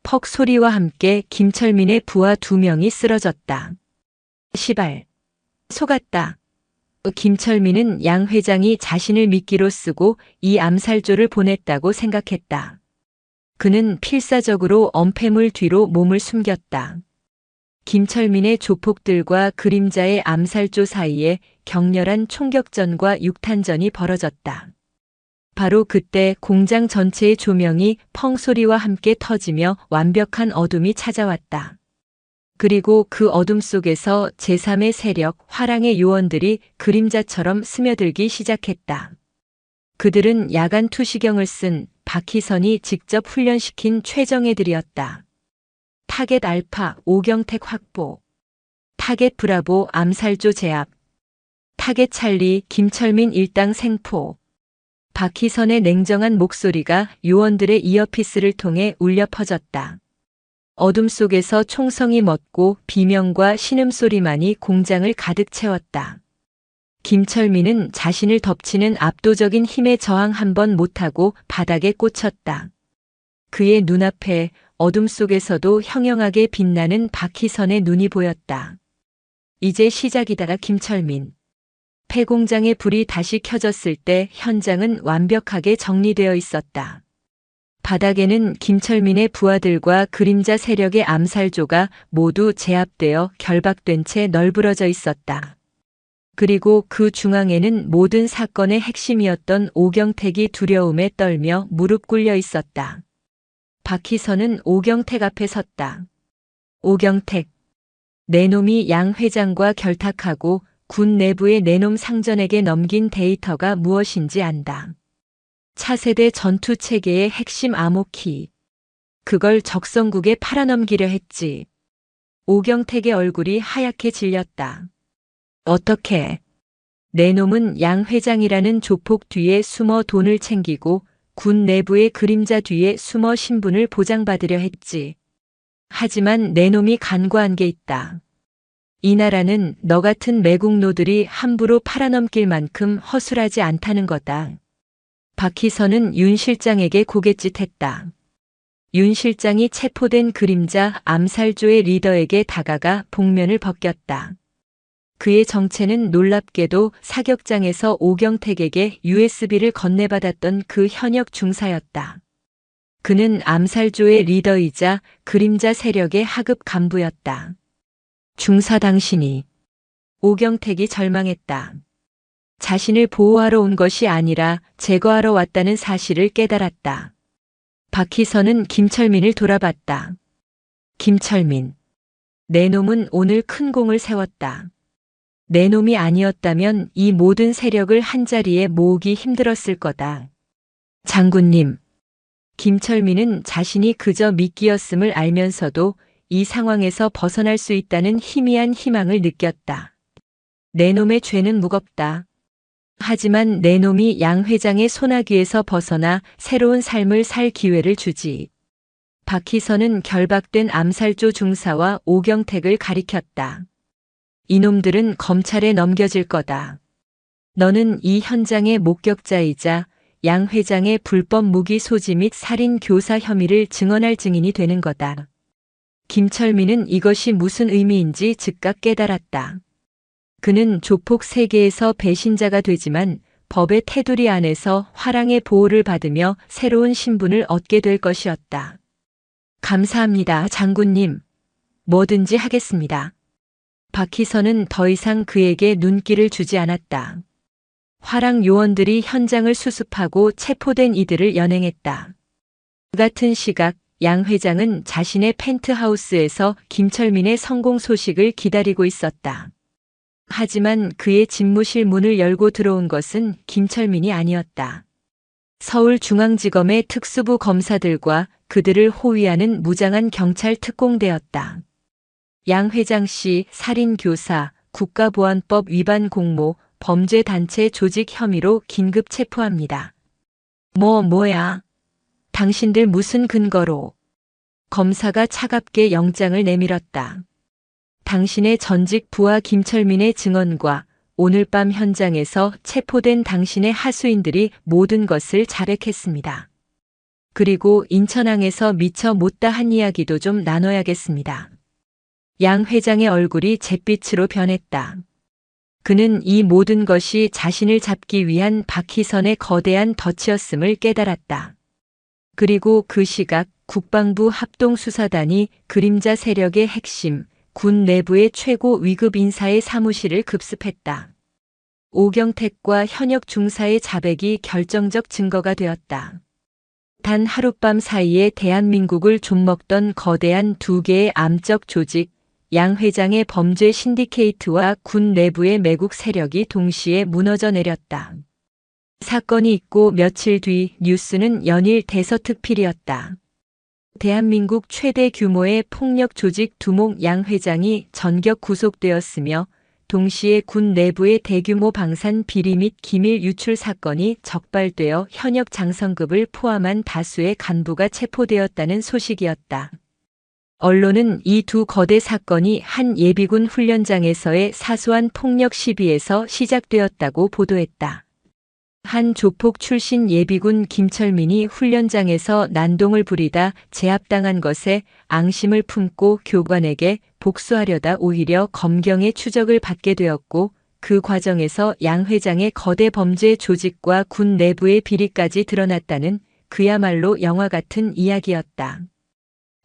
퍽 소리와 함께 김철민의 부하 2명이 쓰러졌다. 시발. 속았다. 김철민은 양 회장이 자신을 미끼로 쓰고 이 암살조를 보냈다고 생각했다. 그는 필사적으로 엄폐물 뒤로 몸을 숨겼다. 김철민의 조폭들과 그림자의 암살조 사이에 격렬한 총격전과 육탄전이 벌어졌다. 바로 그때 공장 전체의 조명이 펑 소리와 함께 터지며 완벽한 어둠이 찾아왔다. 그리고 그 어둠 속에서 제3의 세력 화랑의 요원들이 그림자처럼 스며들기 시작했다. 그들은 야간 투시경을 쓴 박희선이 직접 훈련시킨 최정예들이었다. 타겟 알파 오경택 확보, 타겟 브라보 암살조 제압, 타겟 찰리 김철민 일당 생포. 박희선의 냉정한 목소리가 요원들의 이어피스를 통해 울려 퍼졌다. 어둠 속에서 총성이 멎고 비명과 신음소리만이 공장을 가득 채웠다. 김철민은 자신을 덮치는 압도적인 힘에 저항 한번 못하고 바닥에 꽂혔다. 그의 눈앞에 어둠 속에서도 형형하게 빛나는 박희선의 눈이 보였다. 이제 시작이다. 김철민. 폐공장의 불이 다시 켜졌을 때 현장은 완벽하게 정리되어 있었다. 바닥에는 김철민의 부하들과 그림자 세력의 암살조가 모두 제압되어 결박된 채 널브러져 있었다. 그리고 그 중앙에는 모든 사건의 핵심이었던 오경택이 두려움에 떨며 무릎 꿇려 있었다. 박희선은 오경택 앞에 섰다. 오경택, 내 놈이 양 회장과 결탁하고 군 내부의 내 놈 상전에게 넘긴 데이터가 무엇인지 안다. 차세대 전투 체계의 핵심 암호키. 그걸 적성국에 팔아넘기려 했지. 오경택의 얼굴이 하얗게 질렸다. 어떻게? 내 놈은 양 회장이라는 조폭 뒤에 숨어 돈을 챙기고 군 내부의 그림자 뒤에 숨어 신분을 보장받으려 했지. 하지만 내 놈이 간과한 게 있다. 이 나라는 너 같은 매국노들이 함부로 팔아넘길 만큼 허술하지 않다는 거다. 박희선은 윤 실장에게 고갯짓했다. 윤 실장이 체포된 그림자 암살조의 리더에게 다가가 복면을 벗겼다. 그의 정체는 놀랍게도 사격장에서 오경택에게 USB를 건네받았던 그 현역 중사였다. 그는 암살조의 리더이자 그림자 세력의 하급 간부였다. 중사 당신이. 오경택이 절망했다. 자신을 보호하러 온 것이 아니라 제거하러 왔다는 사실을 깨달았다. 박희선은 김철민을 돌아봤다. 김철민. 내 놈은 오늘 큰 공을 세웠다. 내 놈이 아니었다면 이 모든 세력을 한자리에 모으기 힘들었을 거다. 장군님. 김철민은 자신이 그저 미끼였음을 알면서도 이 상황에서 벗어날 수 있다는 희미한 희망을 느꼈다. 내 놈의 죄는 무겁다. 하지만 내 놈이 양 회장의 소나귀에서 벗어나 새로운 삶을 살 기회를 주지. 박희선은 결박된 암살조 중사와 오경택을 가리켰다. 이놈들은 검찰에 넘겨질 거다. 너는 이 현장의 목격자이자 양 회장의 불법 무기 소지 및 살인 교사 혐의를 증언할 증인이 되는 거다. 김철민은 이것이 무슨 의미인지 즉각 깨달았다. 그는 조폭 세계에서 배신자가 되지만 법의 테두리 안에서 화랑의 보호를 받으며 새로운 신분을 얻게 될 것이었다. 감사합니다, 장군님. 뭐든지 하겠습니다. 박희선은 더 이상 그에게 눈길을 주지 않았다. 화랑 요원들이 현장을 수습하고 체포된 이들을 연행했다. 그 같은 시각 양 회장은 자신의 펜트하우스에서 김철민의 성공 소식을 기다리고 있었다. 하지만 그의 집무실 문을 열고 들어온 것은 김철민이 아니었다. 서울중앙지검의 특수부 검사들과 그들을 호위하는 무장한 경찰 특공대였다. 양 회장 씨 살인교사, 국가보안법 위반 공모, 범죄단체 조직 혐의로 긴급 체포합니다. 뭐야? 당신들 무슨 근거로? 검사가 차갑게 영장을 내밀었다. 당신의 전직 부하 김철민의 증언과 오늘 밤 현장에서 체포된 당신의 하수인들이 모든 것을 자백했습니다. 그리고 인천항에서 미처 못다 한 이야기도 좀 나눠야겠습니다. 양 회장의 얼굴이 잿빛으로 변했다. 그는 이 모든 것이 자신을 잡기 위한 박희선의 거대한 덫이었음을 깨달았다. 그리고 그 시각 국방부 합동수사단이 그림자 세력의 핵심, 군 내부의 최고 위급 인사의 사무실을 급습했다. 오경택과 현역 중사의 자백이 결정적 증거가 되었다. 단 하룻밤 사이에 대한민국을 좀먹던 거대한 두 개의 암적 조직, 양 회장의 범죄 신디케이트와 군 내부의 매국 세력이 동시에 무너져 내렸다. 사건이 있고 며칠 뒤 뉴스는 연일 대서특필이었다. 대한민국 최대 규모의 폭력 조직 두목 양 회장이 전격 구속되었으며 동시에 군 내부의 대규모 방산 비리 및 기밀 유출 사건이 적발되어 현역 장성급을 포함한 다수의 간부가 체포되었다는 소식이었다. 언론은 이 두 거대 사건이 한 예비군 훈련장에서의 사소한 폭력 시비에서 시작되었다고 보도했다. 한 조폭 출신 예비군 김철민이 훈련장에서 난동을 부리다 제압당한 것에 앙심을 품고 교관에게 복수하려다 오히려 검경의 추적을 받게 되었고 그 과정에서 양 회장의 거대 범죄 조직과 군 내부의 비리까지 드러났다는 그야말로 영화 같은 이야기였다.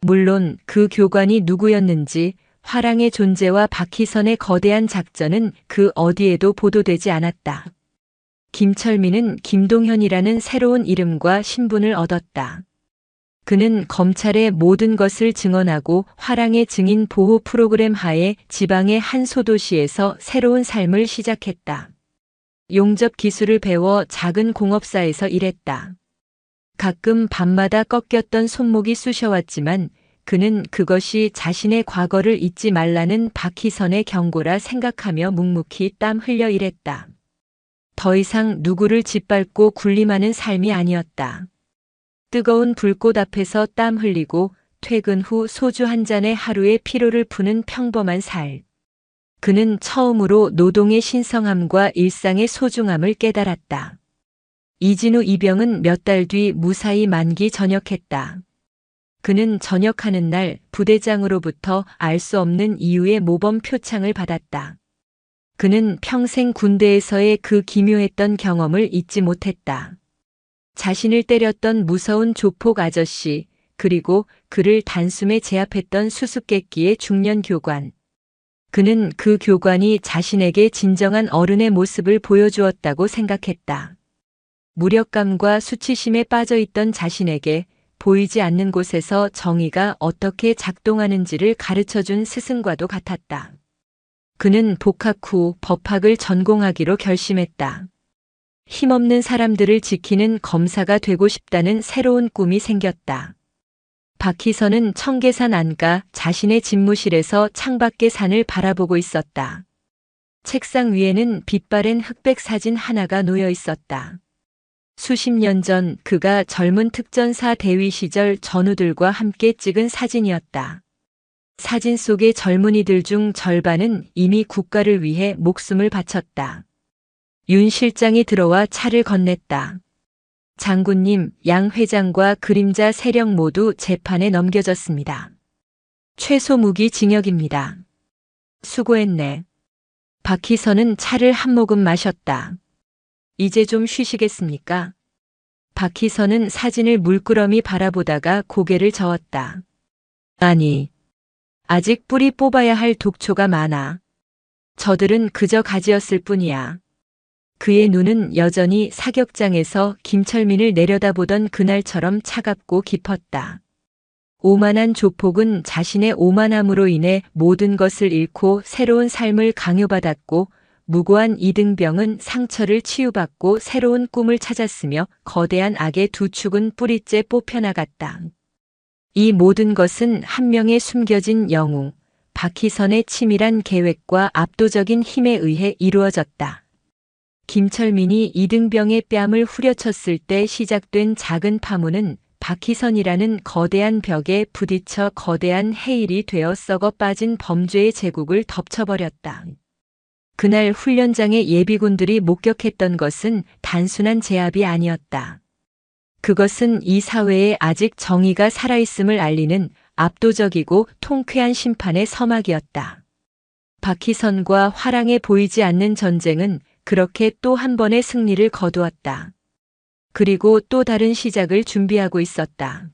물론 그 교관이 누구였는지 화랑의 존재와 박희선의 거대한 작전은 그 어디에도 보도되지 않았다. 김철민은 김동현이라는 새로운 이름과 신분을 얻었다. 그는 검찰의 모든 것을 증언하고 화랑의 증인 보호 프로그램 하에 지방의 한 소도시에서 새로운 삶을 시작했다. 용접 기술을 배워 작은 공업사에서 일했다. 가끔 밤마다 꺾였던 손목이 쑤셔왔지만 그는 그것이 자신의 과거를 잊지 말라는 박희선의 경고라 생각하며 묵묵히 땀 흘려 일했다. 더 이상 누구를 짓밟고 군림하는 삶이 아니었다. 뜨거운 불꽃 앞에서 땀 흘리고 퇴근 후 소주 한 잔에 하루의 피로를 푸는 평범한 살. 그는 처음으로 노동의 신성함과 일상의 소중함을 깨달았다. 이진우 이병은 몇 달 뒤 무사히 만기 전역했다. 그는 전역하는 날 부대장으로부터 알 수 없는 이유의 모범 표창을 받았다. 그는 평생 군대에서의 그 기묘했던 경험을 잊지 못했다. 자신을 때렸던 무서운 조폭 아저씨, 그리고 그를 단숨에 제압했던 수수께끼의 중년 교관. 그는 그 교관이 자신에게 진정한 어른의 모습을 보여주었다고 생각했다. 무력감과 수치심에 빠져있던 자신에게 보이지 않는 곳에서 정의가 어떻게 작동하는지를 가르쳐준 스승과도 같았다. 그는 복학 후 법학을 전공하기로 결심했다. 힘없는 사람들을 지키는 검사가 되고 싶다는 새로운 꿈이 생겼다. 박희선은 청계산 안가 자신의 집무실에서 창밖의 산을 바라보고 있었다. 책상 위에는 빛바랜 흑백 사진 하나가 놓여 있었다. 수십 년 전 그가 젊은 특전사 대위 시절 전우들과 함께 찍은 사진이었다. 사진 속의 젊은이들 중 절반은 이미 국가를 위해 목숨을 바쳤다. 윤 실장이 들어와 차를 건넸다. 장군님, 양 회장과 그림자 세력 모두 재판에 넘겨졌습니다. 최소 무기 징역입니다. 수고했네. 박희선은 차를 한 모금 마셨다. 이제 좀 쉬시겠습니까? 박희선은 사진을 물끄러미 바라보다가 고개를 저었다. 아니, 아직 뿌리 뽑아야 할 독초가 많아. 저들은 그저 가지였을 뿐이야. 그의 눈은 여전히 사격장에서 김철민을 내려다보던 그날처럼 차갑고 깊었다. 오만한 조폭은 자신의 오만함으로 인해 모든 것을 잃고 새로운 삶을 강요받았고, 무고한 이등병은 상처를 치유받고 새로운 꿈을 찾았으며 거대한 악의 두 축은 뿌리째 뽑혀나갔다. 이 모든 것은 한 명의 숨겨진 영웅, 박희선의 치밀한 계획과 압도적인 힘에 의해 이루어졌다. 김철민이 이등병의 뺨을 후려쳤을 때 시작된 작은 파문은 박희선이라는 거대한 벽에 부딪혀 거대한 해일이 되어 썩어 빠진 범죄의 제국을 덮쳐버렸다. 그날 훈련장의 예비군들이 목격했던 것은 단순한 제압이 아니었다. 그것은 이 사회에 아직 정의가 살아있음을 알리는 압도적이고 통쾌한 심판의 서막이었다. 박희선과 화랑에 보이지 않는 전쟁은 그렇게 또 한 번의 승리를 거두었다. 그리고 또 다른 시작을 준비하고 있었다.